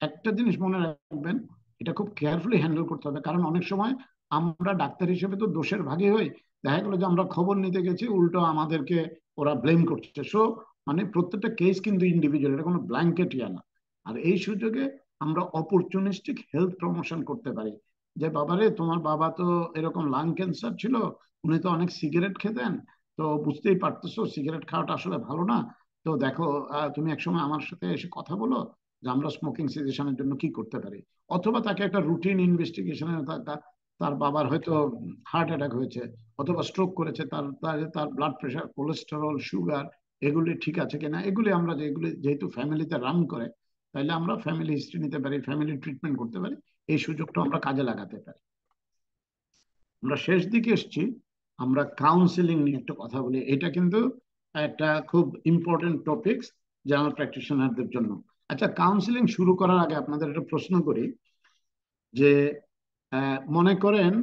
Speaker 1: একটা জিনিস মনে রাখবেন, এটা খুব কেয়ারফুলি হ্যান্ডেল করতে হবে। কারণ অনেক সময় আমরা ডাক্তার হিসেবে তো দোষের ভাগী হই, দেখা গেলো যে আমরা খবর নিতে গেছি, উল্টো আমাদেরকে ওরা ব্লেম করছে। সো মানে প্রত্যেকটা কেস কিন্তু ইন্ডিভিজুয়াল, এটা কোনো ব্ল্যাঙ্কেট ইয়া না। আর এই সুযোগে আমরা অপরচুনিস্টিক হেলথ প্রমোশন করতে পারি, যে বাবারে, তোমার বাবা তো এরকম লাং ক্যান্সার ছিল, উনি তো অনেক সিগারেট খেতেন, তো বুঝতেই পারতেছো সিগারেট খাওয়াটা আসলে ভালো না। তো দেখো, তুমি একসময় আমার সাথে এসে কথা বলো যে আমরা স্মোকিং সিজেশনের জন্য কি করতে পারি। অথবা তাকে একটা রুটিন ইনভেস্টিগেশনে, তার বাবার হয়তো হার্ট অ্যাটাক হয়েছে, অথবা স্ট্রোক করেছে, তার তার তার ব্লাড প্রেশার, কোলেস্টেরল, সুগার, এগুলি ঠিক আছে কিনা, এগুলি আমরা যেগুলি যেহেতু ফ্যামিলিতে রান করে, তাইলে আমরা ফ্যামিলি হিস্ট্রি নিতে পারি, ফ্যামিলি ট্রিটমেন্ট করতে পারি, এই সুযোগটা আমরা কাজে লাগাতে পারি। আমরা শেষ দিকে এসেছি, আমরা কাউন্সিলিং নিয়ে একটা কথা বলি। এটা কিন্তু একটা খুব ইম্পর্টেন্ট টপিকস জেনারেল প্র্যাকটিশনারদের জন্য। আচ্ছা, কাউন্সিলিং শুরু করার আগে আপনাদের একটা প্রশ্ন করি, যে মনে করেন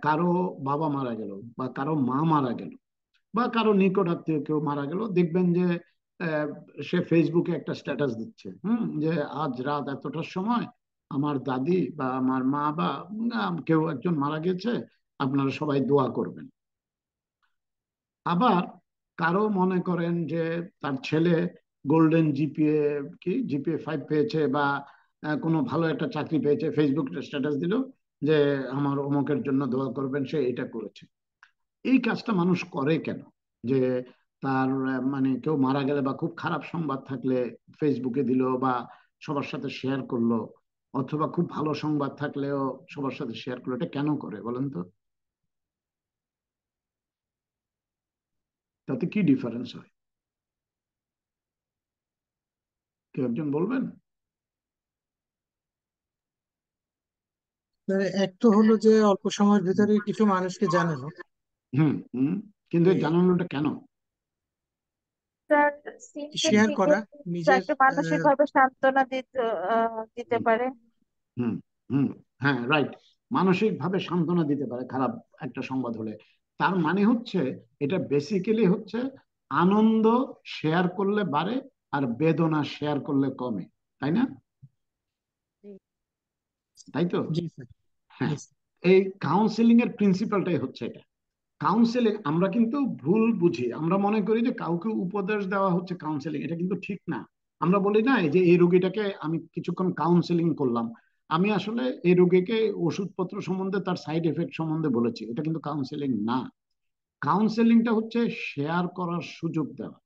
Speaker 1: কারো বাবা মারা গেল, বা কারো মা মারা গেল, বা কারো নিকট আত্মীয় কেউ মারা গেল, দেখবেন যে আহ, সে ফেসবুকে একটা স্ট্যাটাস দিচ্ছে, যে আজ রাত এতটার সময় আমার দাদি বা আমার মা বা কেউ একজন মারা গেছে, আপনারা সবাই দোয়া করবেন। আবার কারো মনে করেন যে তার ছেলে গোল্ডেন জিপিএ, কি জিপিএ 5 পেয়েছে, বা কোনো ভালো একটা চাকরি পেয়েছে, ফেসবুক স্ট্যাটাস দিল যে আমার অমুকের জন্য দোয়া করবেন, সে এটা করেছে। এই কাজটা মানুষ করে কেন? যে তার মানে কেউ মারা গেলে বা খুব খারাপ সংবাদ থাকলে ফেসবুকে দিল বা সবার সাথে শেয়ার করলো, অথবা খুব ভালো সংবাদ থাকলেও সবার সাথে শেয়ার করলো, এটা কেন করে বলেন তো? তাতে কি ডিফারেন্স হয়, কেউ একজন বলবেন?
Speaker 5: এক তো হলো যে অল্প সময়ের ভিতরে কিছু মানুষকে জানানো,
Speaker 1: হুম, হুম। কিন্তু এই জানানোটা কেন?
Speaker 6: স্যার সিনসিয়ার
Speaker 5: শেয়ার
Speaker 6: দিকে
Speaker 5: করা নিজের
Speaker 6: তাকে মানসিক ভাবে সান্ত্বনা দিতে
Speaker 1: হুম,
Speaker 6: পারে।
Speaker 1: হুম, হুম। হ্যাঁ, রাইট। মানসিক ভাবে সান্ত্বনা দিতে পারে খারাপ একটা সংবাদ হলে। তার মানে হচ্ছে, এটা বেসিক্যালি হচ্ছে আনন্দ শেয়ার করলে বাড়ে, আর বেদনা শেয়ার করলে কমে, তাই না?
Speaker 6: জি।
Speaker 1: তাই তো?
Speaker 5: জি স্যার।
Speaker 1: হ্যাঁ,
Speaker 5: জি স্যার।
Speaker 1: এই কাউন্সেলিং এর প্রিন্সিপালটাই হচ্ছে এটা। কাউন্সেলিং আমরা কিন্তু ভুল বুঝি, আমরা মনে করি যে কাউকে উপদেশ দেওয়া হচ্ছে কাউন্সেলিং, এটা কিন্তু ঠিক না। আমরা বলি না এই যে এই রোগীটাকে আমি কিছুক্ষণ কাউন্সেলিং করলাম, আমি আসলে এই রোগীকে ওষুধপত্র সম্বন্ধে তার সাইড এফেক্ট সম্বন্ধে বলেছি, এটা কিন্তু কাউন্সেলিং না। কাউন্সেলিংটা হচ্ছে শেয়ার করার সুযোগ দেওয়া।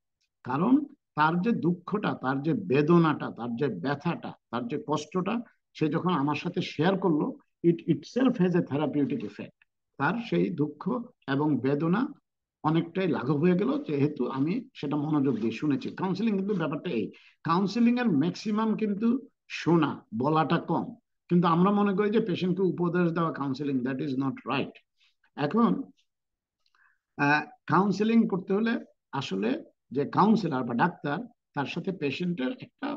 Speaker 1: কারণ তার যে দুঃখটা, তার যে বেদনাটা, তার যে ব্যথাটা, তার যে কষ্টটা, সে যখন আমার সাথে শেয়ার করলো, it itself has a therapeutic effect. তার সেই দুঃখ এবং বেদনা অনেকটাই লাঘব হয়ে গেল, যেহেতু আমি সেটা মনোযোগ দিয়ে শুনেছি। কাউন্সিলিং কিন্তু ব্যাপারটা এই, কাউন্সিলিং এর ম্যাক্সিমাম কিন্তু শোনা, বলাটা কম। কিন্তু আমরা মনে করি যে পেশেন্টকে উপদেশ দেওয়া counselling, that is not right. এখন কাউন্সেলিং করতে হলে আসলে যে কাউন্সিলর বা ডাক্তার, তার সাথে পেশেন্টের একটা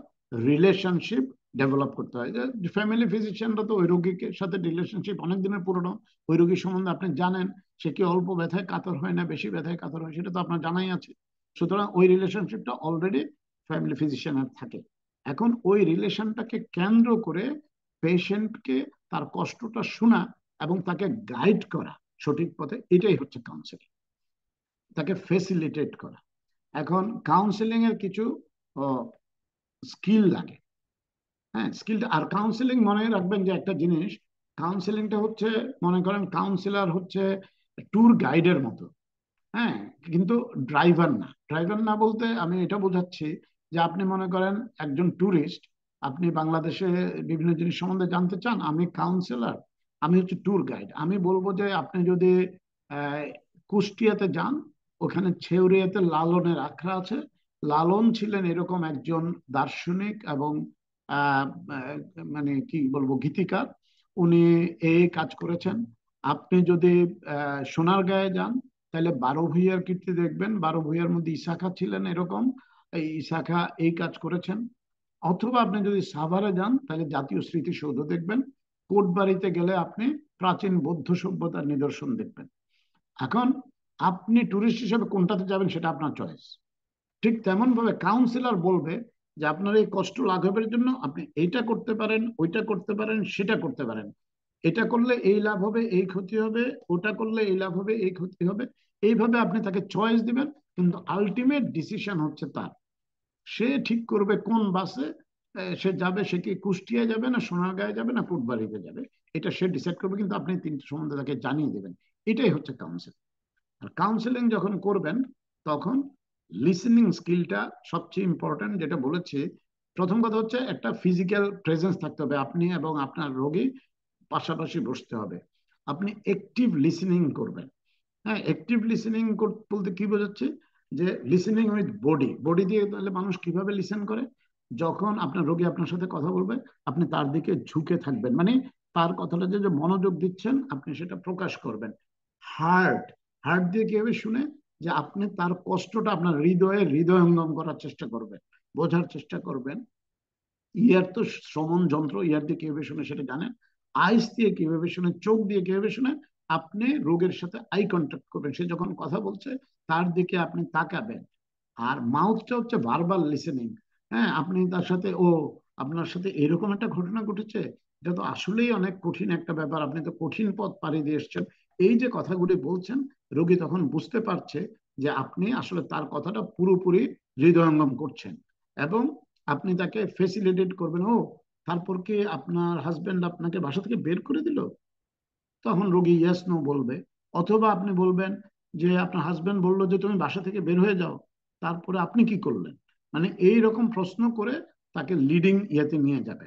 Speaker 1: রিলেশনশিপ ডেভেলপ করতে হয়। যে ফ্যামিলি ফিজিশিয়ানরা তো ওই রোগীর সাথে রিলেশনশিপ অনেক দিনের পুরনো, ওই রোগীর সম্বন্ধে আপনি জানেন, সে কি অল্প ব্যথায় কাতর হয় না বেশি ব্যথায় কাতর হয়, সেটা তো আপনার জানাই আছে। সুতরাং ওই রিলেশনশিপটা অলরেডি ফ্যামিলি ফিজিশিয়ানের থাকে। এখন ওই রিলেশনটাকে কেন্দ্র করে পেশেন্টকে তার কষ্টটা শোনা এবং তাকে গাইড করা সঠিক পথে, এটাই হচ্ছে কাউন্সিলিং, তাকে ফেসিলিটেট করা। এখন কাউন্সিলিং এর কিছু স্কিল লাগে। হ্যাঁ, স্কিলটা আর কাউন্সিলিং মনে রাখবেন যে একটা জিনিস, কাউন্সিলিংটা হচ্ছে, মনে করেন কাউন্সিলর হচ্ছে ট্যুর গাইডের মতো। হ্যাঁ, কিন্তু ড্রাইভার না। ড্রাইভার না বলতে আমি এটা বোঝাচ্ছি যে আপনি মনে করেন একজন ট্যুরিস্ট, আপনি বাংলাদেশে বিভিন্ন জিনিস সম্বন্ধে জানতে চান, আমি কাউন্সিলর, আমি হচ্ছে ট্যুর গাইড। আমি বলবো যে আপনি যদি আহ, কুষ্টিয়াতে যান, ওখানে ছেউরিয়াতে লালনের আখড়া আছে। লালন ছিলেন এরকম একজন দার্শনিক এবং আহ, আহ, মানে কি বলবো গীতিকার, উনি এই কাজ করেছেন। আপনি যদি সোনারগাঁয়ে যান, তাহলে বারো ভূঁইয়ার কীর্তি দেখবেন, বারো ভূঁইয়ার মধ্যে ইসাখা ছিলেন এরকম, এই ইসাখা এই কাজ করেছেন। অথবা আপনি যদি সাভারে যান, তাহলে জাতীয় স্মৃতিসৌধ দেখবেন। কোটবাড়িতে গেলে আপনি প্রাচীন বৌদ্ধ সভ্যতার নিদর্শন দেখবেন। এখন আপনি টুরিস্ট হিসেবে কোনটাতে যাবেন সেটা আপনার চয়েস। ঠিক তেমন ভাবে কাউন্সিলর বলবে যে আপনার এই কষ্ট লাঘবের জন্য আপনি এইটা করতে পারেন, ওইটা করতে পারেন, সেটা করতে পারেন। এটা করলে এই লাভ হবে, এই ক্ষতি হবে, ওটা করলে এই লাভ হবে, এই ক্ষতি হবে। এইভাবে আপনি তাকে চয়েস দিবেন, কিন্তু আলটিমেট ডিসিশন হচ্ছে তার। সে ঠিক করবে কোন বাসে সে যাবে, সে কি কুষ্টিয়া যাবে না সোনারগাঁয়ে যাবে না কোটবাড়িতে যাবে, এটা সে ডিসাইড করবে, কিন্তু আপনি তিনটে সম্বন্ধে তাকে জানিয়ে দেবেন। এটাই হচ্ছে কাউন্সিল। আর কাউন্সেলিং যখন করবেন, তখন লিসেনিং স্কিলটা সবচেয়ে ইম্পর্টেন্ট, যেটা বলেছে। প্রথম কথা হচ্ছে একটা ফিজিক্যাল প্রেজেন্স থাকতে হবে, আপনি এবং আপনার রোগী পাশাপাশি বসতে হবে, আপনি অ্যাক্টিভ লিসেনিং করবেন। হ্যাঁ, অ্যাক্টিভ লিসেনিং বলতে কি বোঝাচ্ছে, যে লিসেনিং উইথ বডি। বডি দিয়ে তাহলে মানুষ কিভাবে লিসেন করে, যখন আপনার রোগী আপনার সাথে কথা বলবে, আপনি তার দিকে ঝুঁকে থাকবেন, মানে তার কথাটা যে যে মনোযোগ দিচ্ছেন, আপনি সেটা প্রকাশ করবেন। হার্ট, হার্ট দিয়ে কিভাবে শুনে, যে আপনি তার কষ্টটা আপনার হৃদয়ে হৃদয়ঙ্গম করার চেষ্টা করবেন, বোঝার চেষ্টা করবেন। ইয়ার তো শ্রবণ যন্ত্র, ইয়ার দিয়ে কিভাবে শুনে সেটা জানেন। আইস দিয়ে কিভাবে শুনে, চোখ দিয়ে কিভাবে শুনে, আপনি রোগের সাথে আই কন্ট্যাক্ট করবেন, সে যখন কথা বলছে তার দিকে আপনি তাকাবেন। আর মাউথটা হচ্ছে ভার্বাল লিসেনিং। হ্যাঁ, আপনি তার সাথে, ও আপনার সাথে এরকম একটা ঘটনা ঘটেছে, এটা তো আসলেই অনেক কঠিন একটা ব্যাপার, আপনি তো কঠিন পথ পাড়ি দিয়ে এসছেন, এই যে কথাগুলি বলছেন, রোগী তখন বুঝতে পারছে যে আপনি আসলে তার কথাটা পুরোপুরি হৃদয়ঙ্গম করছেন। এবং আপনি তাকে ফেসিলিটেট করবেন, ও তারপর কি আপনার হাজবেন্ড আপনাকে বাসা থেকে বের করে দিল, তখন রোগী ইয়েস নো বলবে। অথবা আপনি বলবেন যে আপনার হাজবেন্ড বললো যে তুমি বাসা থেকে বের হয়ে যাও, তারপরে আপনি কি করলেন, মানে এই রকম প্রশ্ন করে তাকে লিডিং ইয়েতে নিয়ে যাবে।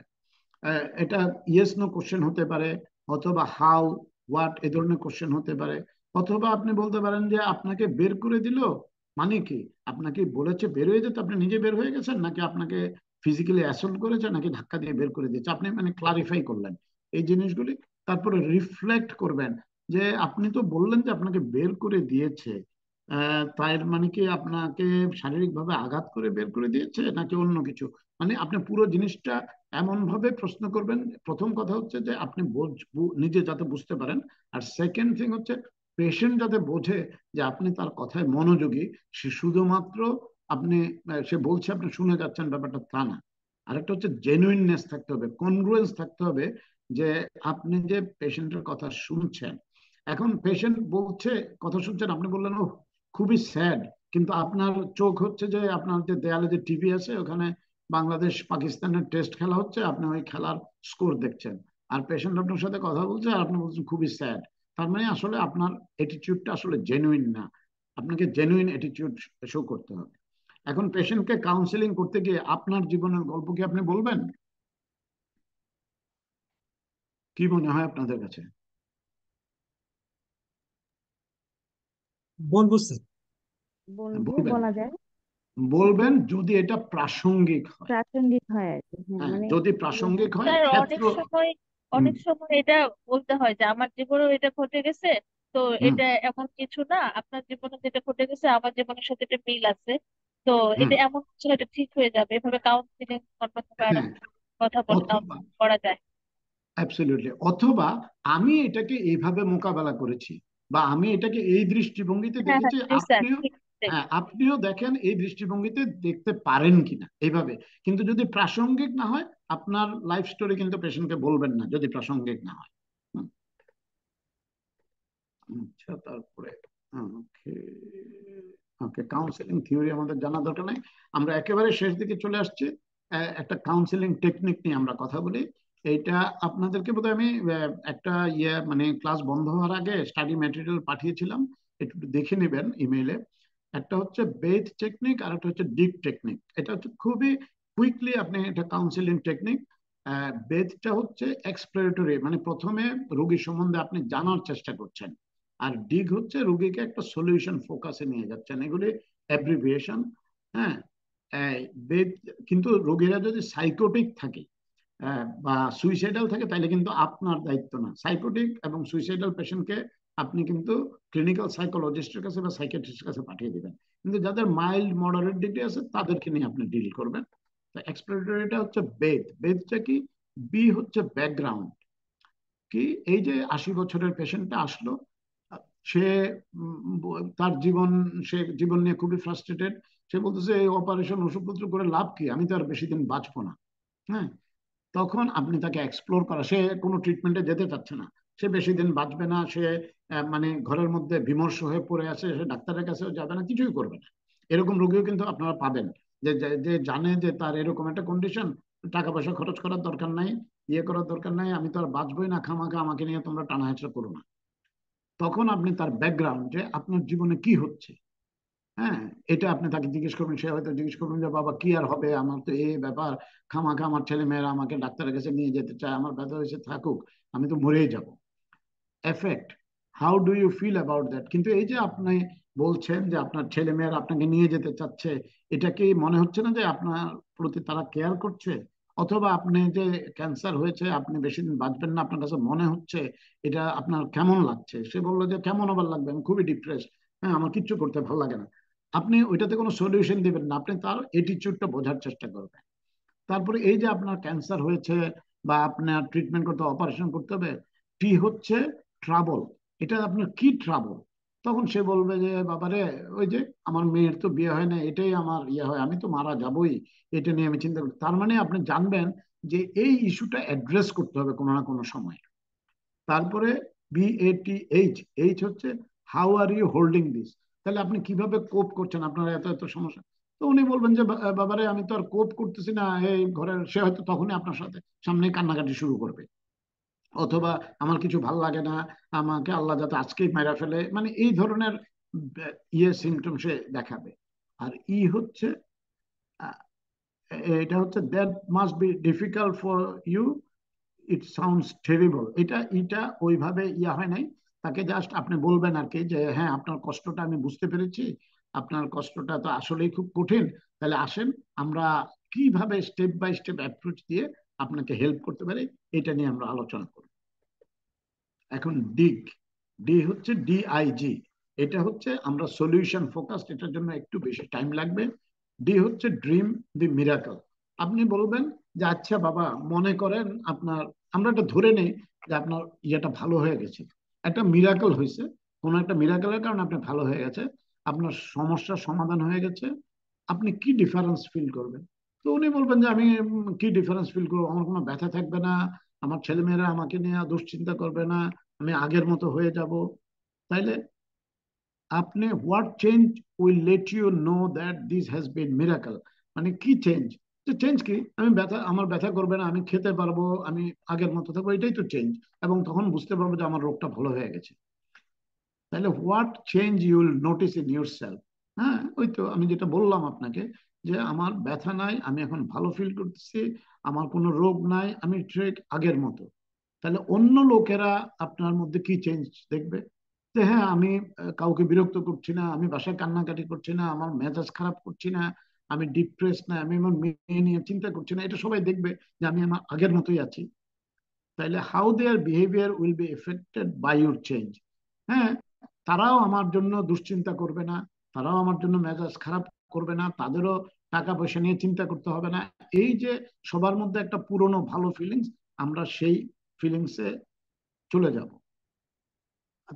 Speaker 1: এটা ইয়েস নো কোশ্চেন হতে পারে, অথবা হাউ, হোয়াট, এ ধরনের কোশ্চেন হতে পারে। অথবা আপনি বলতে পারেন যে আপনাকে বের করে দিল মানে কি, আপনাকে বলেছে বের হয়ে যেতে, আপনি নিজে বের হয়ে গেছেন, নাকি আপনাকে ফিজিক্যালি অ্যাসল্ট করেছে, নাকি ধাক্কা দিয়ে বের করে দিয়েছে, আপনি মানে ক্লারিফাই করলেন এই জিনিসগুলি। তারপরে রিফ্লেক্ট করবেন, যে আপনি তো বললেন যে আপনাকে বের করে দিয়েছে, তার মানে কি আপনাকে শারীরিকভাবে আঘাত করে বের করে দিয়েছে নাকি অন্য কিছু। মানে আপনি পুরো জিনিসটা এমন ভাবে প্রশ্ন করবেন। প্রথম কথা হচ্ছে যে আপনি নিজে যাতে বুঝতে পারেন, আর সেকেন্ড থিং হচ্ছে পেশেন্ট যাতে বোঝে যে আপনি তার কথায় মনোযোগী। সে শুধুমাত্র আপনি সে বলছে আপনি শুনে যাচ্ছেন ব্যাপারটা তা না। আরেকটা হচ্ছে জেনুইননেস থাকতে হবে, কনগ্রুয়েন্স থাকতে হবে, যে আপনি যে পেশেন্টের কথা শুনছেন, এখন পেশেন্ট বলছে কথা শুনছেন, আপনি বললেন ও খুবই স্যাড, কিন্তু আপনার চোখ হচ্ছে যে আপনার যে দেয়ালে যে টিভি আছে ওখানে বাংলাদেশ পাকিস্তানের টেস্ট খেলা হচ্ছে, আপনি ওই খেলার স্কোর দেখছেন, আর পেশেন্ট আপনার সাথে কথা বলছে আর আপনি বলছেন খুবই স্যাড। তার মানে আসলে আপনার অ্যাটিটিউডটা আসলে জেনুইন না, আপনাকে জেনুইন অ্যাটিটিউড শো করতে হবে। এখন পেশেন্টকে কাউন্সিলিং করতে গিয়ে আপনার জীবনের গল্প কি আপনি বলবেন? কি মনে হয় আপনাদের কাছে?
Speaker 5: বলবো স্যার।
Speaker 2: বলবো,
Speaker 1: বলবেন?
Speaker 2: বলা যায়,
Speaker 1: বলবেন যদি এটা প্রাসঙ্গিক হয়।
Speaker 2: প্রাসঙ্গিক হয় আর কি। হ্যাঁ,
Speaker 1: হ্যাঁ,
Speaker 2: মানে
Speaker 1: যদি প্রাসঙ্গিক হয়,
Speaker 6: স্যার
Speaker 1: ক্ষেত্র।
Speaker 6: অনেক সময়
Speaker 1: হুম,
Speaker 6: অনেক সময় এটা বলতে হয় যে আমার জীবনেও এটা ঘটে গেছে, তো
Speaker 1: হুম,
Speaker 6: এটা এমন কিছু না, আপনার জীবনে যেটা ঘটে গেছে আমার জীবনের সাথে এটা মিল আছে, তো
Speaker 1: হুম,
Speaker 6: এটা এমন কিছু না, এটা ঠিক হয়ে যাবে, এভাবে কাউন্সিলিং মাধ্যমে আরো
Speaker 1: হ্যাঁ,
Speaker 6: কথা বলে
Speaker 1: অথবা
Speaker 6: কাউন্সিলিং করা যায়।
Speaker 1: অ্যাবসলিউটলি, অথবা আমি এটাকে এইভাবে মোকাবেলা করেছি, বা আমি এটাকে এই দৃষ্টিভঙ্গিতে
Speaker 6: হ্যাঁ হ্যাঁ,
Speaker 1: দেখেছি,
Speaker 6: জি স্যার,
Speaker 1: আপনিও
Speaker 6: ঠিক ঠিক।
Speaker 1: হ্যাঁ আপনিও দেখেন এই দৃষ্টিভঙ্গিতে দেখতে পারেন কিনা, এইভাবে। কিন্তু যদি প্রাসঙ্গিক না হয়, আপনার লাইফ স্টোরি কিন্তু পেশেন্টকে বলবেন না যদি প্রাসঙ্গিক না হয়। হুম, আচ্ছা, তারপরে ওকে, ওকে, কাউন্সেলিং থিওরি আমাদের জানা দরকার নাই, আমরা একেবারে শেষ দিকে চলে আসছি। একটা কাউন্সেলিং টেকনিক নিয়ে আমরা কথা বলি। এইটা আপনাদেরকে বোধহয় আমি একটা মানে ক্লাস বন্ধ হওয়ার আগে স্টাডি ম্যাটেরিয়াল পাঠিয়েছিলাম, একটু দেখে নেবেন ইমেইলে। একটা হচ্ছে বেথ টেকনিক আর একটা হচ্ছে ডিপ টেকনিক। এটা হচ্ছে খুবই কুইকলি আপনি এটা কাউন্সেলিং টেকনিক। বেথটা হচ্ছে এক্সপ্লোরেটরি, মানে প্রথমে রোগী সম্বন্ধে আপনি জানার চেষ্টা করছেন, আর ডিগ হচ্ছে রোগীকে একটা সলিউশন ফোকাসে নিয়ে যাচ্ছেন, এগুলি অ্যাব্রিভিয়েশন। হ্যাঁ, বেদ, কিন্তু রোগীরা যদি সাইকোটিক থাকে বা সুইসাইডাল থাকে, তাহলে কিন্তু আপনার দায়িত্ব না। সাইকোটিক এবং সুইসাইডাল পেশেন্টকে আপনি কিন্তু ক্লিনিক্যাল সাইকোলজিস্টের কাছে বা সাইকিয়াট্রিস্টের কাছে পাঠিয়ে দিবেন, কিন্তু যাদের মাইল্ড মডারেট ডিগ্রি আছে তাদেরকে নিয়ে আপনি ডিল করবেন। তো এক্সপ্লোরেটরিটা হচ্ছে বেদ। বেদটা কি? বি হচ্ছে ব্যাকগ্রাউন্ড। কি, এই যে 80 বছরের পেশেন্টটা আসলো, সে তার জীবন, সে জীবন নিয়ে খুবই ফ্রাস্ট্রেটেড। সে বলতেছে এই অপারেশন ওষুধপত্র করে লাভ কি, আমি তো আর বেশি দিন বাঁচবো না। হ্যাঁ, তখন আপনি তাকে এক্সপ্লোর করা, সে কোনো ট্রিটমেন্টে যেতে চাচ্ছে না, সে বেশি দিন বাঁচবে না, সে মানে ঘরের মধ্যে বিমর্ষ হয়ে পড়ে আছে, সে ডাক্তারের কাছেও যাবে না, কিছুই করবে না। এরকম রোগীও কিন্তু আপনারা পাবেন, যে যে যে জানে যে তার এরকম একটা কন্ডিশন, টাকা পয়সা খরচ করার দরকার নাই, ইয়ে করার দরকার নাই, আমি তো আর বাঁচবই না, খামাখা আমাকে নিয়ে তোমরা টানাহেচড়া করো না। তখন আপনি তার ব্যাকগ্রাউন্ড, যে আপনার জীবনে কি হচ্ছে, হ্যাঁ, এটা আপনি তাকে জিজ্ঞেস করবেন। সে হয়তো জিজ্ঞেস করবেন যে বাবা কি আর হবে, আমার তো এই ব্যাপার, খামাখা আমার ছেলে মেয়েরা আমাকে ডাক্তারের কাছে নিয়ে যেতে চায়, আমার ব্যথা হয়েছে থাকুক, আমি তো মরেই যাব। Effect, how do you feel about that? কিন্তু এই যে আপনি বলছেন যে আপনার ছেলে মেয়েরা আপনাকে নিয়ে যেতে চাচ্ছে, এটা কি মনে হচ্ছে না যে আপনার প্রতি তারা কেয়ার করছে? অথবা আপনি যে ক্যান্সার হয়েছে, আপনি বেশি দিন বাঁচবেন না, আপনার কাছে মনে হচ্ছে, এটা আপনার কেমন লাগছে? সে বললো যে কেমন আবার লাগবে, আমি খুবই ডিপ্রেস, হ্যাঁ, আমার কিচ্ছু করতে ভালো লাগে না। আপনি ওইটাতে কোনো সলিউশন দিবেন না, আপনি তার এটিচিউডটা বোঝার চেষ্টা করবেন। তারপরে এই যে আপনার ক্যান্সার হয়েছে বা আপনার ট্রিটমেন্ট করতে, অপারেশন করতে হবে, টি হচ্ছে ট্রাবল, এটা আপনার কি ট্রাবল? তখন সে বলবে যে বাবারে, ওই যে আমার মেয়ের তো বিয়ে হয় না, এটাই আমার ইয়ে হয়, আমি তো মারা যাবই, এটা নিয়ে আমি চিন্তা করি। তার মানে আপনি জানবেন যে এই ইস্যুটা অ্যাড্রেস করতে হবে কোনো না কোনো সময়। তারপরে BATH, এইচ হচ্ছে how are you holding this, তাহলে আপনি কিভাবে কোপ করছেন আপনার এত এত সমস্যা। তো উনি বলবেন যে বাবারে আমি তো আর কোপ করতেছি না, এই ঘরের, সে হয়তো তখনই আপনার সাথে সামনে কান্নাকাটি শুরু করবে, অথবা আমার কিছু ভাল লাগে না, আমাকে আল্লাহ যাতে আজকেই মেরা ফেলে, মানে এই ধরনের সিমটম সে দেখাবে। আর হচ্ছে আহ, এটা হচ্ছে that must be difficult for you, it sounds terrible. এটা ওইভাবে হয় নাই, তাকে জাস্ট আপনি বলবেন আর কি যে হ্যাঁ আপনার কষ্টটা আমি বুঝতে পেরেছি, আপনার কষ্টটা তো আসলেই খুব কঠিন, তাহলে আসেন আমরা কিভাবে স্টেপ বাই স্টেপ অ্যাপ্রোচ দিয়ে আপনাকে হেল্প করতে পারি, এটা নিয়ে আমরা আলোচনা করব। এখন ডিগ, ডি হচ্ছে DIG, এটা হচ্ছে আমরা সলিউশন ফোকাসড, এটার জন্য একটু বেশি টাইম লাগবে। ডি হচ্ছে ড্রিম দি মিরাকল। আপনি বলবেন যে আচ্ছা বাবা, মনে করেন আপনার, আমরা এটা ধরে নেই যে আপনার ইয়েটা ভালো হয়ে গেছে, একটা মিরাকল হয়েছে, কোনো একটা মিরাকলের কারণে আপনি ভালো হয়ে গেছে, আপনার সমস্যার সমাধান হয়ে গেছে, আপনি কি ডিফারেন্স ফিল করবেন? তো উনি বলবেন যে আমি কি ডিফারেন্স ফিল করবো, আমার কোনো ব্যথা থাকবে না, আমার ছেলেমেয়েরা আমাকে নিয়ে আর দুশ্চিন্তা করবে না, আমি আগের মতো হয়ে যাব। তাইলে আপনি what change will let you know that this has been miracle, মানে কি চেঞ্জ? চেঞ্জ কি? আমার ব্যথা করবে না, আমি খেতে পারবো, আমি আগের মতো থাকবো, এটাই তো চেঞ্জ। এবং তখন বুঝতে পারবো যে আমার রোগটা ভালো হয়ে গেছে। তাহলে what change you will notice in yourself. হ্যাঁ, ওই তো আমি যেটা বললাম আপনাকে, যে আমার ব্যথা নাই, আমি এখন ভালো ফিল করতেছি, আমার কোনো রোগ নাই, আমি ঠিক আগের মতো। তাহলে অন্য লোকেরা আপনার মধ্যে কি চেঞ্জ দেখবে? যে হ্যাঁ, আমি কাউকে বিরক্ত করছি না, আমি বাসায় কান্নাকাটি করছি না, আমার মেজাজ খারাপ করছি না, আমি ডিপ্রেস না, আমি আমার মেয়ে নিয়ে চিন্তা করছি না, এটা সবাই দেখবে যে আমি আমার আগের মতোই আছি। তাইলে how their behaviour will be affected by your change. হ্যাঁ, তারাও আমার জন্য দুশ্চিন্তা করবে না, তারাও আমার জন্য মেজাজ খারাপ করবে না, তাদেরও টাকা পয়সা নিয়ে চিন্তা করতে হবে না। এই যে সবার মধ্যে একটা পুরনো ভালো ফিলিংস, আমরা সেই ফিলিংসে চলে যাব।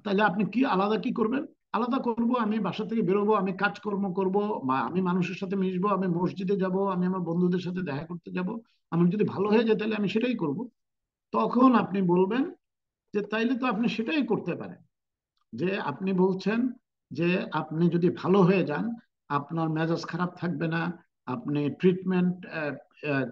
Speaker 1: তাহলে আপনি কি আলাদা কি করবেন? আলাদা করব, আমি বাসা থেকে বেরোবো, আমি কাজকর্ম করব, বা আমি মানুষের সাথে মিশবো, আমি মসজিদে যাব, আমি আমার বন্ধুদের সাথে দেখা করতে যাব। আমি যদি ভালো হয়ে যায় তাহলে আমি সেটাই করব। তখন আপনি বলবেন যে তাইলে তো আপনি সেটাই করতে পারেন। যে আপনি বলছেন যে আপনি যদি ভালো হয়ে যান, আপনার মেজাজ খারাপ থাকবে না, আপনি ট্রিটমেন্ট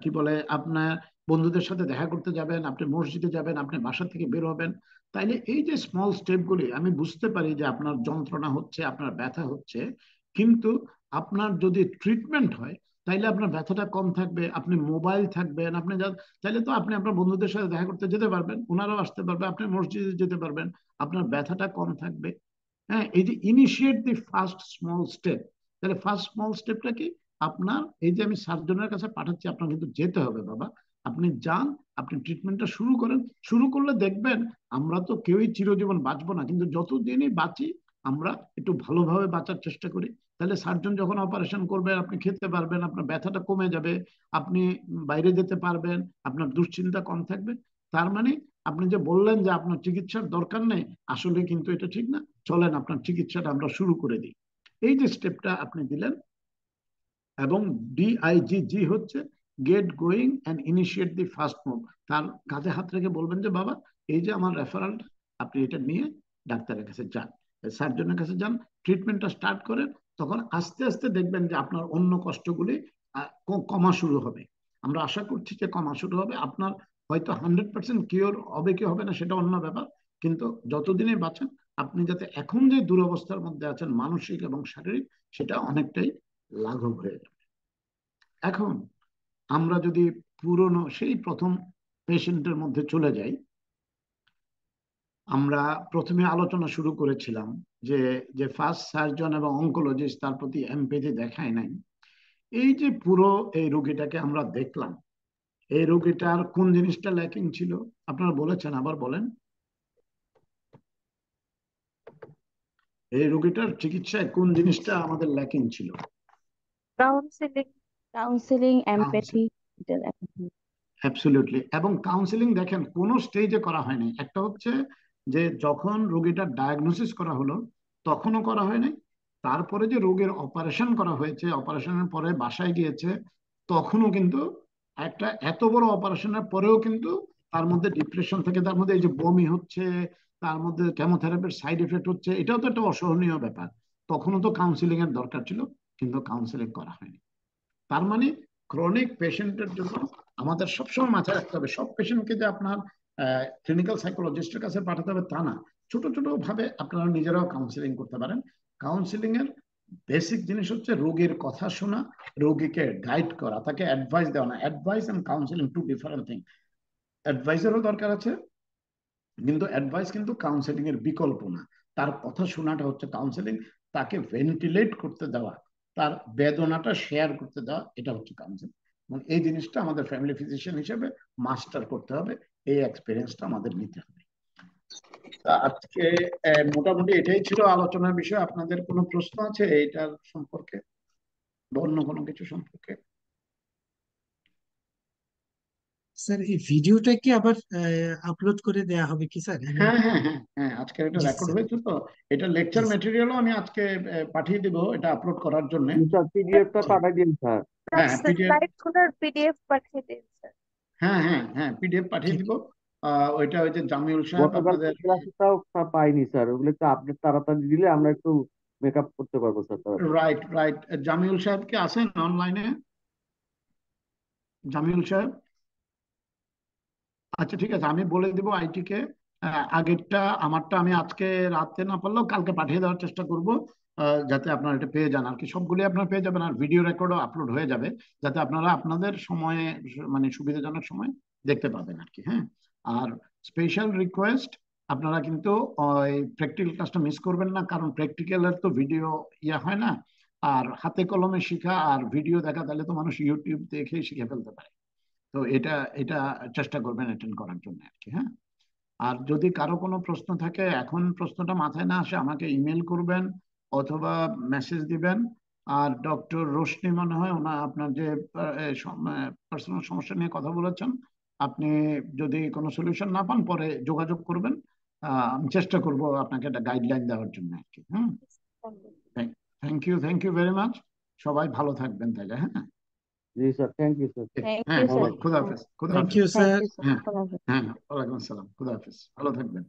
Speaker 1: কি বলে, আপনার বন্ধুদের সাথে দেখা করতে যাবেন, আপনি মসজিদে যাবেন, আপনি বাসা থেকে বের হবেন। তাইলে এই যে স্মল স্টেপগুলি, আমি বুঝতে পারি যে আপনার যন্ত্রণা হচ্ছে, আপনার ব্যথা হচ্ছে, কিন্তু আপনার যদি ট্রিটমেন্ট হয় তাইলে আপনার ব্যথাটা কম থাকবে, আপনি মোবাইল থাকবেন, আপনি তাইলে তো আপনি আপনার বন্ধুদের সাথে দেখা করতে যেতে পারবেন, ওনারাও আসতে পারবে, আপনি মসজিদে যেতে পারবেন, আপনার ব্যথাটা কম থাকবে। হ্যাঁ, এই যে initiate the first small step. তাহলে ফার্স্ট স্মল স্টেপটা কি? আপনার এই যে আমি সার্জনের কাছে পাঠাচ্ছি, আপনার কিন্তু যেতে হবে বাবা, আপনি যান, আপনি ট্রিটমেন্টটা শুরু করেন। শুরু করলে দেখবেন, আমরা তো কেউই চিরজীবন বাঁচবো না, কিন্তু যতদিনই বাঁচি আমরা একটু ভালোভাবে বাঁচার চেষ্টা করি। তাহলে সার্জন যখন অপারেশন করবে, আপনি খেতে পারবেন, আপনার ব্যথাটা কমে যাবে, আপনি বাইরে যেতে পারবেন, আপনার দুশ্চিন্তা কম থাকবে। তার মানে আপনি যে বললেন যে আপনার চিকিৎসার দরকার নেই, আসলে কিন্তু এটা ঠিক না। চলেন আপনার চিকিৎসাটা আমরা শুরু করে দিই। এই যে স্টেপটা আপনি দিলেন, এবং DIGG হচ্ছে gate going and initiate the first move. তার কাঁধে হাত রেখে বলবেন যে বাবা, এই যে আমার রেফারেল, আপনি এটা নিয়ে ডাক্তারের কাছে যান, সার্জনের কাছে যান, ট্রিটমেন্টটা স্টার্ট করেন। তখন আস্তে আস্তে দেখবেন যে আপনার অন্য কষ্টগুলি কমা শুরু হবে। আমরা আশা করছি যে কমা শুরু হবে। আপনার হয়তো 100% কিওর হবে কি হবে না সেটা অন্য ব্যাপার, কিন্তু যতদিনে বাঁচেন, আপনি যাতে এখন যে দুরবস্থার মধ্যে আছেন মানসিক এবং শারীরিক, সেটা অনেকটাই লাঘব হয়ে যাবে। এখন আমরা যদি পুরনো সেই প্রথম পেশেন্টের মধ্যে চলে যাই, আমরা প্রথমে আলোচনা শুরু করেছিলাম যে যে ফার্স্ট সার্জন এবং অঙ্কোলজিস্ট তার প্রতি এমপ্যাথি দেখায় নাই। এই যে পুরো এই রোগীটাকে আমরা দেখলাম, এই রোগীটার কোন জিনিসটা ল্যাকিং ছিল? আপনারা বলেছেন, আবার বলেন। এই রোগীটার চিকিৎসায় কোন জিনিসটা আমাদের ল্যাকিং ছিল?
Speaker 6: কাউন্সিলিং।
Speaker 2: Counselling, empathy.
Speaker 1: অ্যাবসলিউটলি। এবং কাউন্সিলিং দেখেন কোন স্টেজে করা হয়নি। একটা হচ্ছে যে যখন রোগীটার ডায়াগনোসিস করা হলো তখনও করা হয়নি, তারপরে যে রোগের অপারেশন করা হয়েছে, অপারেশনের পরে বাসায় গিয়েছে, তখনও কিন্তু একটা এত বড় অপারেশনের পরেও কিন্তু তার মধ্যে ডিপ্রেশন থেকে, তার মধ্যে এই যে বমি হচ্ছে, তার মধ্যে কেমোথেরাপির সাইড এফেক্ট হচ্ছে, এটাও তো একটা অসহনীয় ব্যাপার। তখনও তো কাউন্সিলিং এর দরকার ছিল, কিন্তু কাউন্সিলিং করা হয়নি। তার মানে ক্রনিক পেশেন্টের জন্য আমাদের সবসময় মাথায় রাখতে হবে, সব পেশেন্টকে যে আপনার ক্লিনিক্যাল সাইকোলজিস্টের কাছে পাঠাতে হবে তা না। ছোট ছোট ভাবে আপনারা নিজেরাও কাউন্সিলিং করতে পারেন। কাউন্সিলিং এর বেসিক জিনিস হচ্ছে রোগীর কথা শোনা, রোগীকে গাইড করা, তাকে অ্যাডভাইস দেওয়া না। Advice and counselling two different thing. অ্যাডভাইসেরও দরকার আছে, কিন্তু অ্যাডভাইস কিন্তু কাউন্সিলিং এর বিকল্প না। তার কথা শোনাটা হচ্ছে কাউন্সিলিং, তাকে ভেন্টিলেট করতে দেওয়া, তার বেদনাটা শেয়ার করতে দেওয়া, এটা হচ্ছে কাউন্সিলিং। এবং এই জিনিসটা আমাদের ফ্যামিলি ফিজিশিয়ান হিসেবে মাস্টার করতে হবে, এই এক্সপিরিয়েন্সটা আমাদের নিতে হবে। আজকে মোটামুটি এটাই ছিল আলোচনার বিষয়। আপনাদের কোনো প্রশ্ন আছে এইটার সম্পর্কে বা অন্য কোনো কিছু সম্পর্কে?
Speaker 5: স্যার, এই ভিডিওটা কি আবার আপলোড করে দেয়া হবে কি স্যার?
Speaker 1: হ্যাঁ হ্যাঁ হ্যাঁ হ্যাঁ, আজকের এটা
Speaker 5: জি
Speaker 1: রেকর্ড
Speaker 5: স্যার।
Speaker 1: হয়েছে তো, এটা
Speaker 5: জি
Speaker 1: লেকচার
Speaker 5: স্যার।
Speaker 1: মেটেরিয়ালও আমি আজকে পাঠিয়ে দিব এটা আপলোড করার জন্য।
Speaker 4: স্যার পিডিএফটা পাঠাই দিন স্যার।
Speaker 1: হ্যাঁ পিডিএফ,
Speaker 6: স্লাইড গুলোর PDF পাঠিয়ে দিন স্যার।
Speaker 1: হ্যাঁ হ্যাঁ হ্যাঁ পিডিএফ
Speaker 5: জি
Speaker 1: পাঠিয়ে দিব। ওইটা ওই যে জামিউল সাহেব
Speaker 4: গতকাল
Speaker 1: আপনাদের
Speaker 4: ক্লাসটাও পাইনি স্যার, ওগুলো একটু আপডেট তাড়াতাড়ি দিলে আমরা একটু মেকআপ করতে পারবো স্যার তাড়াতাড়ি।
Speaker 1: রাইট রাইট জামিউল সাহেব কি আছেন অনলাইনে? জামিউল সাহেব, আচ্ছা ঠিক আছে, আমি বলে দিব আইটি কে। আগেরটা আমারটা আমি আজকে রাতে না পারলেও কালকে পাঠিয়ে দেওয়ার চেষ্টা করব, যাতে আপনারা এটা পেয়ে যান আর কি। সবগুলি আপনারা পেয়ে যাবেন, আর ভিডিও রেকর্ডও আপলোড হয়ে যাবে, যাতে আপনারা আপনাদের সময়ে মানে সুবিধাজনক সময় দেখতে পাবেন আর কি। হ্যাঁ, আর স্পেশাল রিকোয়েস্ট, আপনারা কিন্তু ওই প্র্যাকটিক্যাল ক্লাসটা মিস করবেন না, কারণ প্র্যাকটিক্যালের তো ভিডিও ইয়া হয় না। আর হাতে কলমে শেখা আর ভিডিও দেখা, তাহলে তো মানুষ ইউটিউব দেখেই শিখে ফেলতে পারে। তো এটা এটা চেষ্টা করবেন অ্যাটেন্ড করার জন্য আর কি। হ্যাঁ, আর যদি কারো কোনো প্রশ্ন থাকে, এখন প্রশ্নটা মাথায় না আসে, আমাকে ইমেল করবেন অথবা মেসেজ দিবেন। আর ডক্টর রোশনি মনে হয় আপনার যে পার্সোনাল সমস্যা নিয়ে কথা বলেছেন, আপনি যদি কোনো সলিউশন না পান পরে যোগাযোগ করবেন। আমি চেষ্টা করব আপনাকে একটা গাইডলাইন দেওয়ার জন্য আর কি। হ্যাঁ, থ্যাংক ইউ ভেরি মাচ। সবাই ভালো থাকবেন তাহলে। হ্যাঁ,
Speaker 4: জি sir, thank you sir.
Speaker 2: Thank
Speaker 1: হ্যাঁ,
Speaker 2: ইউ স্যার।
Speaker 4: আসসালামু
Speaker 1: খুদা হাফেজ, খুদা
Speaker 5: থ্যাংক
Speaker 1: হাফেজ।
Speaker 5: You
Speaker 2: thank
Speaker 5: sir.
Speaker 2: You sir.
Speaker 1: হ্যাঁ হ্যাঁ, ওয়ালাইকুম আসসালাম, খুদা হাফেজ, ভালো থাকবেন।